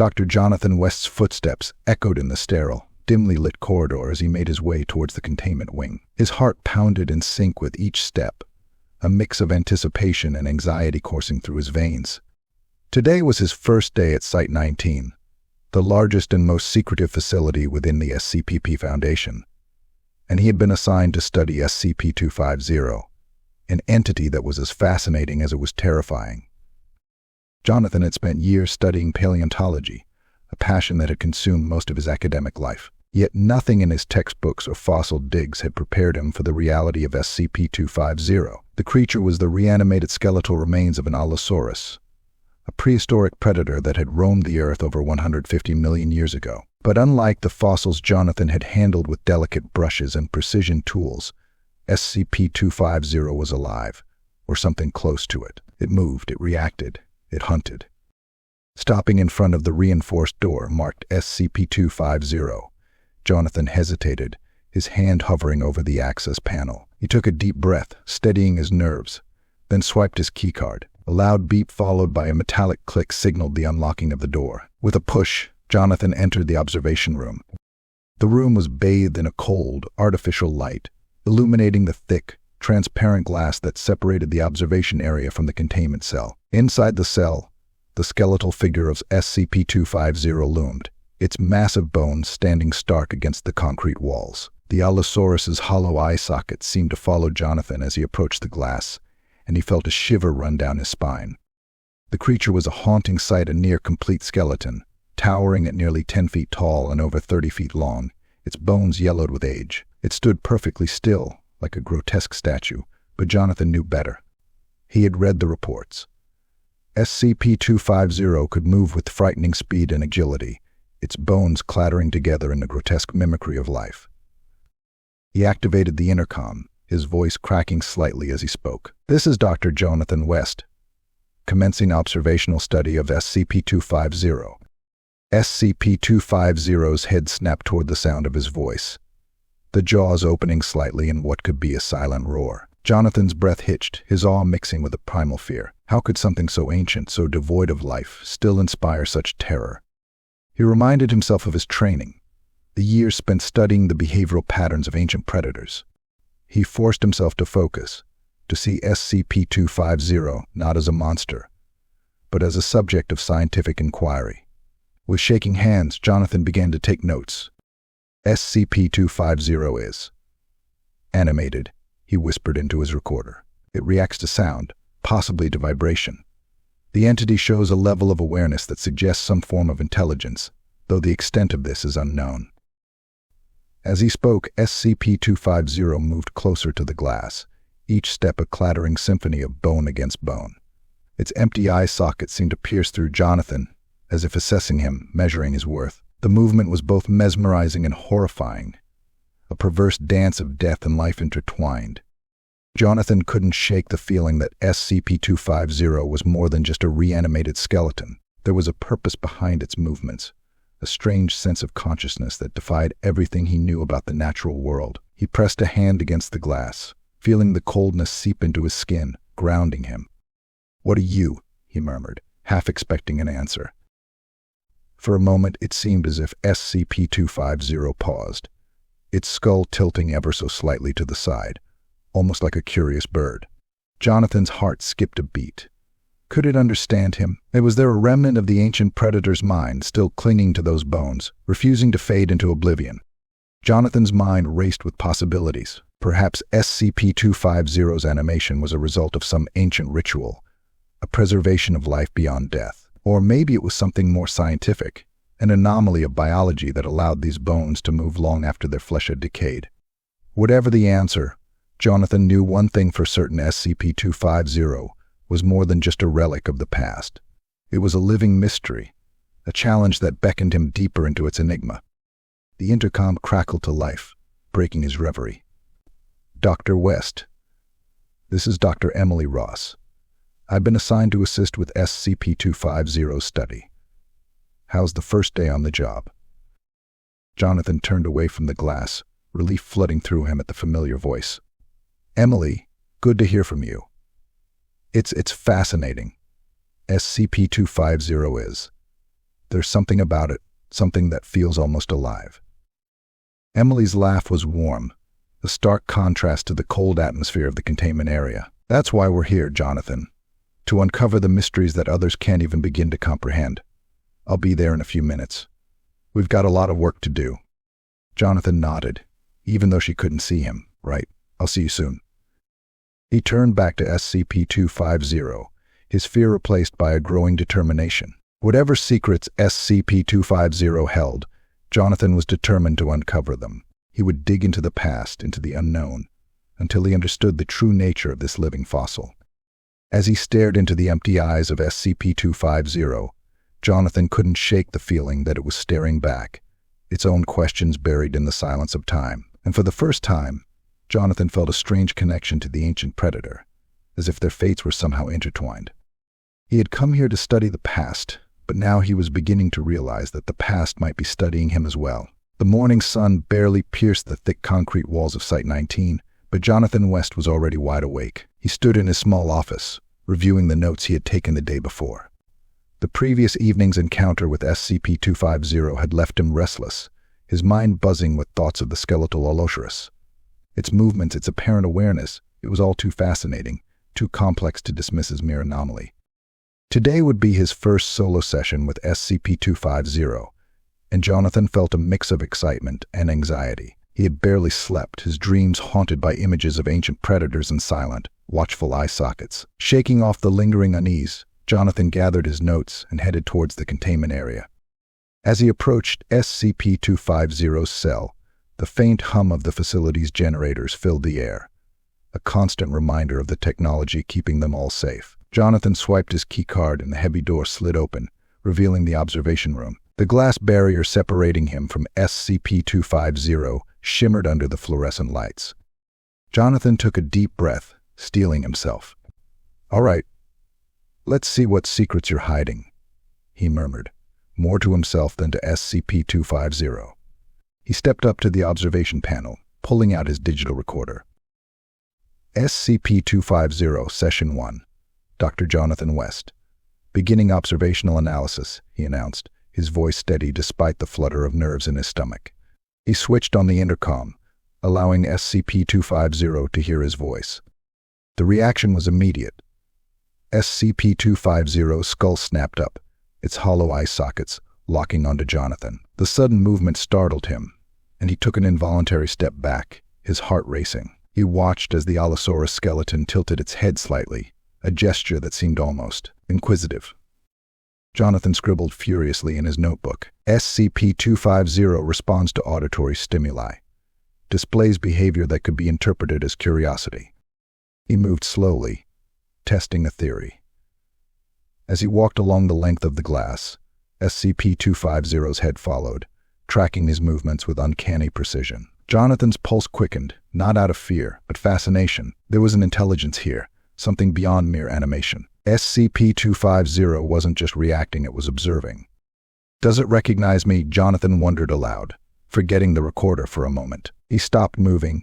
Dr. Jonathan West's footsteps echoed in the sterile, dimly lit corridor as he made his way towards the containment wing. His heart pounded in sync with each step, a mix of anticipation and anxiety coursing through his veins. Today was his first day at Site-19, the largest and most secretive facility within the SCP Foundation, and he had been assigned to study SCP-250, an entity that was as fascinating as it was terrifying. Jonathan had spent years studying paleontology, a passion that had consumed most of his academic life. Yet nothing in his textbooks or fossil digs had prepared him for the reality of SCP-250. The creature was the reanimated skeletal remains of an Allosaurus, a prehistoric predator that had roamed the Earth over 150 million years ago. But unlike the fossils Jonathan had handled with delicate brushes and precision tools, SCP-250 was alive, or something close to it. It moved, it reacted, it hunted. Stopping in front of the reinforced door marked SCP-250, Jonathan hesitated, his hand hovering over the access panel. He took a deep breath, steadying his nerves, then swiped his keycard. A loud beep followed by a metallic click signaled the unlocking of the door. With a push, Jonathan entered the observation room. The room was bathed in a cold, artificial light, illuminating the thick, transparent glass that separated the observation area from the containment cell. Inside the cell, the skeletal figure of SCP-250 loomed, its massive bones standing stark against the concrete walls. The Allosaurus's hollow eye socket seemed to follow Jonathan as he approached the glass, and he felt a shiver run down his spine. The creature was a haunting sight, a near-complete skeleton, towering at nearly 10 feet tall and over 30 feet long, its bones yellowed with age. It stood perfectly still, like a grotesque statue, but Jonathan knew better. He had read the reports. SCP-250 could move with frightening speed and agility, its bones clattering together in a grotesque mimicry of life. He activated the intercom, his voice cracking slightly as he spoke. "This is Dr. Jonathan West, commencing observational study of SCP-250. SCP-250's head snapped toward the sound of his voice, the jaws opening slightly in what could be a silent roar. Jonathan's breath hitched, his awe mixing with a primal fear. How could something so ancient, so devoid of life, still inspire such terror? He reminded himself of his training, the years spent studying the behavioral patterns of ancient predators. He forced himself to focus, to see SCP-250 not as a monster, but as a subject of scientific inquiry. With shaking hands, Jonathan began to take notes. SCP-250 is animated, he whispered into his recorder. It reacts to sound, possibly to vibration. The entity shows a level of awareness that suggests some form of intelligence, though the extent of this is unknown. As he spoke, SCP-250 moved closer to the glass, each step a clattering symphony of bone against bone. Its empty eye socket seemed to pierce through Jonathan, as if assessing him, measuring his worth. The movement was both mesmerizing and horrifying, a perverse dance of death and life intertwined. Jonathan couldn't shake the feeling that SCP-250 was more than just a reanimated skeleton. There was a purpose behind its movements, a strange sense of consciousness that defied everything he knew about the natural world. He pressed a hand against the glass, feeling the coldness seep into his skin, grounding him. "What are you?" he murmured, half expecting an answer. For a moment, it seemed as if SCP-250 paused, its skull tilting ever so slightly to the side, almost like a curious bird. Jonathan's heart skipped a beat. Could it understand him? Was there a remnant of the ancient predator's mind still clinging to those bones, refusing to fade into oblivion? Jonathan's mind raced with possibilities. Perhaps SCP-250's animation was a result of some ancient ritual, a preservation of life beyond death. Or maybe it was something more scientific, an anomaly of biology that allowed these bones to move long after their flesh had decayed. Whatever the answer, Jonathan knew one thing for certain: SCP-250 was more than just a relic of the past. It was a living mystery, a challenge that beckoned him deeper into its enigma. The intercom crackled to life, breaking his reverie. "Dr. West, this is Dr. Emily Ross. I've been assigned to assist with SCP-250's study. How's the first day on the job?" Jonathan turned away from the glass, relief flooding through him at the familiar voice. "Emily, good to hear from you. It's fascinating. SCP-250 is. There's something about it, something that feels almost alive. Emily's laugh was warm, a stark contrast to the cold atmosphere of the containment area. That's why we're here, Jonathan. To uncover the mysteries that others can't even begin to comprehend. I'll be there in a few minutes. We've got a lot of work to do. Jonathan nodded, even though she couldn't see him. Right, I'll see you soon. He turned back to SCP-250, his fear replaced by a growing determination. Whatever secrets SCP-250 held, Jonathan was determined to uncover them. He would dig into the past, into the unknown, until he understood the true nature of this living fossil. As he stared into the empty eyes of SCP-250, Jonathan couldn't shake the feeling that it was staring back, its own questions buried in the silence of time. And for the first time, Jonathan felt a strange connection to the ancient predator, as if their fates were somehow intertwined. He had come here to study the past, but now he was beginning to realize that the past might be studying him as well. The morning sun barely pierced the thick concrete walls of Site-19, but Jonathan West was already wide awake. He stood in his small office, reviewing the notes he had taken the day before. The previous evening's encounter with SCP-250 had left him restless, his mind buzzing with thoughts of the skeletal Allosaurus. Its movements, its apparent awareness, it was all too fascinating, too complex to dismiss as mere anomaly. Today would be his first solo session with SCP-250, and Jonathan felt a mix of excitement and anxiety. He had barely slept, his dreams haunted by images of ancient predators and silent, watchful eye sockets. Shaking off the lingering unease, Jonathan gathered his notes and headed towards the containment area. As he approached SCP-250's cell, the faint hum of the facility's generators filled the air, a constant reminder of the technology keeping them all safe. Jonathan swiped his keycard and the heavy door slid open, revealing the observation room. The glass barrier separating him from SCP-250 shimmered under the fluorescent lights. Jonathan took a deep breath, steeling himself. "All right, let's see what secrets you're hiding," he murmured, more to himself than to SCP-250. He stepped up to the observation panel, pulling out his digital recorder. SCP-250, Session 1. Dr. Jonathan West. "Beginning observational analysis," he announced, his voice steady despite the flutter of nerves in his stomach. He switched on the intercom, allowing SCP-250 to hear his voice. The reaction was immediate. SCP-250's skull snapped up, its hollow eye sockets locking onto Jonathan. The sudden movement startled him, and he took an involuntary step back, his heart racing. He watched as the Allosaurus skeleton tilted its head slightly, a gesture that seemed almost inquisitive. Jonathan scribbled furiously in his notebook. SCP-250 responds to auditory stimuli, displays behavior that could be interpreted as curiosity. He moved slowly, testing a theory. As he walked along the length of the glass, SCP-250's head followed, tracking his movements with uncanny precision. Jonathan's pulse quickened, not out of fear, but fascination. There was an intelligence here, something beyond mere animation. SCP-250 wasn't just reacting, it was observing. "Does it recognize me?" Jonathan wondered aloud, forgetting the recorder for a moment. He stopped moving,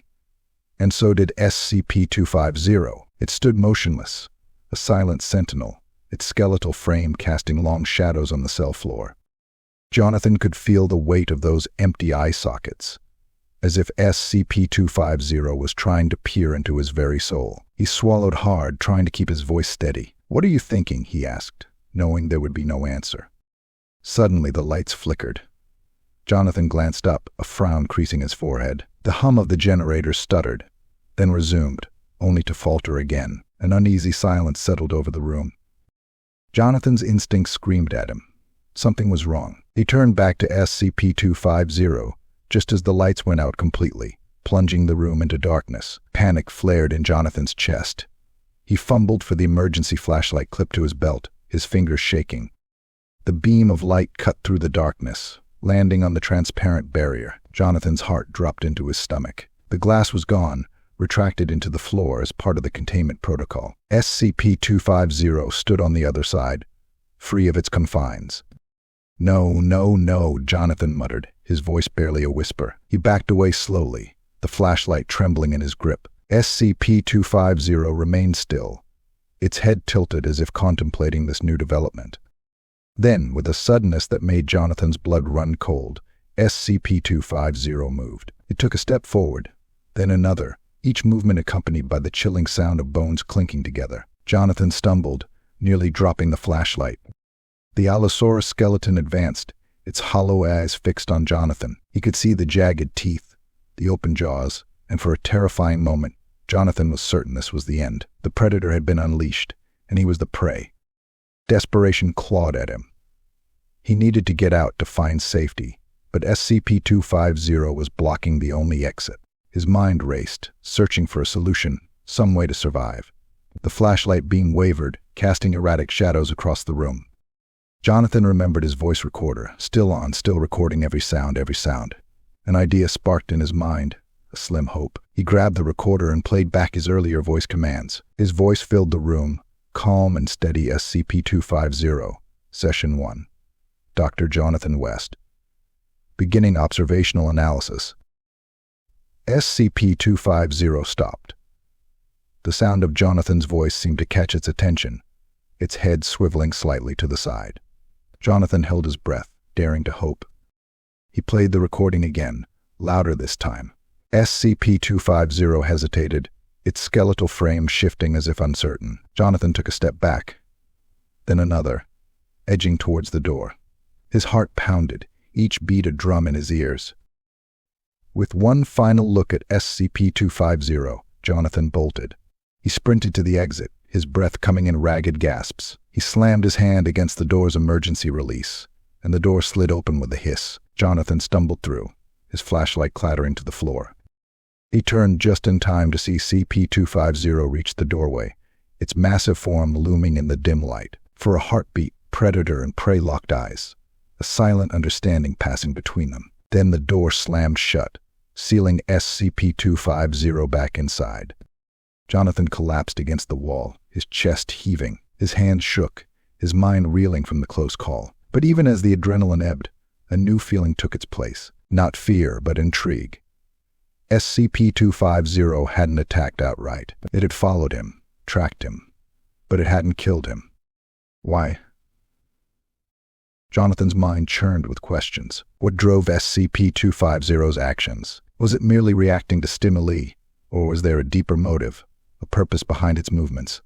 and so did SCP-250. It stood motionless, a silent sentinel, its skeletal frame casting long shadows on the cell floor. Jonathan could feel the weight of those empty eye sockets, as if SCP-250 was trying to peer into his very soul. He swallowed hard, trying to keep his voice steady. "What are you thinking?" he asked, knowing there would be no answer. Suddenly the lights flickered. Jonathan glanced up, a frown creasing his forehead. The hum of the generator stuttered, then resumed, only to falter again. An uneasy silence settled over the room. Jonathan's instincts screamed at him. Something was wrong. He turned back to SCP-250, just as the lights went out completely, plunging the room into darkness. Panic flared in Jonathan's chest. He fumbled for the emergency flashlight clipped to his belt, his fingers shaking. The beam of light cut through the darkness, landing on the transparent barrier. Jonathan's heart dropped into his stomach. The glass was gone, retracted into the floor as part of the containment protocol. SCP-250 stood on the other side, free of its confines. "No, no, no," Jonathan muttered, his voice barely a whisper. He backed away slowly, the flashlight trembling in his grip. SCP-250 remained still, its head tilted as if contemplating this new development. Then, with a suddenness that made Jonathan's blood run cold, SCP-250 moved. It took a step forward, then another, each movement accompanied by the chilling sound of bones clinking together. Jonathan stumbled, nearly dropping the flashlight. The Allosaurus skeleton advanced, its hollow eyes fixed on Jonathan. He could see the jagged teeth, the open jaws, and for a terrifying moment, Jonathan was certain this was the end. The predator had been unleashed, and he was the prey. Desperation clawed at him. He needed to get out to find safety, but SCP-250 was blocking the only exit. His mind raced, searching for a solution, some way to survive. The flashlight beam wavered, casting erratic shadows across the room. Jonathan remembered his voice recorder, still on, still recording every sound. An idea sparked in his mind, a slim hope. He grabbed the recorder and played back his earlier voice commands. His voice filled the room, calm and steady. SCP-250, Session 1. Dr. Jonathan West. Beginning observational analysis. SCP-250 stopped. The sound of Jonathan's voice seemed to catch its attention, its head swiveling slightly to the side. Jonathan held his breath, daring to hope. He played the recording again, louder this time. SCP-250 hesitated, its skeletal frame shifting as if uncertain. Jonathan took a step back, then another, edging towards the door. His heart pounded, each beat a drum in his ears. With one final look at SCP-250, Jonathan bolted. He sprinted to the exit, his breath coming in ragged gasps. He slammed his hand against the door's emergency release, and the door slid open with a hiss. Jonathan stumbled through, his flashlight clattering to the floor. He turned just in time to see SCP-250 reach the doorway, its massive form looming in the dim light. For a heartbeat, predator and prey locked eyes, a silent understanding passing between them. Then the door slammed shut, sealing SCP-250 back inside. Jonathan collapsed against the wall, his chest heaving. His hands shook, his mind reeling from the close call. But even as the adrenaline ebbed, a new feeling took its place. Not fear, but intrigue. SCP-250 hadn't attacked outright. It had followed him, tracked him, but it hadn't killed him. Why? Jonathan's mind churned with questions. What drove SCP-250's actions? Was it merely reacting to stimuli, or was there a deeper motive, a purpose behind its movements?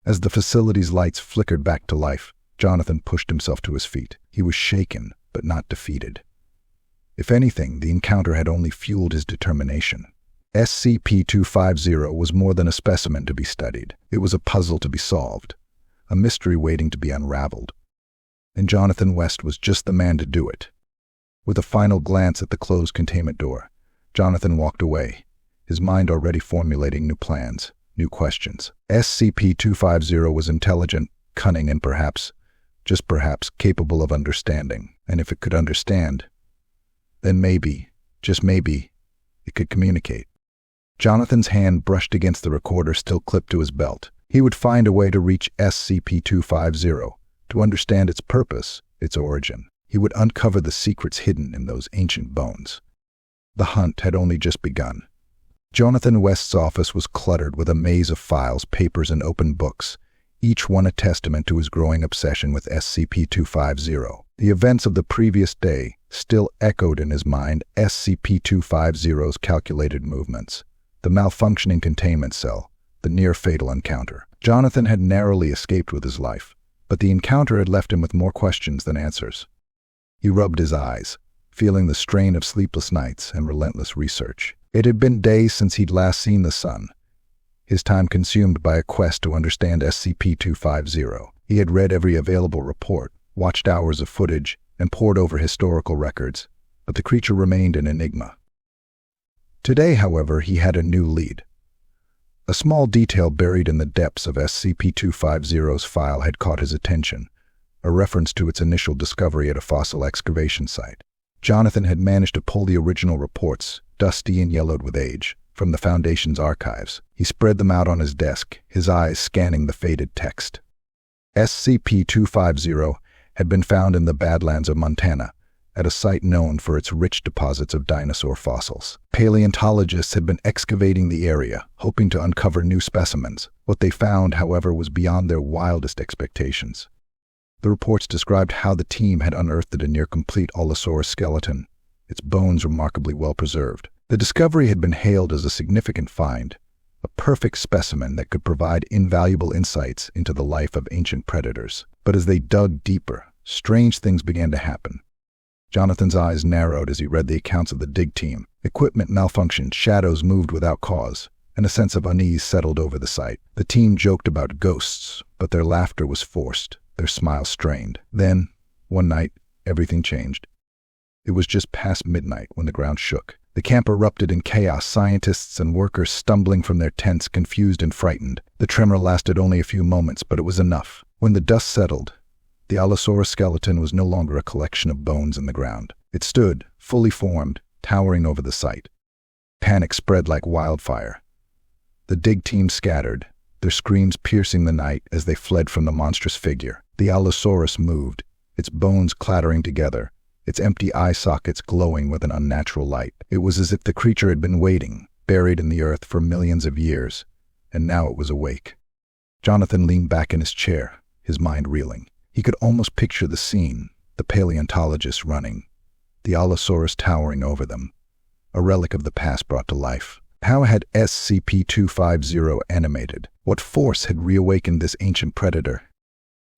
As the facility's lights flickered back to life, Jonathan pushed himself to his feet. He was shaken, but not defeated. If anything, the encounter had only fueled his determination. SCP-250 was more than a specimen to be studied. It was a puzzle to be solved, a mystery waiting to be unraveled. And Jonathan West was just the man to do it. With a final glance at the closed containment door, Jonathan walked away, his mind already formulating new plans, new questions. SCP-250 was intelligent, cunning, and perhaps, just perhaps, capable of understanding. And if it could understand, then maybe, just maybe, it could communicate. Jonathan's hand brushed against the recorder still clipped to his belt. He would find a way to reach SCP-250, to understand its purpose, its origin. He would uncover the secrets hidden in those ancient bones. The hunt had only just begun. Jonathan West's office was cluttered with a maze of files, papers, and open books, each one a testament to his growing obsession with SCP-250. The events of the previous day still echoed in his mind. SCP-250's calculated movements, the malfunctioning containment cell, the near-fatal encounter. Jonathan had narrowly escaped with his life, but the encounter had left him with more questions than answers. He rubbed his eyes, feeling the strain of sleepless nights and relentless research. It had been days since he'd last seen the sun, his time consumed by a quest to understand SCP-250. He had read every available report, watched hours of footage, and pored over historical records, but the creature remained an enigma. Today, however, he had a new lead. A small detail buried in the depths of SCP-250's file had caught his attention, a reference to its initial discovery at a fossil excavation site. Jonathan had managed to pull the original reports, dusty and yellowed with age, from the Foundation's archives. He spread them out on his desk, his eyes scanning the faded text. SCP-250 had been found in the Badlands of Montana, at a site known for its rich deposits of dinosaur fossils. Paleontologists had been excavating the area, hoping to uncover new specimens. What they found, however, was beyond their wildest expectations. The reports described how the team had unearthed a near-complete Allosaurus skeleton, its bones remarkably well preserved. The discovery had been hailed as a significant find, a perfect specimen that could provide invaluable insights into the life of ancient predators. But as they dug deeper, strange things began to happen. Jonathan's eyes narrowed as he read the accounts of the dig team. Equipment malfunctioned, shadows moved without cause, and a sense of unease settled over the site. The team joked about ghosts, but their laughter was forced, their smiles strained. Then, one night, everything changed. It was just past midnight when the ground shook. The camp erupted in chaos, scientists and workers stumbling from their tents, confused and frightened. The tremor lasted only a few moments, but it was enough. When the dust settled, the Allosaurus skeleton was no longer a collection of bones in the ground. It stood, fully formed, towering over the site. Panic spread like wildfire. The dig team scattered, their screams piercing the night as they fled from the monstrous figure. The Allosaurus moved, its bones clattering together, its empty eye sockets glowing with an unnatural light. It was as if the creature had been waiting, buried in the earth for millions of years, and now it was awake. Jonathan leaned back in his chair, his mind reeling. He could almost picture the scene, the paleontologists running, the Allosaurus towering over them, a relic of the past brought to life. How had SCP-250 animated? What force had reawakened this ancient predator?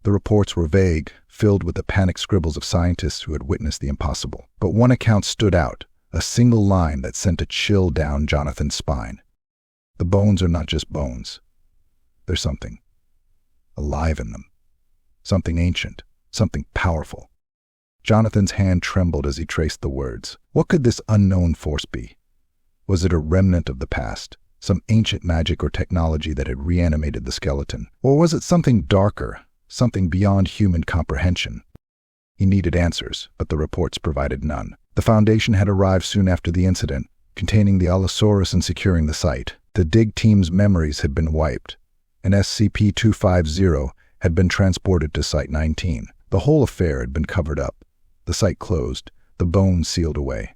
The reports were vague, filled with the panicked scribbles of scientists who had witnessed the impossible. But one account stood out, a single line that sent a chill down Jonathan's spine. The bones are not just bones. There's something alive in them. Something ancient, something powerful. Jonathan's hand trembled as he traced the words. What could this unknown force be? Was it a remnant of the past, some ancient magic or technology that had reanimated the skeleton? Or was it something darker, something beyond human comprehension? He needed answers, but the reports provided none. The Foundation had arrived soon after the incident, containing the Allosaurus and securing the site. The dig team's memories had been wiped, and SCP-250 had been transported to Site 19. The whole affair had been covered up, the site closed, the bones sealed away.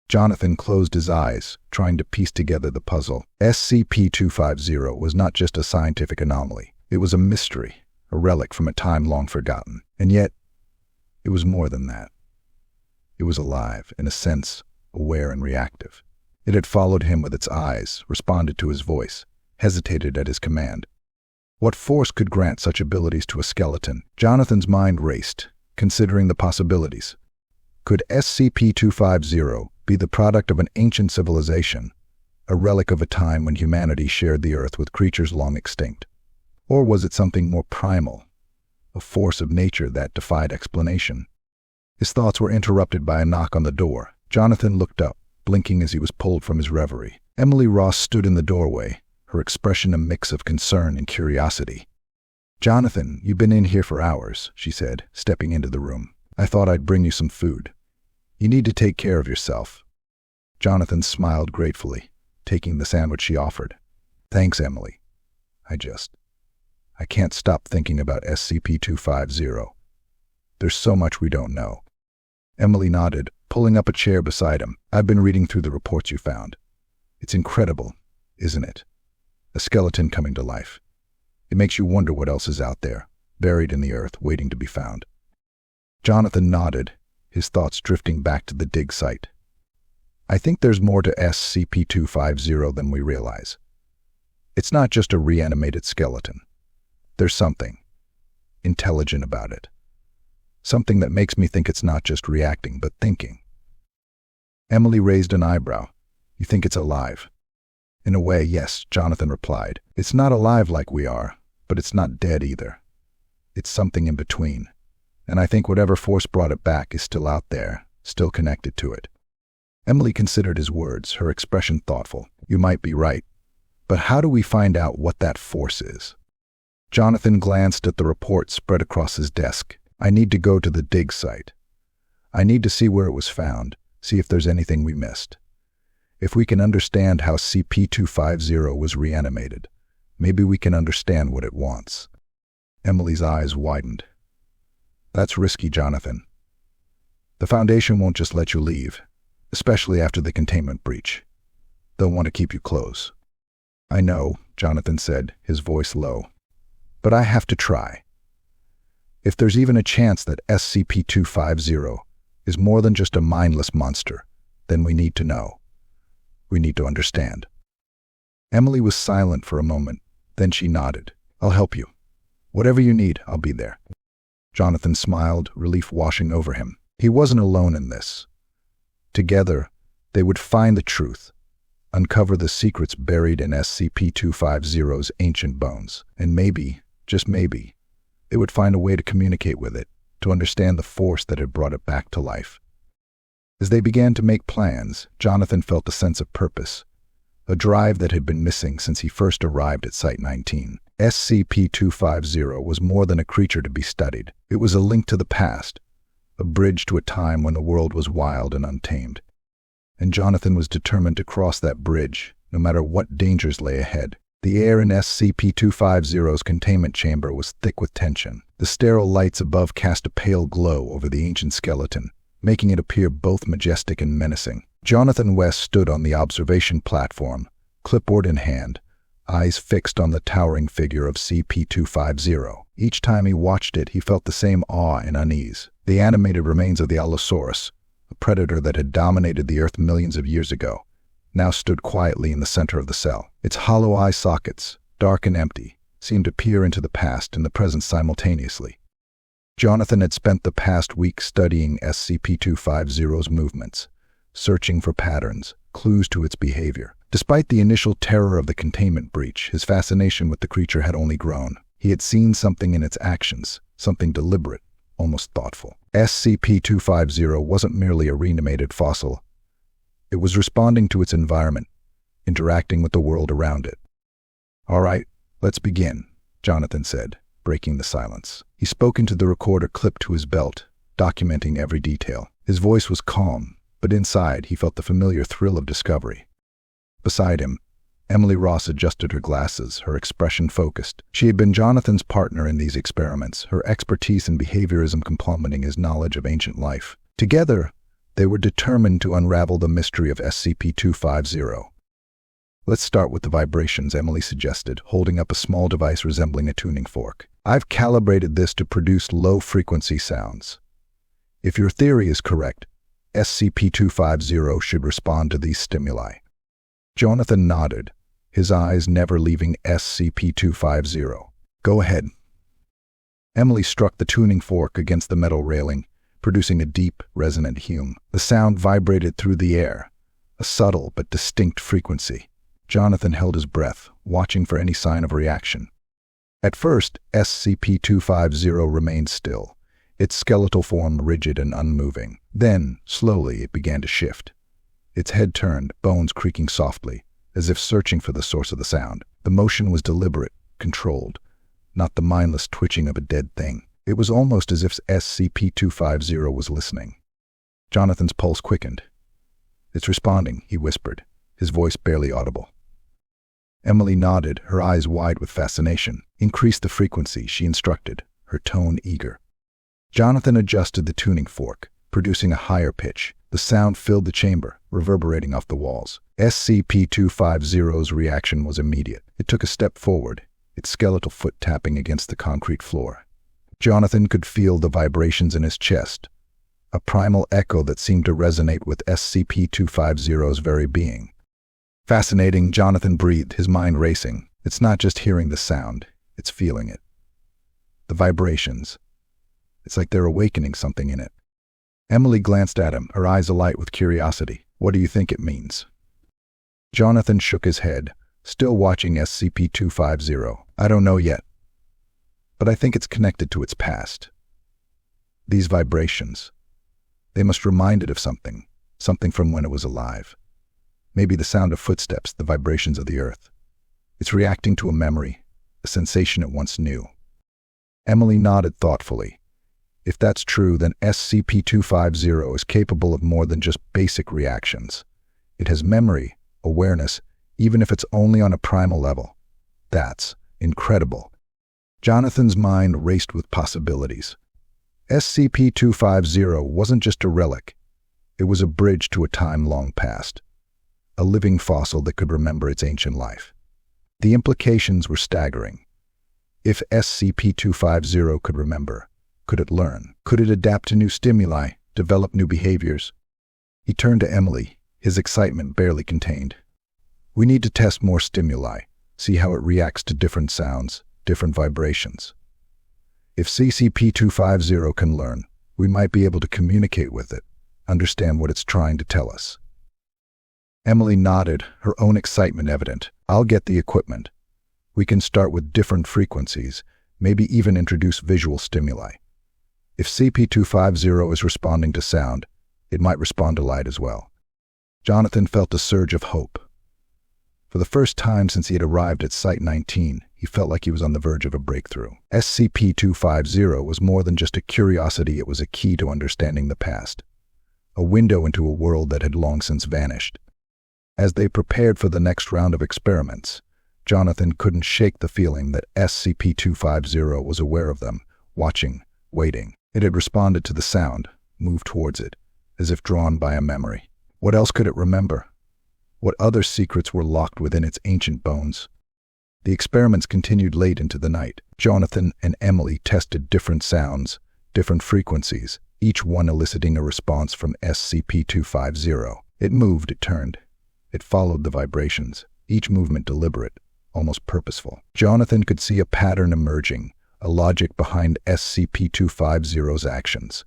Jonathan closed his eyes, trying to piece together the puzzle. SCP-250 was not just a scientific anomaly. It was a mystery, a relic from a time long forgotten. And yet, it was more than that. It was alive, in a sense, aware and reactive. It had followed him with its eyes, responded to his voice, hesitated at his command. What force could grant such abilities to a skeleton? Jonathan's mind raced, considering the possibilities. Could SCP-250 be the product of an ancient civilization, a relic of a time when humanity shared the earth with creatures long extinct? Or was it something more primal, a force of nature that defied explanation? His thoughts were interrupted by a knock on the door. Jonathan looked up, blinking as he was pulled from his reverie. Emily Ross stood in the doorway, her expression a mix of concern and curiosity. "Jonathan, you've been in here for hours," she said, stepping into the room. "I thought I'd bring you some food. You need to take care of yourself." Jonathan smiled gratefully, taking the sandwich she offered. "Thanks, Emily. I can't stop thinking about SCP-250. There's so much we don't know." Emily nodded, pulling up a chair beside him. "I've been reading through the reports you found. It's incredible, isn't it? A skeleton coming to life. It makes you wonder what else is out there, buried in the earth, waiting to be found." Jonathan nodded, his thoughts drifting back to the dig site. "I think there's more to SCP-250 than we realize. It's not just a reanimated skeleton. There's something intelligent about it. Something that makes me think it's not just reacting, but thinking." Emily raised an eyebrow. "You think it's alive?" "In a way, yes," Jonathan replied. "It's not alive like we are, but it's not dead either. It's something in between. And I think whatever force brought it back is still out there, still connected to it." Emily considered his words, her expression thoughtful. "You might be right. But how do we find out what that force is?" Jonathan glanced at the report spread across his desk. "I need to go to the dig site. I need to see where it was found, see if there's anything we missed. If we can understand how SCP-250 was reanimated, maybe we can understand what it wants." Emily's eyes widened. "That's risky, Jonathan. The Foundation won't just let you leave, especially after the containment breach. They'll want to keep you close." "I know," Jonathan said, his voice low. "But I have to try. If there's even a chance that SCP-250 is more than just a mindless monster, then we need to know. We need to understand. Emily was silent for a moment. Then she nodded. I'll help you. Whatever you need, I'll be there. Jonathan smiled, relief washing over him. He wasn't alone in this. Together, they would find the truth, uncover the secrets buried in SCP-250's ancient bones, and maybe, just maybe, they would find a way to communicate with it, to understand the force that had brought it back to life. As they began to make plans, Jonathan felt a sense of purpose, a drive that had been missing since he first arrived at Site-19. SCP-250 was more than a creature to be studied. It was a link to the past, a bridge to a time when the world was wild and untamed. And Jonathan was determined to cross that bridge, no matter what dangers lay ahead. The air in SCP-250's containment chamber was thick with tension. The sterile lights above cast a pale glow over the ancient skeleton, making it appear both majestic and menacing. Jonathan West stood on the observation platform, clipboard in hand, eyes fixed on the towering figure of SCP-250. Each time he watched it, he felt the same awe and unease. The animated remains of the Allosaurus, a predator that had dominated the Earth millions of years ago, now stood quietly in the center of the cell. Its hollow eye sockets, dark and empty, seemed to peer into the past and the present simultaneously. Jonathan had spent the past week studying SCP-250's movements, searching for patterns, clues to its behavior. Despite the initial terror of the containment breach, his fascination with the creature had only grown. He had seen something in its actions, something deliberate, almost thoughtful. SCP-250 wasn't merely a reanimated fossil. It was responding to its environment, interacting with the world around it. All right, let's begin, Jonathan said, breaking the silence. He spoke into the recorder clipped to his belt, documenting every detail. His voice was calm, but inside he felt the familiar thrill of discovery. Beside him, Emily Ross adjusted her glasses, her expression focused. She had been Jonathan's partner in these experiments, her expertise in behaviorism complementing his knowledge of ancient life. Together, they were determined to unravel the mystery of SCP-250. Let's start with the vibrations, Emily suggested, holding up a small device resembling a tuning fork. I've calibrated this to produce low-frequency sounds. If your theory is correct, SCP-250 should respond to these stimuli. Jonathan nodded, his eyes never leaving SCP-250. Go ahead. Emily struck the tuning fork against the metal railing, producing a deep, resonant hum. The sound vibrated through the air, a subtle but distinct frequency. Jonathan held his breath, watching for any sign of reaction. At first, SCP-250 remained still, its skeletal form rigid and unmoving. Then, slowly, it began to shift. Its head turned, bones creaking softly, as if searching for the source of the sound. The motion was deliberate, controlled, not the mindless twitching of a dead thing. It was almost as if SCP-250 was listening. Jonathan's pulse quickened. It's responding, he whispered, his voice barely audible. Emily nodded, her eyes wide with fascination. Increase the frequency, she instructed, her tone eager. Jonathan adjusted the tuning fork, producing a higher pitch. The sound filled the chamber, reverberating off the walls. SCP-250's reaction was immediate. It took a step forward, its skeletal foot tapping against the concrete floor. Jonathan could feel the vibrations in his chest, a primal echo that seemed to resonate with SCP-250's very being. Fascinating, Jonathan breathed, his mind racing. It's not just hearing the sound, it's feeling it. The vibrations. It's like they're awakening something in it. Emily glanced at him, her eyes alight with curiosity. What do you think it means? Jonathan shook his head, still watching SCP-250. I don't know yet, but I think it's connected to its past. These vibrations, they must remind it of something from when it was alive. Maybe the sound of footsteps, the vibrations of the earth. It's reacting to a memory, a sensation it once knew. Emily nodded thoughtfully. If that's true, then SCP-250 is capable of more than just basic reactions. It has memory, awareness, even if it's only on a primal level. That's incredible. Jonathan's mind raced with possibilities. SCP-250 wasn't just a relic. It was a bridge to a time long past. A living fossil that could remember its ancient life. The implications were staggering. If SCP-250 could remember, Could it learn? Could it adapt to new stimuli, develop new behaviors? He turned to Emily, his excitement barely contained. We need to test more stimuli, see how it reacts to different sounds, different vibrations. If SCP-250 can learn, we might be able to communicate with it, understand what it's trying to tell us. Emily nodded, her own excitement evident. I'll get the equipment. We can start with different frequencies, maybe even introduce visual stimuli. If SCP-250 is responding to sound, it might respond to light as well. Jonathan felt a surge of hope. For the first time since he had arrived at Site-19, he felt like he was on the verge of a breakthrough. SCP-250 was more than just a curiosity, it was a key to understanding the past. A window into a world that had long since vanished. As they prepared for the next round of experiments, Jonathan couldn't shake the feeling that SCP-250 was aware of them, watching, waiting. It had responded to the sound, moved towards it, as if drawn by a memory. What else could it remember? What other secrets were locked within its ancient bones? The experiments continued late into the night. Jonathan and Emily tested different sounds, different frequencies, each one eliciting a response from SCP-250. It moved, it turned. It followed the vibrations, each movement deliberate, almost purposeful. Jonathan could see a pattern emerging, a logic behind SCP-250's actions.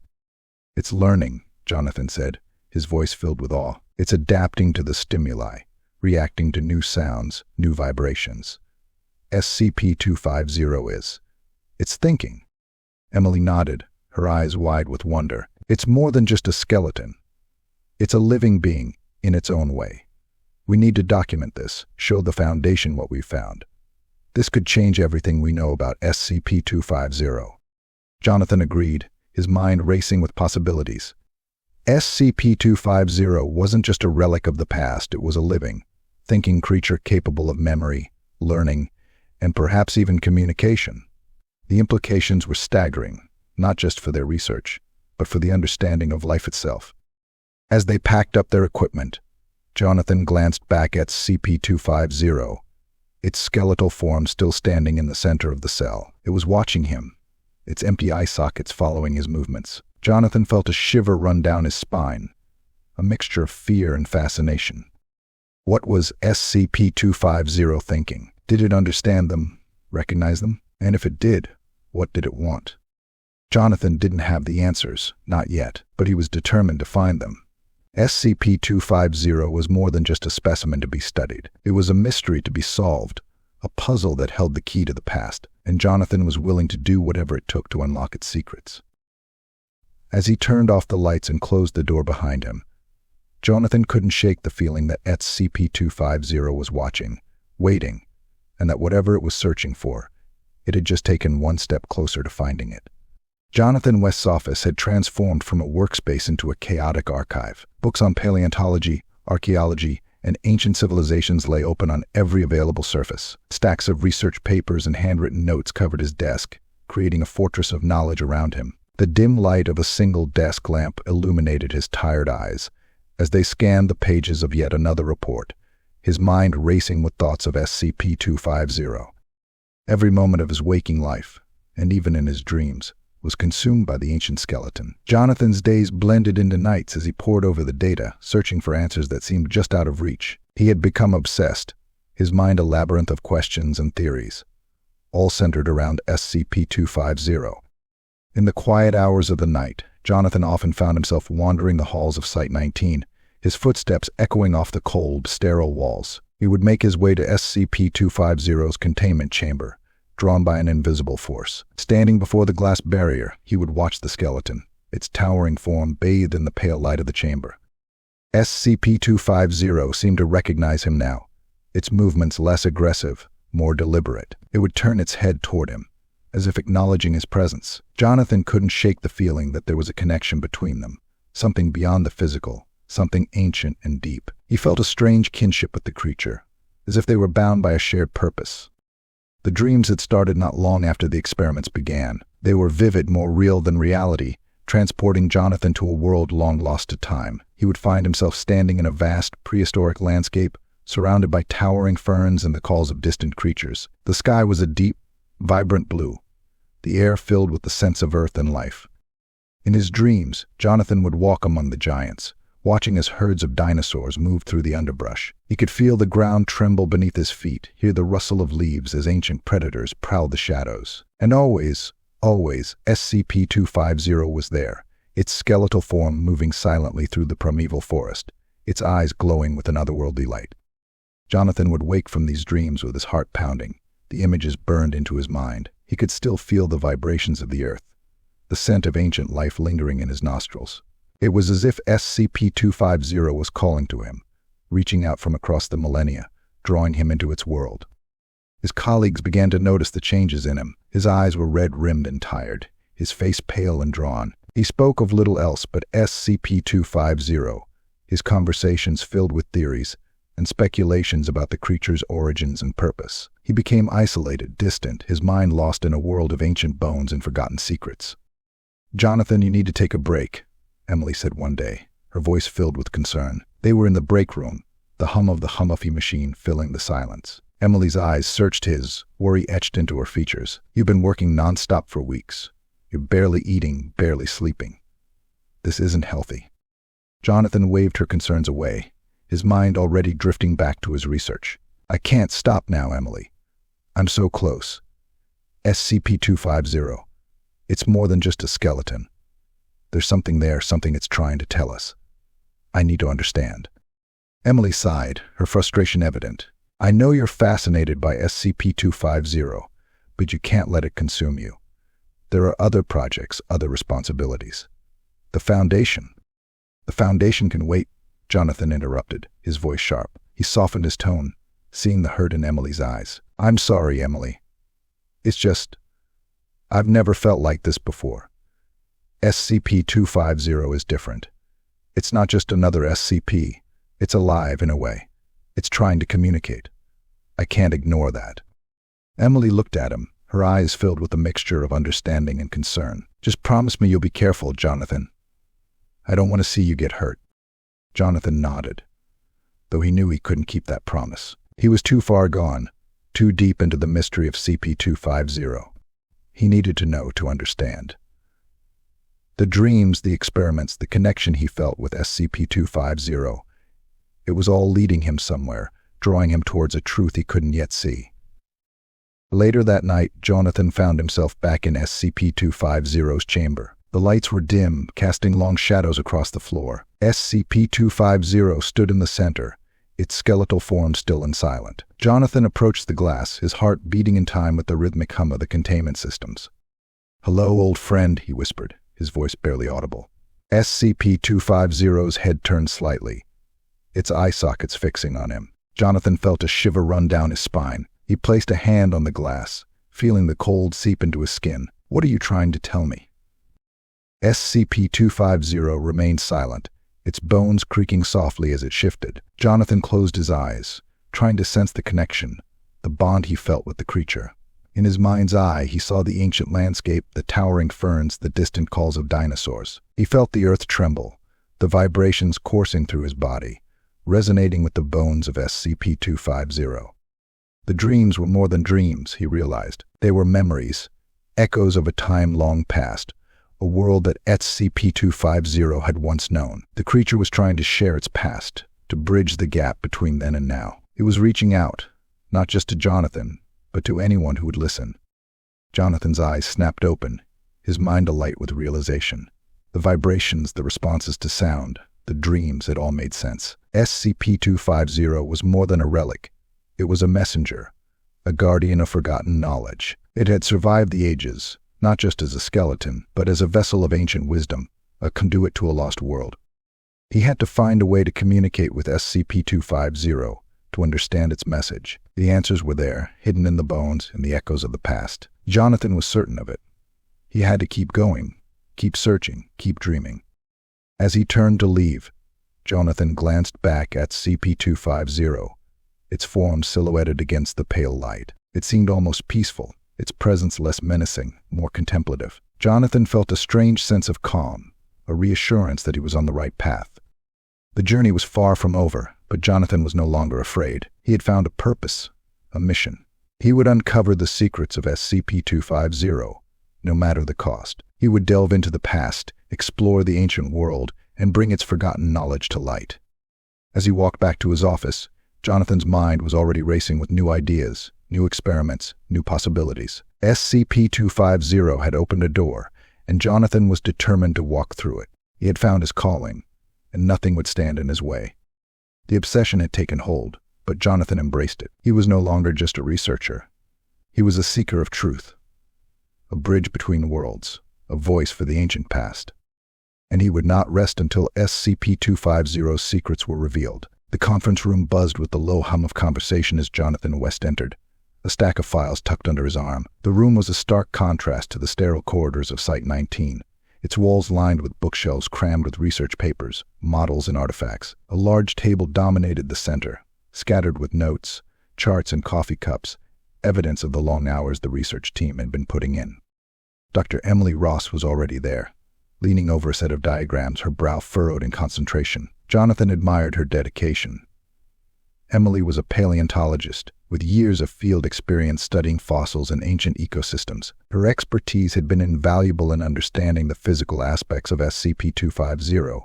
It's learning, Jonathan said, his voice filled with awe. It's adapting to the stimuli, reacting to new sounds, new vibrations. SCP-250 is. It's thinking. Emily nodded, her eyes wide with wonder. It's more than just a skeleton. It's a living being, in its own way. We need to document this, show the Foundation what we've found. This could change everything we know about SCP-250. Jonathan agreed, his mind racing with possibilities. SCP-250 wasn't just a relic of the past, it was a living, thinking creature capable of memory, learning, and perhaps even communication. The implications were staggering, not just for their research, but for the understanding of life itself. As they packed up their equipment, Jonathan glanced back at SCP-250, its skeletal form still standing in the center of the cell. It was watching him, its empty eye sockets following his movements. Jonathan felt a shiver run down his spine, a mixture of fear and fascination. What was SCP-250 thinking? Did it understand them, recognize them? And if it did, what did it want? Jonathan didn't have the answers, not yet, but he was determined to find them. SCP-250 was more than just a specimen to be studied. It was a mystery to be solved, a puzzle that held the key to the past, and Jonathan was willing to do whatever it took to unlock its secrets. As he turned off the lights and closed the door behind him, Jonathan couldn't shake the feeling that SCP-250 was watching, waiting, and that whatever it was searching for, it had just taken one step closer to finding it. Jonathan West's office had transformed from a workspace into a chaotic archive. Books on paleontology, archaeology, and ancient civilizations lay open on every available surface. Stacks of research papers and handwritten notes covered his desk, creating a fortress of knowledge around him. The dim light of a single desk lamp illuminated his tired eyes as they scanned the pages of yet another report, his mind racing with thoughts of SCP-250. Every moment of his waking life, and even in his dreams, was consumed by the ancient skeleton. Jonathan's days blended into nights as he pored over the data, searching for answers that seemed just out of reach. He had become obsessed, his mind a labyrinth of questions and theories, all centered around SCP-250. In the quiet hours of the night, Jonathan often found himself wandering the halls of Site-19, his footsteps echoing off the cold, sterile walls. He would make his way to SCP-250's containment chamber, drawn by an invisible force. Standing before the glass barrier, he would watch the skeleton, its towering form bathed in the pale light of the chamber. SCP-250 seemed to recognize him now, its movements less aggressive, more deliberate. It would turn its head toward him, as if acknowledging his presence. Jonathan couldn't shake the feeling that there was a connection between them, something beyond the physical, something ancient and deep. He felt a strange kinship with the creature, as if they were bound by a shared purpose. The dreams had started not long after the experiments began. They were vivid, more real than reality, transporting Jonathan to a world long lost to time. He would find himself standing in a vast, prehistoric landscape, surrounded by towering ferns and the calls of distant creatures. The sky was a deep, vibrant blue, the air filled with the sense of earth and life. In his dreams, Jonathan would walk among the giants, watching as herds of dinosaurs moved through the underbrush. He could feel the ground tremble beneath his feet, hear the rustle of leaves as ancient predators prowled the shadows. And always, SCP-250 was there, its skeletal form moving silently through the primeval forest, its eyes glowing with an otherworldly light. Jonathan would wake from these dreams with his heart pounding, the images burned into his mind. He could still feel the vibrations of the earth, the scent of ancient life lingering in his nostrils. It was as if SCP-250 was calling to him, reaching out from across the millennia, drawing him into its world. His colleagues began to notice the changes in him. His eyes were red-rimmed and tired, his face pale and drawn. He spoke of little else but SCP-250, his conversations filled with theories and speculations about the creature's origins and purpose. He became isolated, distant, his mind lost in a world of ancient bones and forgotten secrets. "Jonathan, you need to take a break," Emily said one day, her voice filled with concern. They were in the break room, the hum of the Hummuffy machine filling the silence. Emily's eyes searched his, worry etched into her features. "You've been working nonstop for weeks. You're barely eating, barely sleeping. This isn't healthy." Jonathan waved her concerns away, his mind already drifting back to his research. "I can't stop now, Emily. I'm so close. SCP-250. It's more than just a skeleton. There's something there, something it's trying to tell us. I need to understand." Emily sighed, her frustration evident. "I know you're fascinated by SCP-250, but you can't let it consume you. There are other projects, other responsibilities. The Foundation." "The Foundation can wait," Jonathan interrupted, his voice sharp. He softened his tone, seeing the hurt in Emily's eyes. "I'm sorry, Emily. It's just, I've never felt like this before. SCP-250 is different. It's not just another SCP. It's alive in a way. It's trying to communicate. I can't ignore that." Emily looked at him, her eyes filled with a mixture of understanding and concern. "Just promise me you'll be careful, Jonathan. I don't want to see you get hurt." Jonathan nodded, though he knew he couldn't keep that promise. He was too far gone, too deep into the mystery of SCP-250. He needed to know to understand. The dreams, the experiments, the connection he felt with SCP-250, it was all leading him somewhere, drawing him towards a truth he couldn't yet see. Later that night, Jonathan found himself back in SCP-250's chamber. The lights were dim, casting long shadows across the floor. SCP-250 stood in the center, its skeletal form still and silent. Jonathan approached the glass, his heart beating in time with the rhythmic hum of the containment systems. "Hello, old friend," he whispered, his voice barely audible. SCP-250's head turned slightly, its eye sockets fixing on him. Jonathan felt a shiver run down his spine. He placed a hand on the glass, feeling the cold seep into his skin. "What are you trying to tell me?" SCP-250 remained silent, its bones creaking softly as it shifted. Jonathan closed his eyes, trying to sense the connection, the bond he felt with the creature. In his mind's eye, he saw the ancient landscape, the towering ferns, the distant calls of dinosaurs. He felt the earth tremble, the vibrations coursing through his body, resonating with the bones of SCP-250. The dreams were more than dreams, he realized. They were memories, echoes of a time long past, a world that SCP-250 had once known. The creature was trying to share its past, to bridge the gap between then and now. It was reaching out, not just to Jonathan, but to anyone who would listen. Jonathan's eyes snapped open, his mind alight with realization. The vibrations, the responses to sound, the dreams, it all made sense. SCP-250 was more than a relic. It was a messenger, a guardian of forgotten knowledge. It had survived the ages, not just as a skeleton, but as a vessel of ancient wisdom, a conduit to a lost world. He had to find a way to communicate with SCP-250, to understand its message. The answers were there, hidden in the bones and the echoes of the past. Jonathan was certain of it. He had to keep going, keep searching, keep dreaming. As he turned to leave, Jonathan glanced back at SCP-250, its form silhouetted against the pale light. It seemed almost peaceful, its presence less menacing, more contemplative. Jonathan felt a strange sense of calm, a reassurance that he was on the right path. The journey was far from over, but Jonathan was no longer afraid. He had found a purpose, a mission. He would uncover the secrets of SCP-250, no matter the cost. He would delve into the past, explore the ancient world, and bring its forgotten knowledge to light. As he walked back to his office, Jonathan's mind was already racing with new ideas, new experiments, new possibilities. SCP-250 had opened a door, and Jonathan was determined to walk through it. He had found his calling, and nothing would stand in his way. The obsession had taken hold, but Jonathan embraced it. He was no longer just a researcher. He was a seeker of truth, a bridge between worlds, a voice for the ancient past. And he would not rest until SCP-250's secrets were revealed. The conference room buzzed with the low hum of conversation as Jonathan West entered, a stack of files tucked under his arm. The room was a stark contrast to the sterile corridors of Site-19, its walls lined with bookshelves crammed with research papers, models, and artifacts. A large table dominated the center, scattered with notes, charts, and coffee cups, evidence of the long hours the research team had been putting in. Dr. Emily Ross was already there, leaning over a set of diagrams, her brow furrowed in concentration. Jonathan admired her dedication. Emily was a paleontologist, with years of field experience studying fossils and ancient ecosystems. Her expertise had been invaluable in understanding the physical aspects of SCP-250,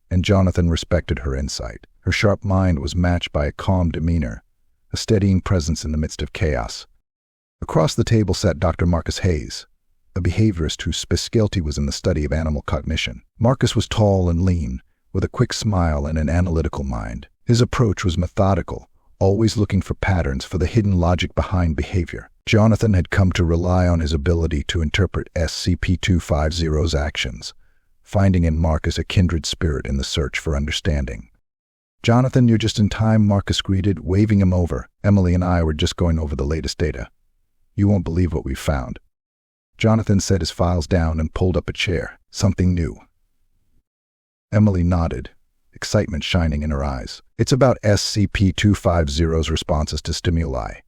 and Jonathan respected her insight. Her sharp mind was matched by a calm demeanor, a steadying presence in the midst of chaos. Across the table sat Dr. Marcus Hayes, a behaviorist whose specialty was in the study of animal cognition. Marcus was tall and lean, with a quick smile and an analytical mind. His approach was methodical, always looking for patterns, for the hidden logic behind behavior. Jonathan had come to rely on his ability to interpret SCP-250's actions, finding in Marcus a kindred spirit in the search for understanding. "Jonathan, you're just in time," Marcus greeted, waving him over. "Emily and I were just going over the latest data. You won't believe what we've found." Jonathan set his files down and pulled up a chair. "Something new." Emily nodded, excitement shining in her eyes. "It's about SCP-250's responses to stimuli.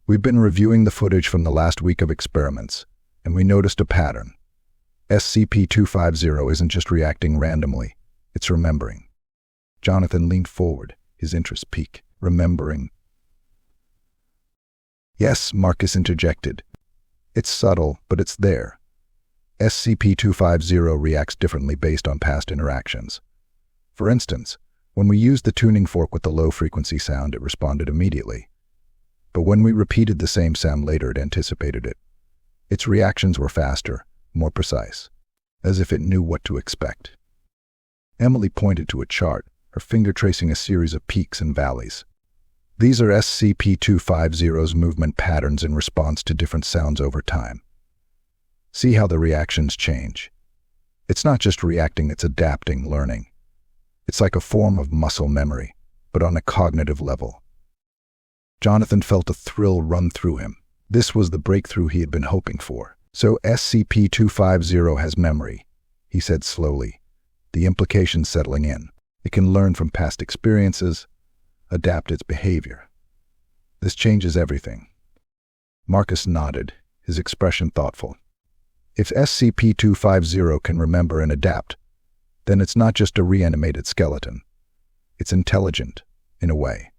We've been reviewing the footage from the last week of experiments, and we noticed a pattern. SCP-250 isn't just reacting randomly, it's remembering." Jonathan leaned forward, his interest piqued. "Remembering?" "Yes," Marcus interjected. "It's subtle, but it's there. SCP-250 reacts differently based on past interactions. For instance, when we used the tuning fork with the low-frequency sound, it responded immediately. But when we repeated the same sound later, it anticipated it. Its reactions were faster, more precise, as if it knew what to expect." Emily pointed to a chart, her finger tracing a series of peaks and valleys. "These are SCP-250's movement patterns in response to different sounds over time. See how the reactions change. It's not just reacting, it's adapting, learning. It's like a form of muscle memory, but on a cognitive level." Jonathan felt a thrill run through him. This was the breakthrough he had been hoping for. "So SCP-250 has memory," he said slowly, the implications settling in. "It can learn from past experiences, adapt its behavior. This changes everything." Marcus nodded, his expression thoughtful. "If SCP-250 can remember and adapt, then it's not just a reanimated skeleton. It's intelligent, in a way.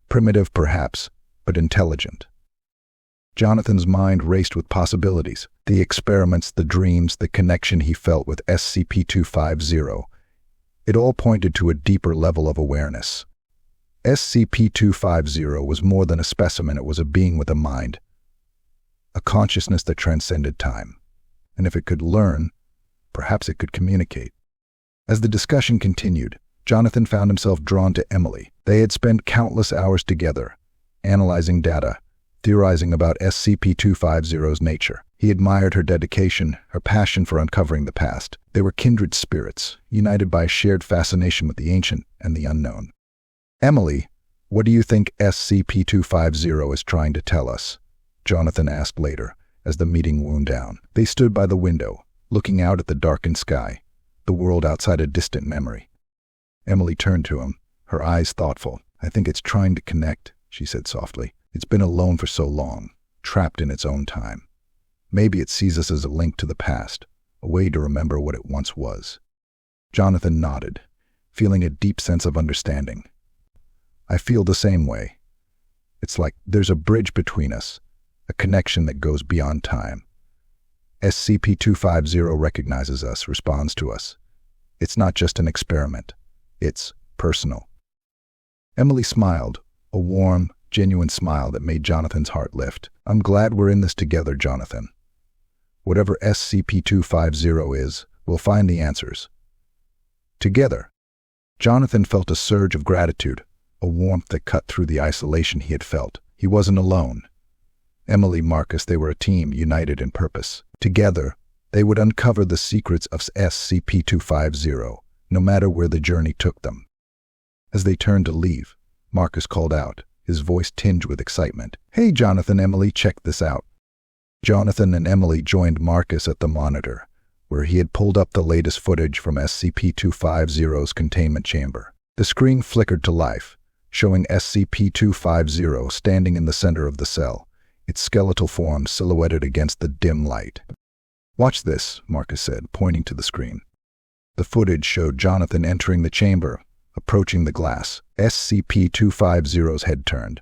Primitive, perhaps, but intelligent." Jonathan's mind raced with possibilities. The experiments, the dreams, the connection he felt with SCP-250. It all pointed to a deeper level of awareness. SCP-250 was more than a specimen, it was a being with a mind, a consciousness that transcended time. And if it could learn, perhaps it could communicate. As the discussion continued, Jonathan found himself drawn to Emily. They had spent countless hours together, analyzing data, theorizing about SCP-250's nature. He admired her dedication, her passion for uncovering the past. They were kindred spirits, united by a shared fascination with the ancient and the unknown. "Emily, what do you think SCP-250 is trying to tell us?" Jonathan asked later, as the meeting wound down. They stood by the window, looking out at the darkened sky, the world outside a distant memory. Emily turned to him, her eyes thoughtful. "I think it's trying to connect," she said softly. "It's been alone for so long, trapped in its own time. Maybe it sees us as a link to the past, a way to remember what it once was." Jonathan nodded, feeling a deep sense of understanding. "I feel the same way. It's like there's a bridge between us, a connection that goes beyond time. SCP-250 recognizes us, responds to us. It's not just an experiment. It's personal. Emily smiled, a warm, genuine smile that made Jonathan's heart lift. I'm glad we're in this together, Jonathan. Whatever SCP-250 is, we'll find the answers. Together. Jonathan felt a surge of gratitude, a warmth that cut through the isolation he had felt. He wasn't alone. Emily, Marcus, they were a team, united in purpose. Together, they would uncover the secrets of SCP-250, no matter where the journey took them. As they turned to leave, Marcus called out, his voice tinged with excitement. Hey, Jonathan, Emily, check this out. Jonathan and Emily joined Marcus at the monitor, where he had pulled up the latest footage from SCP-250's containment chamber. The screen flickered to life, showing SCP-250 standing in the center of the cell, its skeletal form silhouetted against the dim light. Watch this, Marcus said, pointing to the screen. The footage showed Jonathan entering the chamber, approaching the glass. SCP-250's head turned,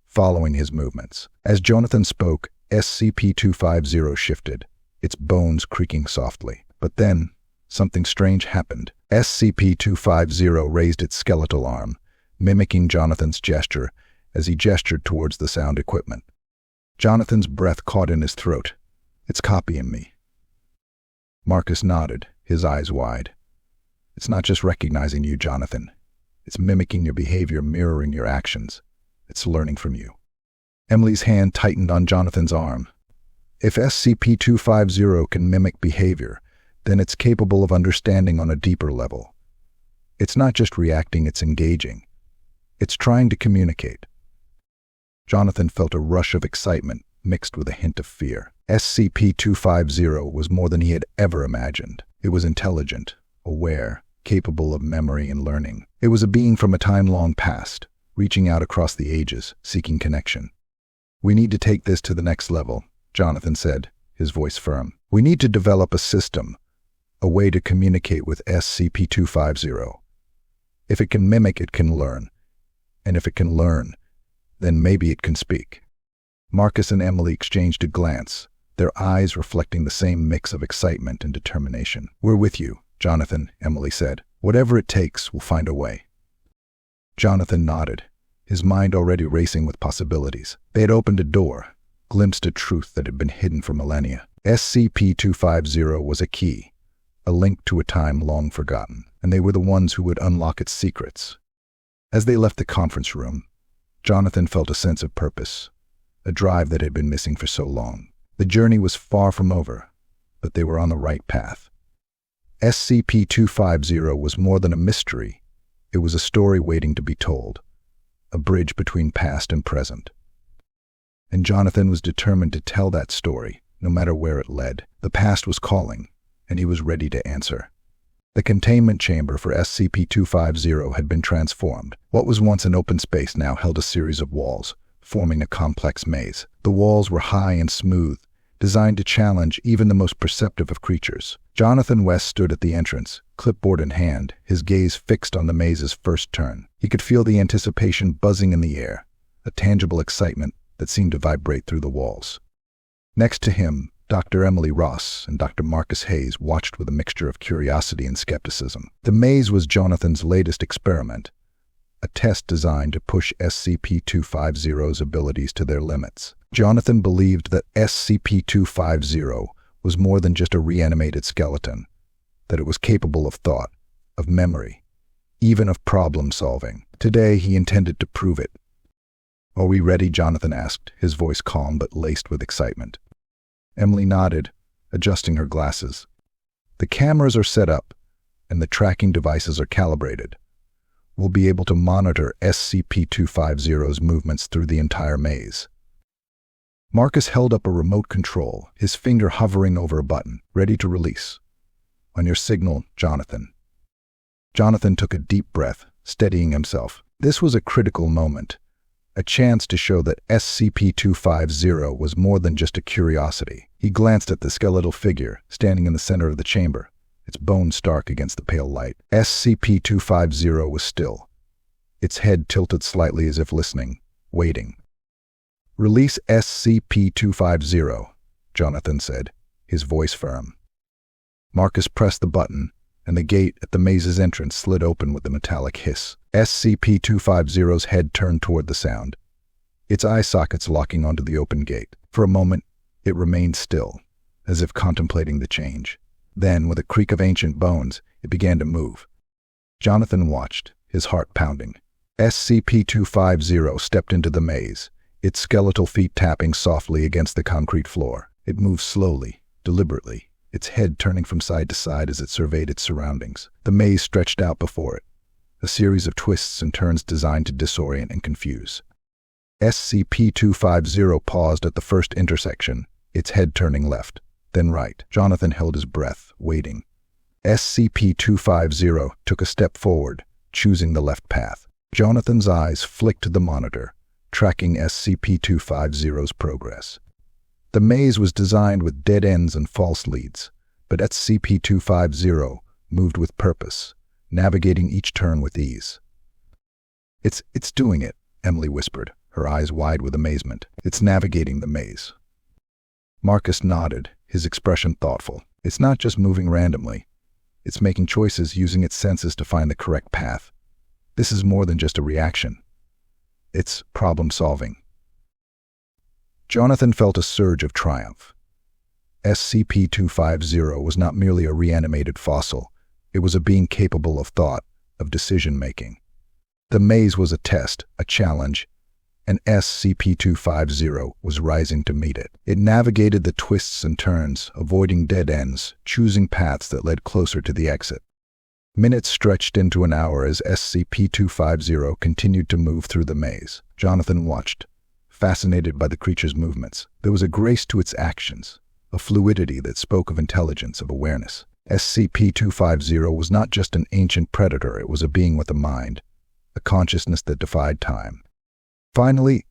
following his movements. As Jonathan spoke, SCP-250 shifted, its bones creaking softly. But then, something strange happened. SCP-250 raised its skeletal arm, mimicking Jonathan's gesture as he gestured towards the sound equipment. Jonathan's breath caught in his throat. It's copying me. Marcus nodded, his eyes wide. It's not just recognizing you, Jonathan. It's mimicking your behavior, mirroring your actions. It's learning from you. Emily's hand tightened on Jonathan's arm. If SCP-250 can mimic behavior, then it's capable of understanding on a deeper level. It's not just reacting, it's engaging. It's trying to communicate. Jonathan felt a rush of excitement mixed with a hint of fear. SCP-250 was more than he had ever imagined. It was intelligent, aware, capable of memory and learning. It was a being from a time long past, reaching out across the ages, seeking connection. We need to take this to the next level, Jonathan said, his voice firm. We need to develop a system, a way to communicate with SCP-250. If it can mimic, it can learn. And if it can learn, then maybe it can speak. Marcus and Emily exchanged a glance, their eyes reflecting the same mix of excitement and determination. We're with you, Jonathan, Emily said. Whatever it takes, we'll find a way. Jonathan nodded, his mind already racing with possibilities. They had opened a door, glimpsed a truth that had been hidden for millennia. SCP-250 was a key, a link to a time long forgotten, and they were the ones who would unlock its secrets. As they left the conference room, Jonathan felt a sense of purpose, a drive that had been missing for so long. The journey was far from over, but they were on the right path. SCP-250 was more than a mystery. It was a story waiting to be told, a bridge between past and present. And Jonathan was determined to tell that story, no matter where it led. The past was calling, and he was ready to answer. The containment chamber for SCP-250 had been transformed. What was once an open space now held a series of walls, forming a complex maze. The walls were high and smooth, designed to challenge even the most perceptive of creatures. Jonathan West stood at the entrance, clipboard in hand, his gaze fixed on the maze's first turn. He could feel the anticipation buzzing in the air, a tangible excitement that seemed to vibrate through the walls. Next to him, Dr. Emily Ross and Dr. Marcus Hayes watched with a mixture of curiosity and skepticism. The maze was Jonathan's latest experiment, a test designed to push SCP-250's abilities to their limits. Jonathan believed that SCP-250 was more than just a reanimated skeleton, that it was capable of thought, of memory, even of problem-solving. Today, he intended to prove it. Are we ready? Jonathan asked, his voice calm but laced with excitement. Emily nodded, adjusting her glasses. The cameras are set up, and the tracking devices are calibrated. We'll be able to monitor SCP-250's movements through the entire maze. Marcus held up a remote control, his finger hovering over a button, ready to release. On your signal, Jonathan. Jonathan took a deep breath, steadying himself. This was a critical moment, a chance to show that SCP-250 was more than just a curiosity. He glanced at the skeletal figure standing in the center of the chamber, its bones stark against the pale light. SCP-250 was still, its head tilted slightly as if listening, waiting. Release SCP-250, Jonathan said, his voice firm. Marcus pressed the button, and the gate at the maze's entrance slid open with a metallic hiss. SCP-250's head turned toward the sound, its eye sockets locking onto the open gate. For a moment, it remained still, as if contemplating the change. Then, with a creak of ancient bones, it began to move. Jonathan watched, his heart pounding. SCP-250 stepped into the maze, its skeletal feet tapping softly against the concrete floor. It moved slowly, deliberately, its head turning from side to side as it surveyed its surroundings. The maze stretched out before it, a series of twists and turns designed to disorient and confuse. SCP-250 paused at the first intersection, its head turning left, then right. Jonathan held his breath, waiting. SCP-250 took a step forward, choosing the left path. Jonathan's eyes flicked to the monitor, tracking SCP-250's progress. The maze was designed with dead ends and false leads, but SCP-250 moved with purpose, navigating each turn with ease. It's doing it, Emily whispered, her eyes wide with amazement. It's navigating the maze. Marcus nodded, his expression thoughtful. It's not just moving randomly. It's making choices using its senses to find the correct path. This is more than just a reaction. It's problem-solving. Jonathan felt a surge of triumph. SCP-250 was not merely a reanimated fossil. It was a being capable of thought, of decision-making. The maze was a test, a challenge, and SCP-250 was rising to meet it. It navigated the twists and turns, avoiding dead ends, choosing paths that led closer to the exit. Minutes stretched into an hour as SCP-250 continued to move through the maze. Jonathan watched, fascinated by the creature's movements. There was a grace to its actions, a fluidity that spoke of intelligence, of awareness. SCP-250 was not just an ancient predator, it was a being with a mind, a consciousness that defied time. Finally,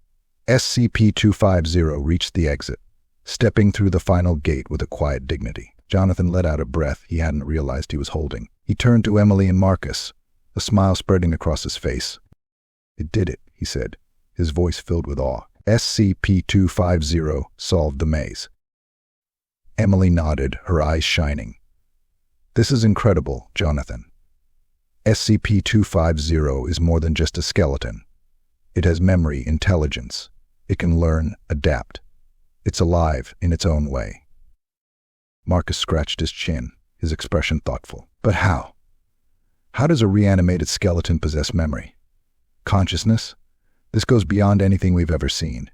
SCP-250 reached the exit, stepping through the final gate with a quiet dignity. Jonathan let out a breath he hadn't realized he was holding. He turned to Emily and Marcus, a smile spreading across his face. "It did it," he said, his voice filled with awe. SCP-250 solved the maze. Emily nodded, her eyes shining. "This is incredible, Jonathan. SCP-250 is more than just a skeleton. It has memory, intelligence. It can learn, adapt. It's alive in its own way." Marcus scratched his chin, his expression thoughtful. "But how? How does a reanimated skeleton possess memory? Consciousness? This goes beyond anything we've ever seen.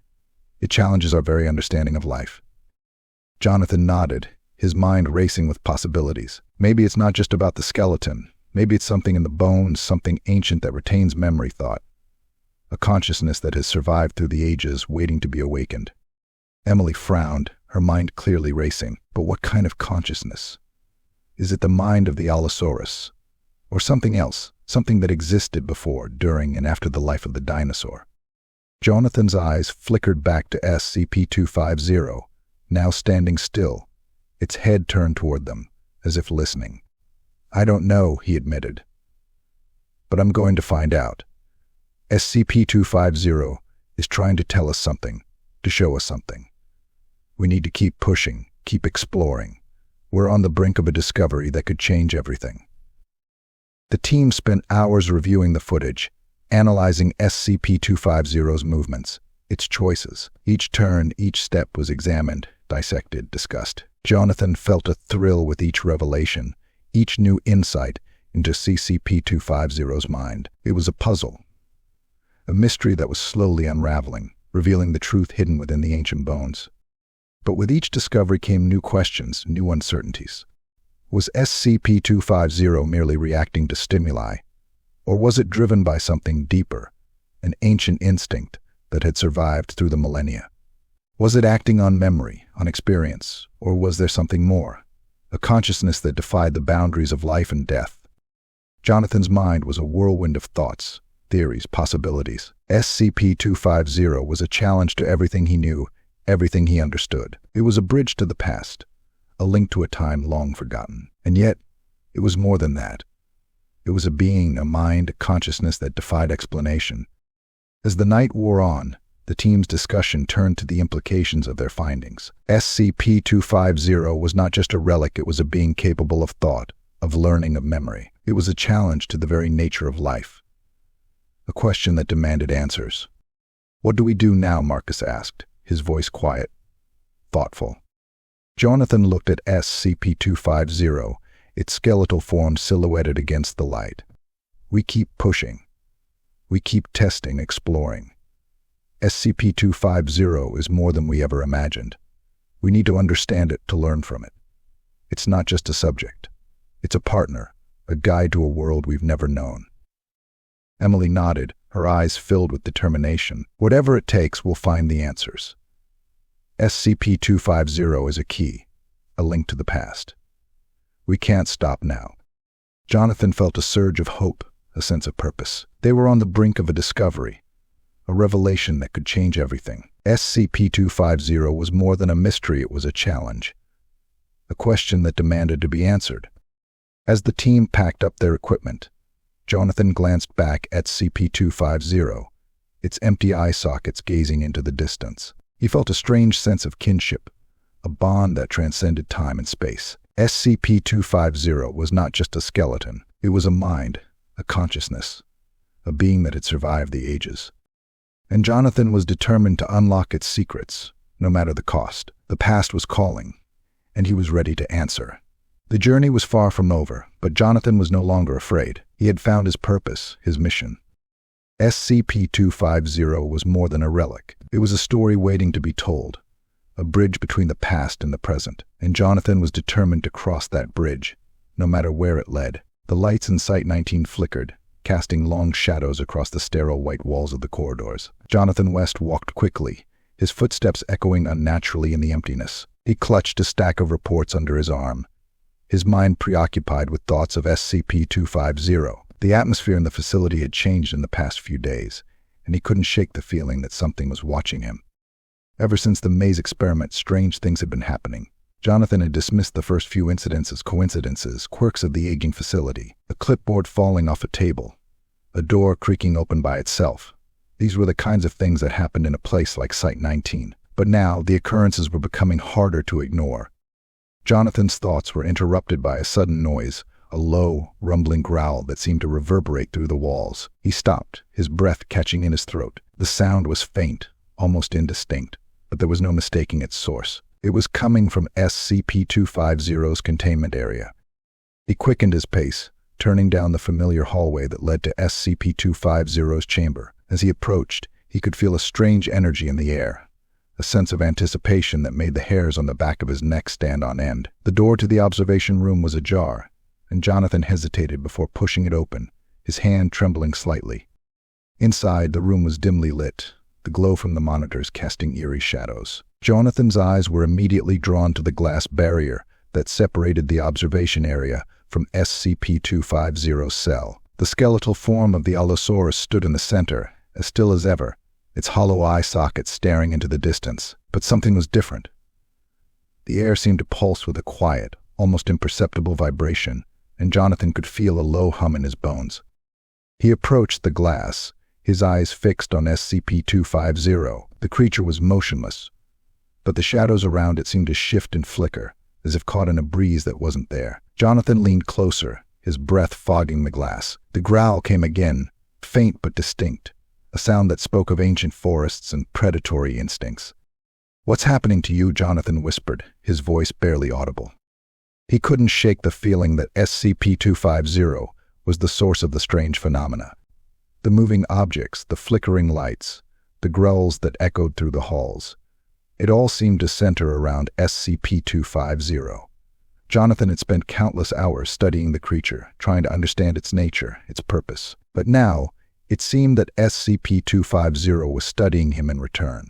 It challenges our very understanding of life." Jonathan nodded, his mind racing with possibilities. Maybe it's not just about the skeleton. Maybe it's something in the bones, something ancient that retains memory thought. A consciousness that has survived through the ages, waiting to be awakened. Emily frowned, her mind clearly racing. But what kind of consciousness? Is it the mind of the Allosaurus? Or something else, something that existed before, during, and after the life of the dinosaur? Jonathan's eyes flickered back to SCP-250, now standing still, its head turned toward them, as if listening. "I don't know," he admitted. "But I'm going to find out. SCP-250 is trying to tell us something, to show us something. We need to keep pushing, keep exploring. We're on the brink of a discovery that could change everything." The team spent hours reviewing the footage, analyzing SCP-250's movements, its choices. Each turn, each step was examined, dissected, discussed. Jonathan felt a thrill with each revelation, each new insight into SCP-250's mind. It was a puzzle, a mystery that was slowly unraveling, revealing the truth hidden within the ancient bones. But with each discovery came new questions, new uncertainties. Was SCP-250 merely reacting to stimuli, or was it driven by something deeper, an ancient instinct that had survived through the millennia? Was it acting on memory, on experience, or was there something more, a consciousness that defied the boundaries of life and death? Jonathan's mind was a whirlwind of thoughts, theories, possibilities. SCP-250 was a challenge to everything he knew, everything he understood. It was a bridge to the past, a link to a time long forgotten. And yet, it was more than that. It was a being, a mind, a consciousness that defied explanation. As the night wore on, The team's discussion turned to the implications of their findings. SCP-250 was not just a relic, it was a being capable of thought, of learning, of memory. It was a challenge to the very nature of life. A question that demanded answers. "What do we do now?" Marcus asked, his voice quiet, thoughtful. Jonathan looked at SCP-250, its skeletal form silhouetted against the light. "We keep pushing. We keep testing, exploring. SCP-250 is more than we ever imagined. We need to understand it, to learn from it. It's not just a subject. It's a partner, a guide to a world we've never known." Emily nodded, her eyes filled with determination. "Whatever it takes, we'll find the answers." SCP-250 is a key, a link to the past. We can't stop now. Jonathan felt a surge of hope, a sense of purpose. They were on the brink of a discovery, a revelation that could change everything. SCP-250 was more than a mystery, it was a challenge, a question that demanded to be answered. As the team packed up their equipment, Jonathan glanced back at SCP-250, its empty eye sockets gazing into the distance. He felt a strange sense of kinship, a bond that transcended time and space. SCP-250 was not just a skeleton. It was a mind, a consciousness, a being that had survived the ages. And Jonathan was determined to unlock its secrets, no matter the cost. The past was calling, and he was ready to answer. The journey was far from over, but Jonathan was no longer afraid. He had found his purpose, his mission. SCP-250 was more than a relic. It was a story waiting to be told, a bridge between the past and the present, and Jonathan was determined to cross that bridge, no matter where it led. The lights in Site-19 flickered, casting long shadows across the sterile white walls of the corridors. Jonathan West walked quickly, his footsteps echoing unnaturally in the emptiness. He clutched a stack of reports under his arm, his mind preoccupied with thoughts of SCP-250. The atmosphere in the facility had changed in the past few days, and he couldn't shake the feeling that something was watching him. Ever since the maze experiment, strange things had been happening. Jonathan had dismissed the first few incidents as coincidences, quirks of the aging facility. A clipboard falling off a table, a door creaking open by itself. These were the kinds of things that happened in a place like Site-19. But now, the occurrences were becoming harder to ignore. Jonathan's thoughts were interrupted by a sudden noise, a low, rumbling growl that seemed to reverberate through the walls. He stopped, his breath catching in his throat. The sound was faint, almost indistinct, but there was no mistaking its source. It was coming from SCP-250's containment area. He quickened his pace, turning down the familiar hallway that led to SCP-250's chamber. As he approached, he could feel a strange energy in the air, a sense of anticipation that made the hairs on the back of his neck stand on end. The door to the observation room was ajar, and Jonathan hesitated before pushing it open, his hand trembling slightly. Inside, the room was dimly lit, the glow from the monitors casting eerie shadows. Jonathan's eyes were immediately drawn to the glass barrier that separated the observation area from SCP-250's cell. The skeletal form of the Allosaurus stood in the center, as still as ever, its hollow eye sockets staring into the distance. But something was different. The air seemed to pulse with a quiet, almost imperceptible vibration, and Jonathan could feel a low hum in his bones. He approached the glass, his eyes fixed on SCP-250. The creature was motionless, but the shadows around it seemed to shift and flicker, as if caught in a breeze that wasn't there. Jonathan leaned closer, his breath fogging the glass. The growl came again, faint but distinct, a sound that spoke of ancient forests and predatory instincts. "What's happening to you?" Jonathan whispered, his voice barely audible. He couldn't shake the feeling that SCP-250 was the source of the strange phenomena. The moving objects, the flickering lights, the growls that echoed through the halls. It all seemed to center around SCP-250. Jonathan had spent countless hours studying the creature, trying to understand its nature, its purpose. But now, it seemed that SCP-250 was studying him in return.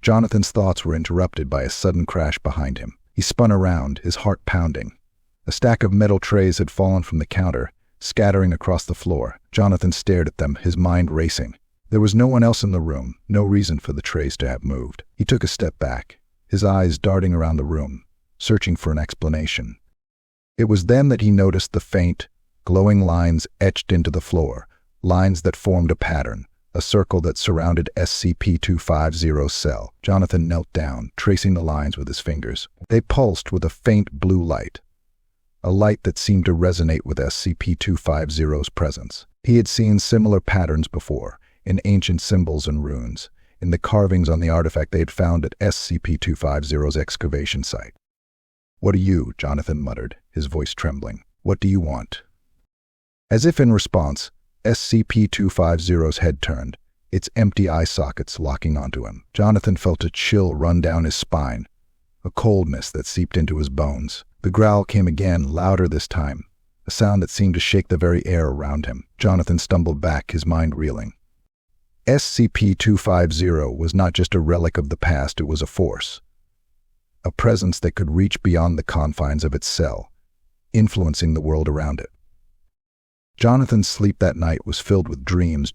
Jonathan's thoughts were interrupted by a sudden crash behind him. He spun around, his heart pounding. A stack of metal trays had fallen from the counter, scattering across the floor. Jonathan stared at them, his mind racing. There was no one else in the room, no reason for the trays to have moved. He took a step back, his eyes darting around the room, searching for an explanation. It was then that he noticed the faint, glowing lines etched into the floor, lines that formed a pattern, a circle that surrounded SCP-250's cell. Jonathan knelt down, tracing the lines with his fingers. They pulsed with a faint blue light, a light that seemed to resonate with SCP-250's presence. He had seen similar patterns before, in ancient symbols and runes, in the carvings on the artifact they had found at SCP-250's excavation site. "What are you?" Jonathan muttered, his voice trembling. "What do you want?" As if in response, SCP-250's head turned, its empty eye sockets locking onto him. Jonathan felt a chill run down his spine, a coldness that seeped into his bones. The growl came again, louder this time, a sound that seemed to shake the very air around him. Jonathan stumbled back, his mind reeling. SCP-250 was not just a relic of the past, it was a force, a presence that could reach beyond the confines of its cell, influencing the world around it. Jonathan's sleep that night was filled with dreams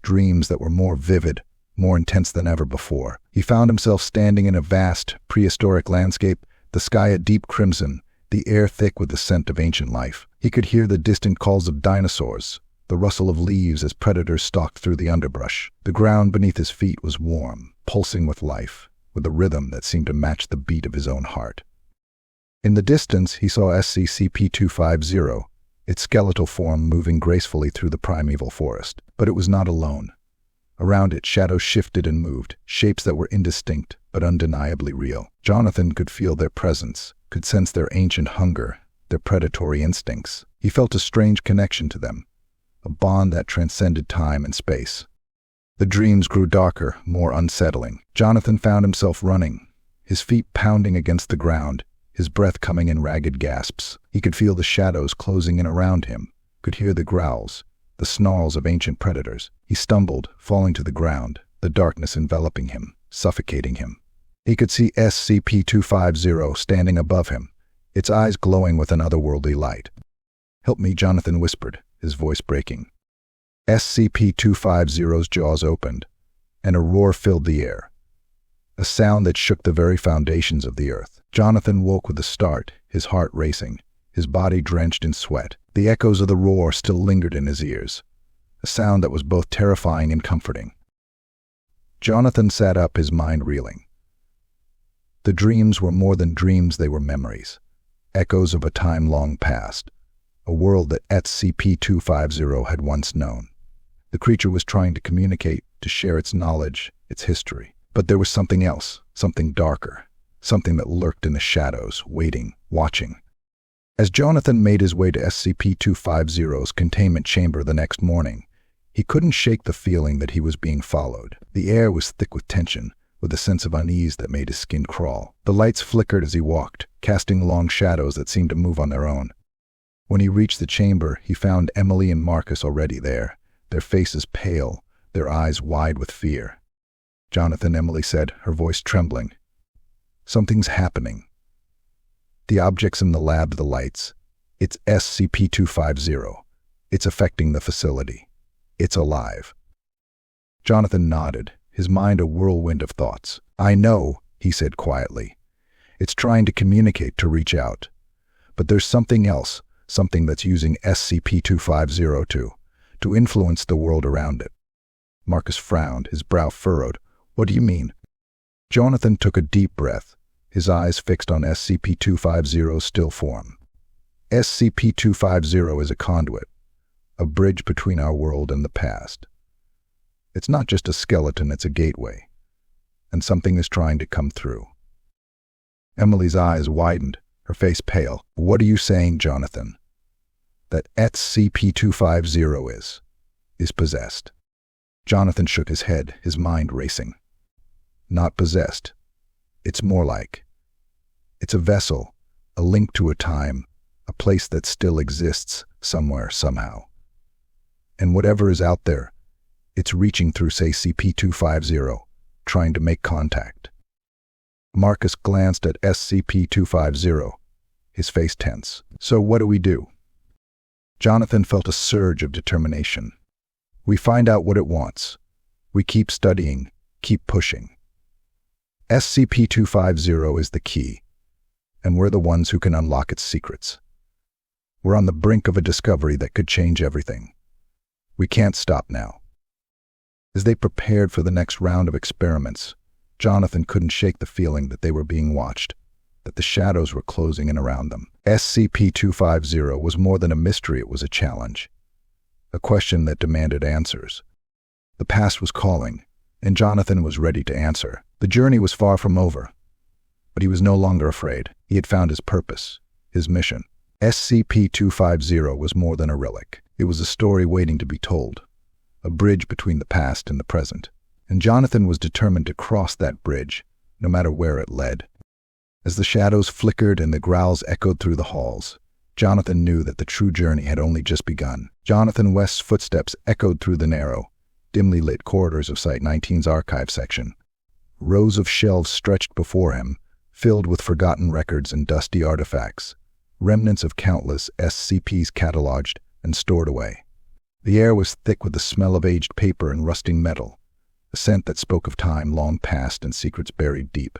that were more vivid, more intense than ever before. He found himself standing in a vast, prehistoric landscape, the sky a deep crimson, the air thick with the scent of ancient life. He could hear the distant calls of dinosaurs, the rustle of leaves as predators stalked through the underbrush. The ground beneath his feet was warm, pulsing with life, with a rhythm that seemed to match the beat of his own heart. In the distance, he saw SCP-250, its skeletal form moving gracefully through the primeval forest. But it was not alone. Around it, shadows shifted and moved, shapes that were indistinct but undeniably real. Jonathan could feel their presence, could sense their ancient hunger, their predatory instincts. He felt a strange connection to them, a bond that transcended time and space. The dreams grew darker, more unsettling. Jonathan found himself running, his feet pounding against the ground, his breath coming in ragged gasps. He could feel the shadows closing in around him, could hear the growls, the snarls of ancient predators. He stumbled, falling to the ground, the darkness enveloping him, suffocating him. He could see SCP-250 standing above him, its eyes glowing with an otherworldly light. "Help me," Jonathan whispered, his voice breaking. SCP-250's jaws opened, and a roar filled the air, a sound that shook the very foundations of the earth. Jonathan woke with a start, his heart racing, his body drenched in sweat. The echoes of the roar still lingered in his ears, a sound that was both terrifying and comforting. Jonathan sat up, his mind reeling. The dreams were more than dreams, they were memories, echoes of a time long past, a world that SCP-250 had once known. The creature was trying to communicate, to share its knowledge, its history. But there was something else, something darker, something that lurked in the shadows, waiting, watching. As Jonathan made his way to SCP-250's containment chamber the next morning, he couldn't shake the feeling that he was being followed. The air was thick with tension, with a sense of unease that made his skin crawl. The lights flickered as he walked, casting long shadows that seemed to move on their own. When he reached the chamber, he found Emily and Marcus already there, their faces pale, their eyes wide with fear. "Jonathan," Emily said, her voice trembling. "Something's happening. The objects in the lab, the lights. It's SCP-250. It's affecting the facility. It's alive." Jonathan nodded, his mind a whirlwind of thoughts. "I know," he said quietly. "It's trying to communicate, to reach out. But there's something else, something that's using SCP-250 to influence the world around it." Marcus frowned, his brow furrowed. "What do you mean?" Jonathan took a deep breath, his eyes fixed on SCP-250's still form. SCP-250 is a conduit, a bridge between our world and the past. It's not just a skeleton, it's a gateway, and something is trying to come through. Emily's eyes widened, her face pale. "What are you saying, Jonathan?" "That SCP-250 is possessed." Jonathan shook his head, his mind racing. "Not possessed. It's more like. It's a vessel, a link to a time, a place that still exists somewhere, somehow. And whatever is out there, it's reaching through SCP-250, trying to make contact." Marcus glanced at SCP-250, his face tense. "So what do we do?" Jonathan felt a surge of determination. "We find out what it wants. We keep studying, keep pushing. SCP-250 is the key, and we're the ones who can unlock its secrets. We're on the brink of a discovery that could change everything. We can't stop now." As they prepared for the next round of experiments, Jonathan couldn't shake the feeling that they were being watched, that the shadows were closing in around them. SCP-250 was more than a mystery, it was a challenge. A question that demanded answers. The past was calling, and Jonathan was ready to answer. The journey was far from over, but he was no longer afraid. He had found his purpose, his mission. SCP-250 was more than a relic. It was a story waiting to be told, a bridge between the past and the present. And Jonathan was determined to cross that bridge, no matter where it led. As the shadows flickered and the growls echoed through the halls, Jonathan knew that the true journey had only just begun. Jonathan West's footsteps echoed through the narrow, dimly lit corridors of Site-19's archive section. Rows of shelves stretched before him, filled with forgotten records and dusty artifacts, remnants of countless SCPs cataloged and stored away. The air was thick with the smell of aged paper and rusting metal, a scent that spoke of time long past and secrets buried deep.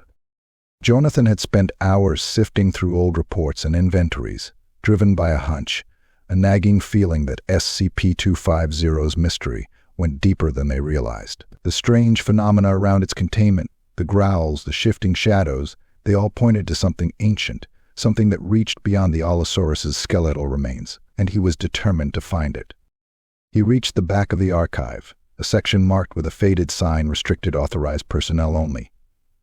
Jonathan had spent hours sifting through old reports and inventories, driven by a hunch, a nagging feeling that SCP-250's mystery went deeper than they realized. The strange phenomena around its containment, the growls, the shifting shadows, they all pointed to something ancient, something that reached beyond the Allosaurus's skeletal remains, and he was determined to find it. He reached the back of the archive, a section marked with a faded sign, restricted authorized personnel only.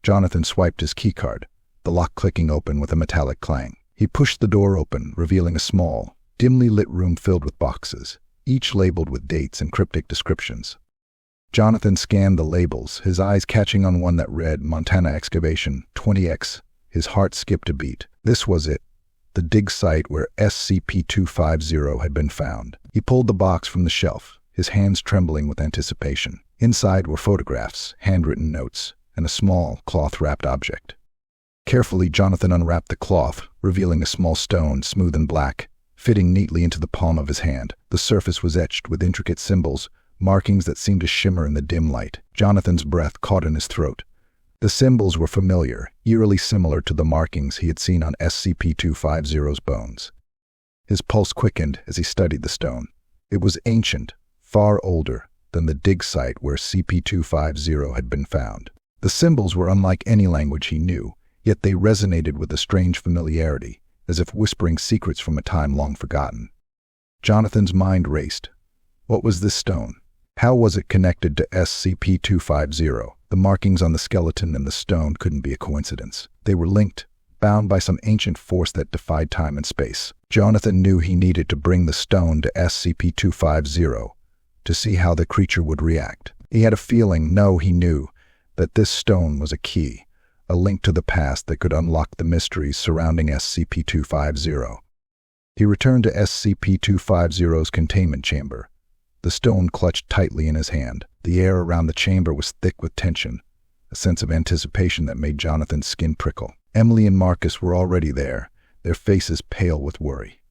Jonathan swiped his keycard, the lock clicking open with a metallic clang. He pushed the door open, revealing a small, dimly lit room filled with boxes, each labeled with dates and cryptic descriptions. Jonathan scanned the labels, his eyes catching on one that read Montana Excavation 20X. His heart skipped a beat. This was it, the dig site where SCP-250 had been found. He pulled the box from the shelf, his hands trembling with anticipation. Inside were photographs, handwritten notes, and a small, cloth-wrapped object. Carefully, Jonathan unwrapped the cloth, revealing a small stone, smooth and black, fitting neatly into the palm of his hand. The surface was etched with intricate symbols, markings that seemed to shimmer in the dim light. Jonathan's breath caught in his throat. The symbols were familiar, eerily similar to the markings he had seen on SCP-250's bones. His pulse quickened as he studied the stone. It was ancient, far older than the dig site where SCP-250 had been found. The symbols were unlike any language he knew, yet they resonated with a strange familiarity, as if whispering secrets from a time long forgotten. Jonathan's mind raced. What was this stone? How was it connected to SCP-250? The markings on the skeleton and the stone couldn't be a coincidence. They were linked, bound by some ancient force that defied time and space. Jonathan knew he needed to bring the stone to SCP-250 to see how the creature would react. He had a feeling, he knew, that this stone was a key, a link to the past that could unlock the mysteries surrounding SCP-250. He returned to SCP-250's containment chamber. The stone clutched tightly in his hand. The air around the chamber was thick with tension, a sense of anticipation that made Jonathan's skin prickle. Emily and Marcus were already there, their faces pale with worry.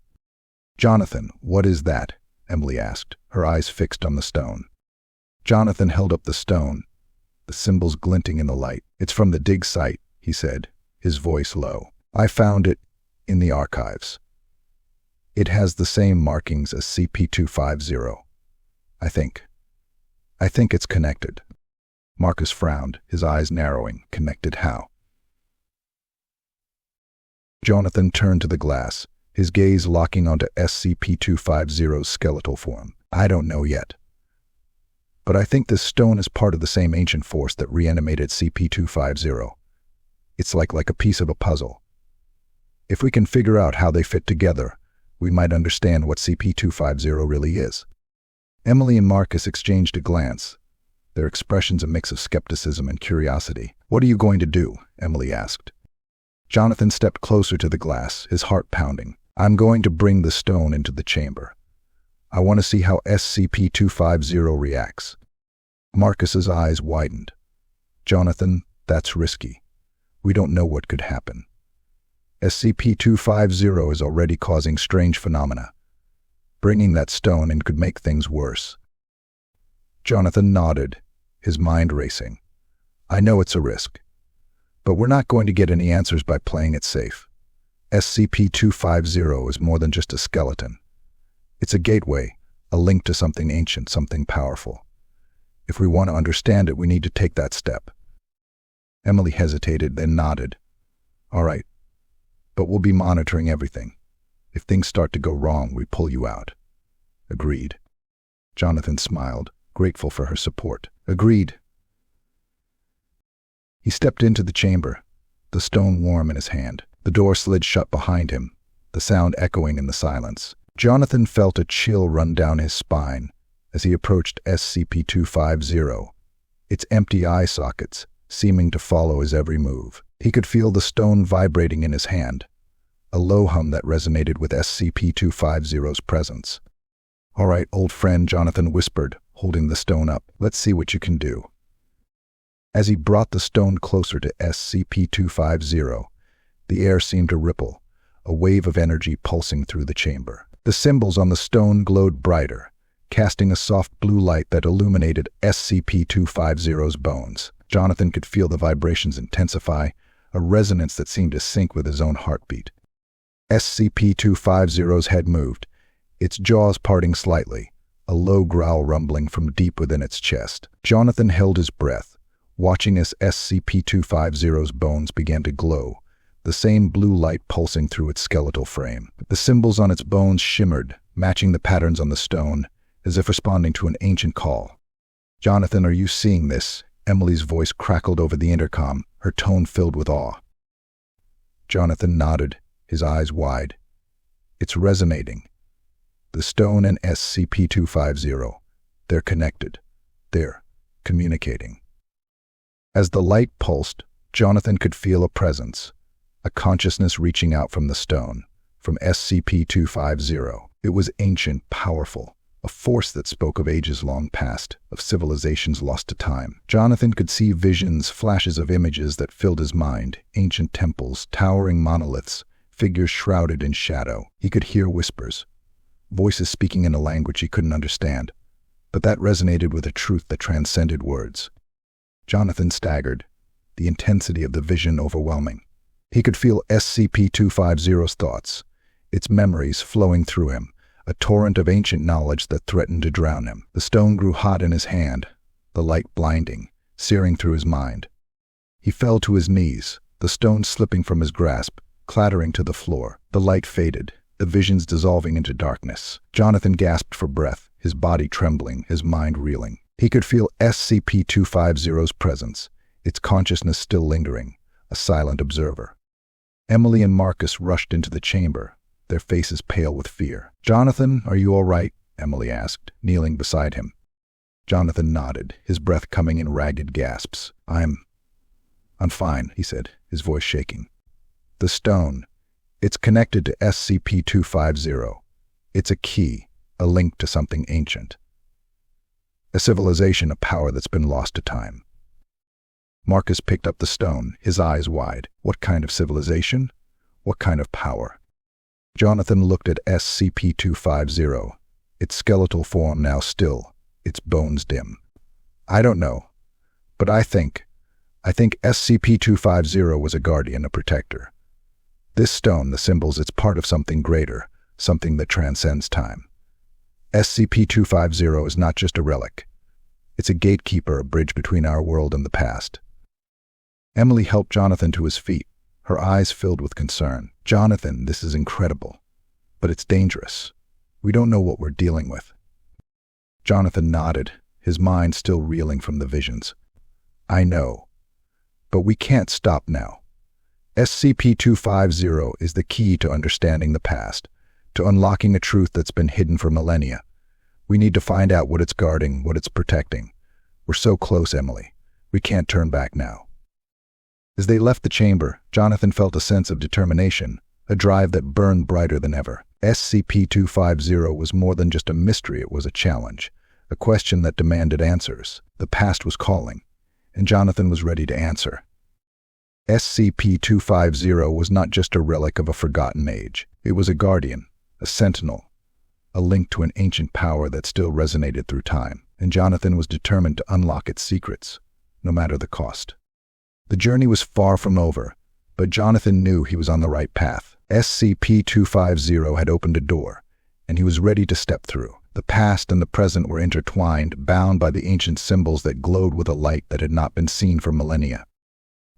"Jonathan, what is that?" Emily asked, her eyes fixed on the stone. Jonathan held up the stone, the symbols glinting in the light. "It's from the dig site," he said, his voice low. "I found it in the archives. It has the same markings as SCP-250. I think it's connected." Marcus frowned, his eyes narrowing. "Connected how?" Jonathan turned to the glass, his gaze locking onto SCP-250's skeletal form. "I don't know yet. But I think this stone is part of the same ancient force that reanimated SCP-250. It's like a piece of a puzzle. If we can figure out how they fit together, we might understand what SCP-250 really is." Emily and Marcus exchanged a glance, their expressions a mix of skepticism and curiosity. "What are you going to do?" Emily asked. Jonathan stepped closer to the glass, his heart pounding. "I'm going to bring the stone into the chamber. I want to see how SCP-250 reacts." Marcus's eyes widened. "Jonathan, that's risky. We don't know what could happen. SCP-250 is already causing strange phenomena. Bringing that stone in could make things worse." Jonathan nodded, his mind racing. "I know it's a risk, but we're not going to get any answers by playing it safe. SCP-250 is more than just a skeleton. It's a gateway, a link to something ancient, something powerful. If we want to understand it, we need to take that step. Emily hesitated, then nodded. All right, but we'll be monitoring everything. If things start to go wrong, we pull you out. Agreed. Jonathan smiled, grateful for her support. Agreed. He stepped into the chamber, the stone warm in his hand. The door slid shut behind him, the sound echoing in the silence. Jonathan felt a chill run down his spine as he approached SCP-250, its empty eye sockets seeming to follow his every move. He could feel the stone vibrating in his hand, a low hum that resonated with SCP-250's presence. All right, old friend, Jonathan whispered, holding the stone up. Let's see what you can do. As he brought the stone closer to SCP-250, the air seemed to ripple, a wave of energy pulsing through the chamber. The symbols on the stone glowed brighter, casting a soft blue light that illuminated SCP-250's bones. Jonathan could feel the vibrations intensify, a resonance that seemed to sync with his own heartbeat. SCP-250's head moved, its jaws parting slightly, a low growl rumbling from deep within its chest. Jonathan held his breath, watching as SCP-250's bones began to glow, the same blue light pulsing through its skeletal frame. The symbols on its bones shimmered, matching the patterns on the stone, as if responding to an ancient call. Jonathan, are you seeing this? Emily's voice crackled over the intercom, her tone filled with awe. Jonathan nodded, his eyes wide. It's resonating. The stone and SCP-250, they're connected. They're communicating. As the light pulsed, Jonathan could feel a presence, a consciousness reaching out from the stone, from SCP-250. It was ancient, powerful, a force that spoke of ages long past, of civilizations lost to time. Jonathan could see visions, flashes of images that filled his mind, ancient temples, towering monoliths, figures shrouded in shadow. He could hear whispers, voices speaking in a language he couldn't understand, but that resonated with a truth that transcended words. Jonathan staggered, the intensity of the vision overwhelming. He could feel SCP-250's thoughts, its memories flowing through him, a torrent of ancient knowledge that threatened to drown him. The stone grew hot in his hand, the light blinding, searing through his mind. He fell to his knees, the stone slipping from his grasp, clattering to the floor. The light faded, the visions dissolving into darkness. Jonathan gasped for breath, his body trembling, his mind reeling. He could feel SCP-250's presence, its consciousness still lingering, a silent observer. Emily and Marcus rushed into the chamber, their faces pale with fear. Jonathan, are you all right? Emily asked, kneeling beside him. Jonathan nodded, his breath coming in ragged gasps. I'm fine, he said, his voice shaking. The stone. It's connected to SCP-250. It's a key, a link to something ancient. A civilization, a power that's been lost to time. Marcus picked up the stone, his eyes wide. What kind of civilization? What kind of power? Jonathan looked at SCP-250, its skeletal form now still, its bones dim. I don't know, but I think SCP-250 was a guardian, a protector. This stone, the symbols, it's part of something greater, something that transcends time. SCP-250 is not just a relic. It's a gatekeeper, a bridge between our world and the past. Emily helped Jonathan to his feet, her eyes filled with concern. Jonathan, this is incredible, but it's dangerous. We don't know what we're dealing with. Jonathan nodded, his mind still reeling from the visions. I know, but we can't stop now. SCP-250 is the key to understanding the past, to unlocking a truth that's been hidden for millennia. We need to find out what it's guarding, what it's protecting. We're so close, Emily. We can't turn back now. As they left the chamber, Jonathan felt a sense of determination, a drive that burned brighter than ever. SCP-250 was more than just a mystery, it was a challenge, a question that demanded answers. The past was calling, and Jonathan was ready to answer. SCP-250 was not just a relic of a forgotten age. It was a guardian, a sentinel, a link to an ancient power that still resonated through time, and Jonathan was determined to unlock its secrets, no matter the cost. The journey was far from over, but Jonathan knew he was on the right path. SCP-250 had opened a door, and he was ready to step through. The past and the present were intertwined, bound by the ancient symbols that glowed with a light that had not been seen for millennia.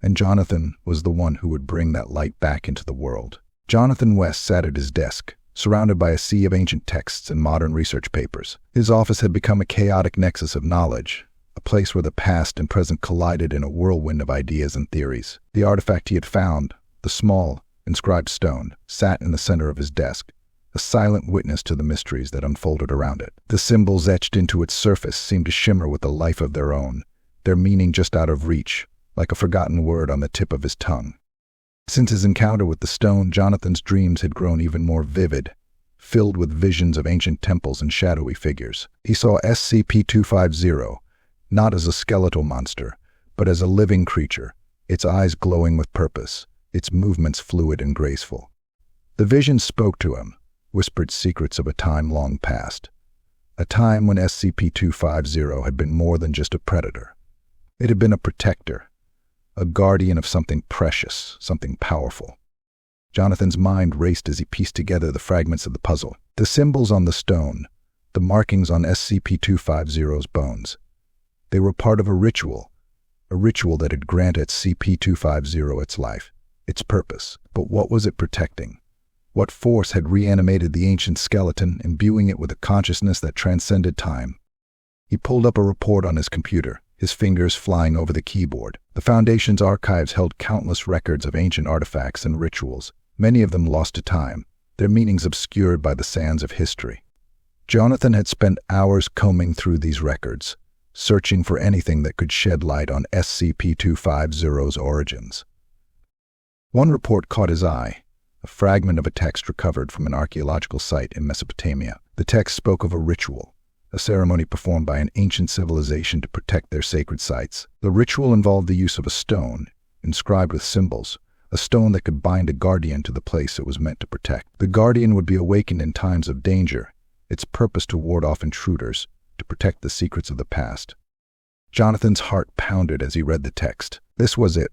And Jonathan was the one who would bring that light back into the world. Jonathan West sat at his desk, surrounded by a sea of ancient texts and modern research papers. His office had become a chaotic nexus of knowledge, a place where the past and present collided in a whirlwind of ideas and theories. The artifact he had found, the small, inscribed stone, sat in the center of his desk, a silent witness to the mysteries that unfolded around it. The symbols etched into its surface seemed to shimmer with a life of their own, their meaning just out of reach, like a forgotten word on the tip of his tongue. Since his encounter with the stone, Jonathan's dreams had grown even more vivid, filled with visions of ancient temples and shadowy figures. He saw SCP-250, not as a skeletal monster, but as a living creature, its eyes glowing with purpose, its movements fluid and graceful. The vision spoke to him, whispered secrets of a time long past, a time when SCP-250 had been more than just a predator. It had been a protector, a guardian of something precious, something powerful. Jonathan's mind raced as he pieced together the fragments of the puzzle. The symbols on the stone, the markings on SCP-250's bones. They were part of a ritual that had granted SCP-250 its life, its purpose. But what was it protecting? What force had reanimated the ancient skeleton, imbuing it with a consciousness that transcended time? He pulled up a report on his computer, his fingers flying over the keyboard. The Foundation's archives held countless records of ancient artifacts and rituals, many of them lost to time, their meanings obscured by the sands of history. Jonathan had spent hours combing through these records, searching for anything that could shed light on SCP-250's origins. One report caught his eye, a fragment of a text recovered from an archaeological site in Mesopotamia. The text spoke of a ritual, a ceremony performed by an ancient civilization to protect their sacred sites. The ritual involved the use of a stone, inscribed with symbols, a stone that could bind a guardian to the place it was meant to protect. The guardian would be awakened in times of danger, its purpose to ward off intruders, to protect the secrets of the past. Jonathan's heart pounded as he read the text. This was it,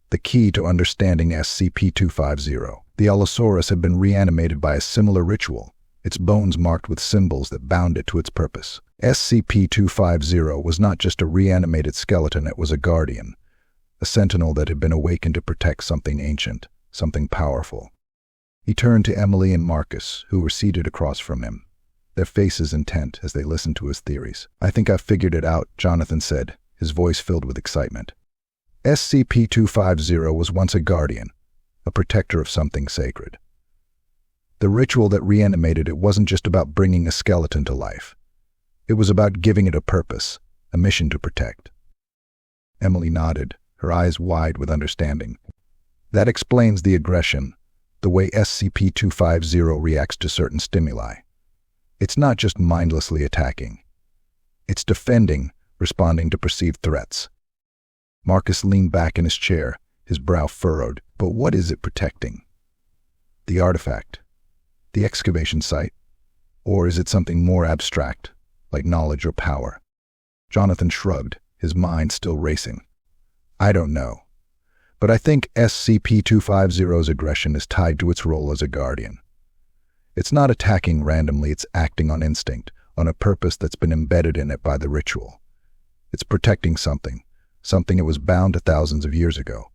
the key to understanding SCP-250. The Allosaurus had been reanimated by a similar ritual, its bones marked with symbols that bound it to its purpose. SCP-250 was not just a reanimated skeleton, it was a guardian, a sentinel that had been awakened to protect something ancient, something powerful. He turned to Emily and Marcus, who were seated across from him, their faces intent as they listened to his theories. "I think I've figured it out," Jonathan said, his voice filled with excitement. SCP-250 was once a guardian, a protector of something sacred. The ritual that reanimated it wasn't just about bringing a skeleton to life. It was about giving it a purpose, a mission to protect. Emily nodded, her eyes wide with understanding. "That explains the aggression, the way SCP-250 reacts to certain stimuli. It's not just mindlessly attacking. It's defending, responding to perceived threats." Marcus leaned back in his chair, his brow furrowed. "But what is it protecting? The artifact? The excavation site? Or is it something more abstract, like knowledge or power?" Jonathan shrugged, his mind still racing. "I don't know. But I think SCP-250's aggression is tied to its role as a guardian. It's not attacking randomly, it's acting on instinct, on a purpose that's been embedded in it by the ritual. It's protecting something it was bound to thousands of years ago."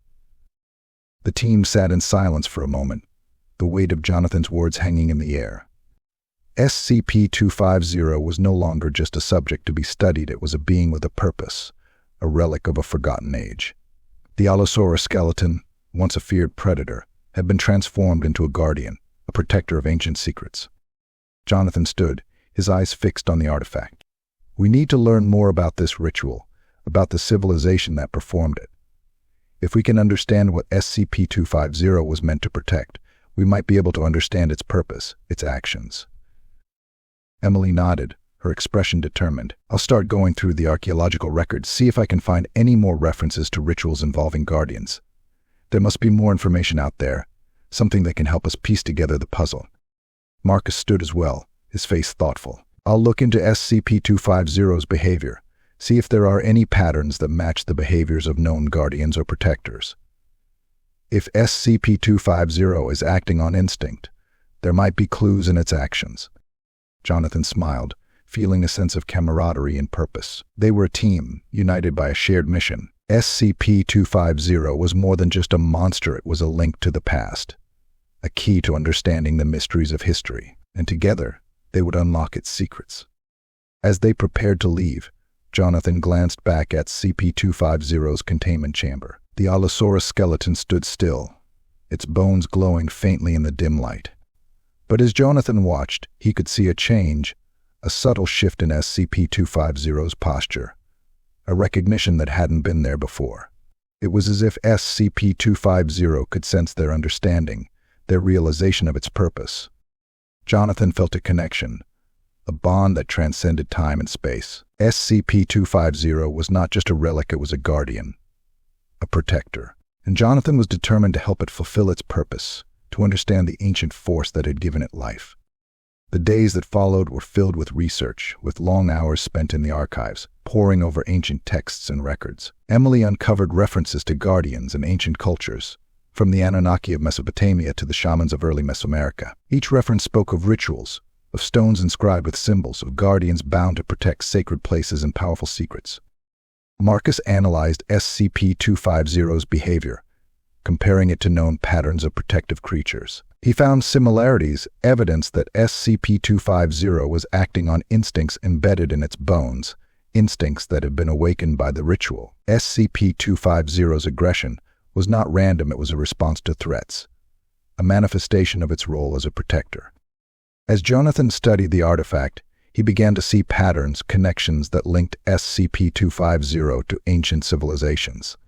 The team sat in silence for a moment, the weight of Jonathan's words hanging in the air. SCP-250 was no longer just a subject to be studied, it was a being with a purpose, a relic of a forgotten age. The Allosaurus skeleton, once a feared predator, had been transformed into a guardian, a protector of ancient secrets. Jonathan stood, his eyes fixed on the artifact. "We need to learn more about this ritual, about the civilization that performed it. If we can understand what SCP-250 was meant to protect, we might be able to understand its purpose, its actions." Emily nodded, her expression determined. "I'll start going through the archaeological records, see if I can find any more references to rituals involving guardians. There must be more information out there, something that can help us piece together the puzzle." Marcus stood as well, his face thoughtful. "I'll look into SCP-250's behavior, see if there are any patterns that match the behaviors of known guardians or protectors. If SCP-250 is acting on instinct, there might be clues in its actions." Jonathan smiled, feeling a sense of camaraderie and purpose. They were a team, united by a shared mission. SCP-250 was more than just a monster, it was a link to the past, a key to understanding the mysteries of history, and together, they would unlock its secrets. As they prepared to leave, Jonathan glanced back at SCP-250's containment chamber. The Allosaurus skeleton stood still, its bones glowing faintly in the dim light. But as Jonathan watched, he could see a change, a subtle shift in SCP-250's posture, a recognition that hadn't been there before. It was as if SCP-250 could sense their understanding, their realization of its purpose. Jonathan felt a connection, a bond that transcended time and space. SCP-250 was not just a relic, it was a guardian, a protector. And Jonathan was determined to help it fulfill its purpose, to understand the ancient force that had given it life. The days that followed were filled with research, with long hours spent in the archives, poring over ancient texts and records. Emily uncovered references to guardians and ancient cultures, from the Anunnaki of Mesopotamia to the shamans of early Mesoamerica. Each reference spoke of rituals, of stones inscribed with symbols, of guardians bound to protect sacred places and powerful secrets. Marcus analyzed SCP-250's behavior, comparing it to known patterns of protective creatures. He found similarities, evidence that SCP-250 was acting on instincts embedded in its bones, instincts that had been awakened by the ritual. SCP-250's aggression was not random, it was a response to threats, a manifestation of its role as a protector. As Jonathan studied the artifact, he began to see patterns, connections that linked SCP-250 to ancient civilizations.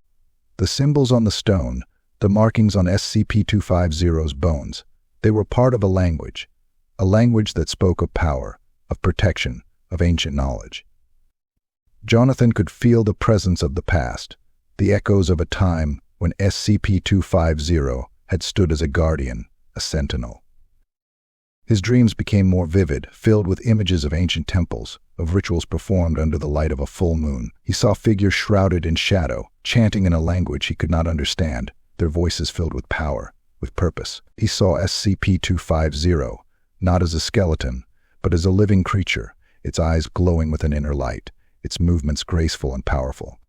The symbols on the stone, the markings on SCP-250's bones, they were part of a language that spoke of power, of protection, of ancient knowledge. Jonathan could feel the presence of the past, the echoes of a time when SCP-250 had stood as a guardian, a sentinel. His dreams became more vivid, filled with images of ancient temples, of rituals performed under the light of a full moon. He saw figures shrouded in shadow, chanting in a language he could not understand, their voices filled with power, with purpose. He saw SCP-250, not as a skeleton, but as a living creature, its eyes glowing with an inner light, its movements graceful and powerful.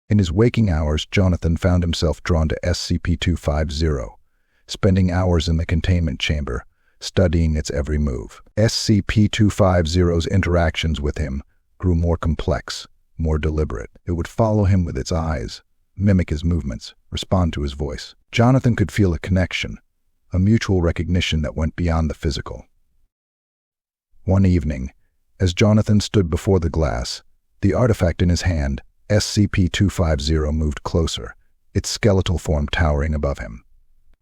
In his waking hours, Jonathan found himself drawn to SCP-250, spending hours in the containment chamber, studying its every move. SCP-250's interactions with him grew more complex, more deliberate. It would follow him with its eyes, mimic his movements, respond to his voice. Jonathan could feel a connection, a mutual recognition that went beyond the physical. One evening, as Jonathan stood before the glass, the artifact in his hand, SCP-250 moved closer, its skeletal form towering above him.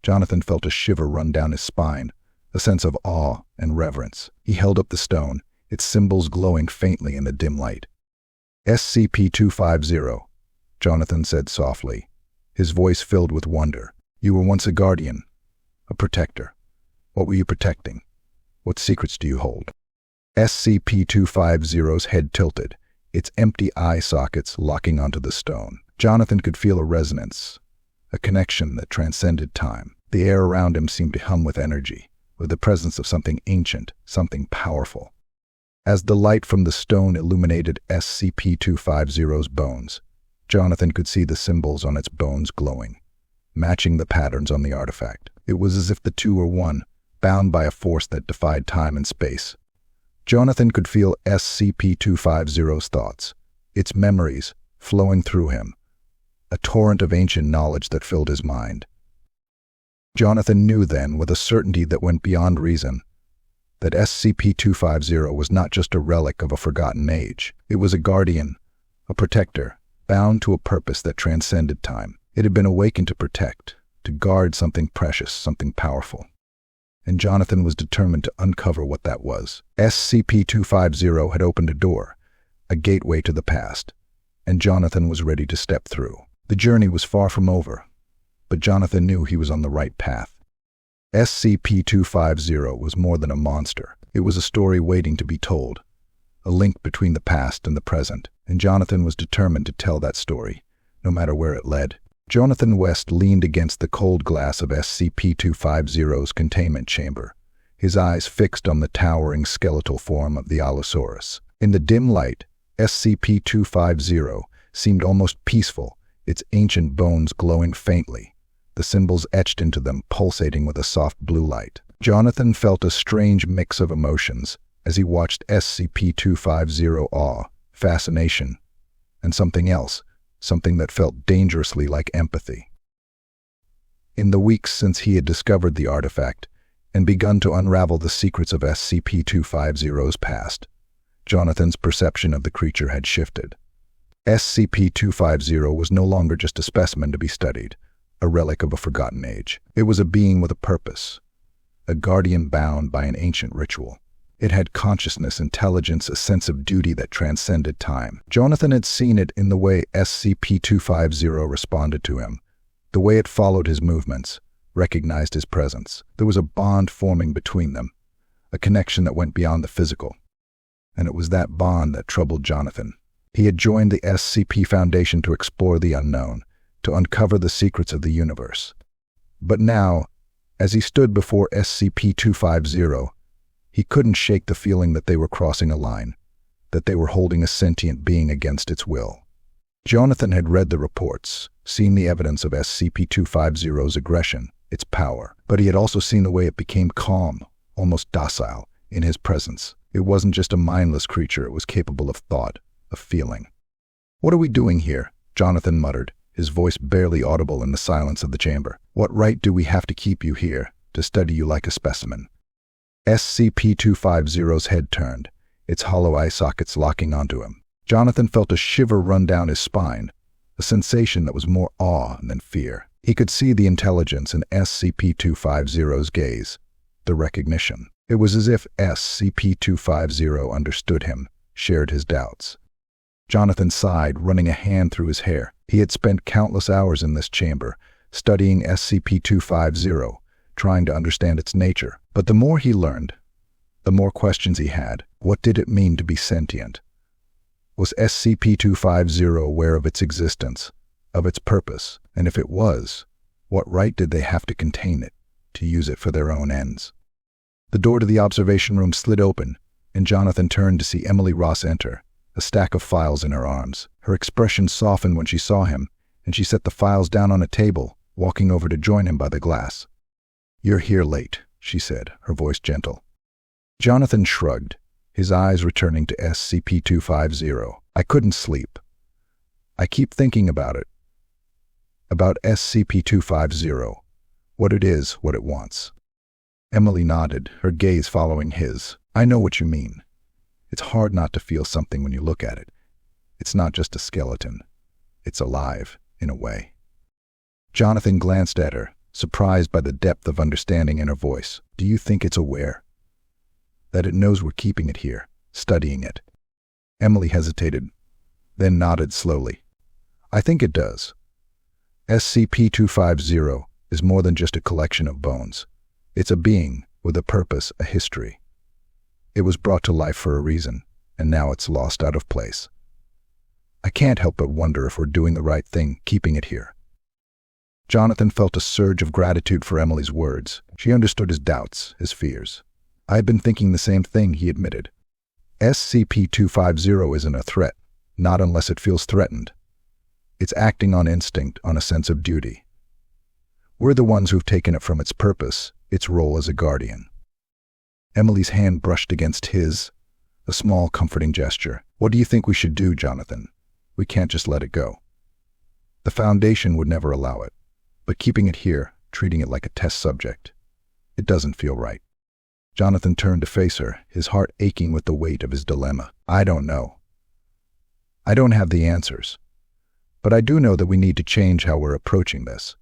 Jonathan felt a shiver run down his spine, a sense of awe and reverence. He held up the stone, its symbols glowing faintly in the dim light. SCP-250, Jonathan said softly, his voice filled with wonder. You were once a guardian, a protector. What were you protecting? What secrets do you hold? SCP-250's head tilted, its empty eye sockets locking onto the stone. Jonathan could feel a resonance, a connection that transcended time. The air around him seemed to hum with energy, with the presence of something ancient, something powerful. As the light from the stone illuminated SCP-250's bones, Jonathan could see the symbols on its bones glowing, matching the patterns on the artifact. It was as if the two were one, bound by a force that defied time and space. Jonathan could feel SCP-250's thoughts, its memories, flowing through him, a torrent of ancient knowledge that filled his mind. Jonathan knew then, with a certainty that went beyond reason, that SCP-250 was not just a relic of a forgotten age. It was a guardian, a protector, bound to a purpose that transcended time. It had been awakened to protect, to guard something precious, something powerful. And Jonathan was determined to uncover what that was. SCP-250 had opened a door, a gateway to the past, and Jonathan was ready to step through. The journey was far from over, but Jonathan knew he was on the right path. SCP-250 was more than a monster. It was a story waiting to be told, a link between the past and the present, and Jonathan was determined to tell that story, no matter where it led. Jonathan West leaned against the cold glass of SCP-250's containment chamber, his eyes fixed on the towering skeletal form of the Allosaurus. In the dim light, SCP-250 seemed almost peaceful, its ancient bones glowing faintly, the symbols etched into them pulsating with a soft blue light. Jonathan felt a strange mix of emotions as he watched SCP-250: awe, fascination, and something else, something that felt dangerously like empathy. In the weeks since he had discovered the artifact and begun to unravel the secrets of SCP-250's past, Jonathan's perception of the creature had shifted. SCP-250 was no longer just a specimen to be studied, a relic of a forgotten age. It was a being with a purpose, a guardian bound by an ancient ritual. It had consciousness, intelligence, a sense of duty that transcended time. Jonathan had seen it in the way SCP-250 responded to him, the way it followed his movements, recognized his presence. There was a bond forming between them, a connection that went beyond the physical. And it was that bond that troubled Jonathan. He had joined the SCP Foundation to explore the unknown, to uncover the secrets of the universe. But now, as he stood before SCP-250, he couldn't shake the feeling that they were crossing a line, that they were holding a sentient being against its will. Jonathan had read the reports, seen the evidence of SCP-250's aggression, its power, but he had also seen the way it became calm, almost docile, in his presence. It wasn't just a mindless creature, it was capable of thought, of feeling. "What are we doing here?" Jonathan muttered, his voice barely audible in the silence of the chamber. "What right do we have to keep you here, to study you like a specimen?" SCP-250's head turned, its hollow eye sockets locking onto him. Jonathan felt a shiver run down his spine, a sensation that was more awe than fear. He could see the intelligence in SCP-250's gaze, the recognition. It was as if SCP-250 understood him, shared his doubts. Jonathan sighed, running a hand through his hair. He had spent countless hours in this chamber, studying SCP-250, trying to understand its nature. But the more he learned, the more questions he had. What did it mean to be sentient? Was SCP-250 aware of its existence, of its purpose? And if it was, what right did they have to contain it, to use it for their own ends? The door to the observation room slid open, and Jonathan turned to see Emily Ross enter, a stack of files in her arms. Her expression softened when she saw him, and she set the files down on a table, walking over to join him by the glass. "You're here late," she said, her voice gentle. Jonathan shrugged, his eyes returning to SCP-250. "I couldn't sleep. I keep thinking about it. About SCP-250. What it is, what it wants." Emily nodded, her gaze following his. "I know what you mean. It's hard not to feel something when you look at it. It's not just a skeleton. It's alive, in a way." Jonathan glanced at her, surprised by the depth of understanding in her voice. "Do you think it's aware? That it knows we're keeping it here, studying it?" Emily hesitated, then nodded slowly. "I think it does. SCP-250 is more than just a collection of bones. It's a being with a purpose, a history. It was brought to life for a reason, and now it's lost out of place. I can't help but wonder if we're doing the right thing, keeping it here." Jonathan felt a surge of gratitude for Emily's words. She understood his doubts, his fears. "I had been thinking the same thing," he admitted. SCP-250 isn't a threat, not unless it feels threatened. It's acting on instinct, on a sense of duty. We're the ones who've taken it from its purpose, its role as a guardian." Emily's hand brushed against his, a small, comforting gesture. "What do you think we should do, Jonathan? We can't just let it go. The Foundation would never allow it, but keeping it here, treating it like a test subject, it doesn't feel right." Jonathan turned to face her, his heart aching with the weight of his dilemma. "I don't know. I don't have the answers. But I do know that we need to change how we're approaching this.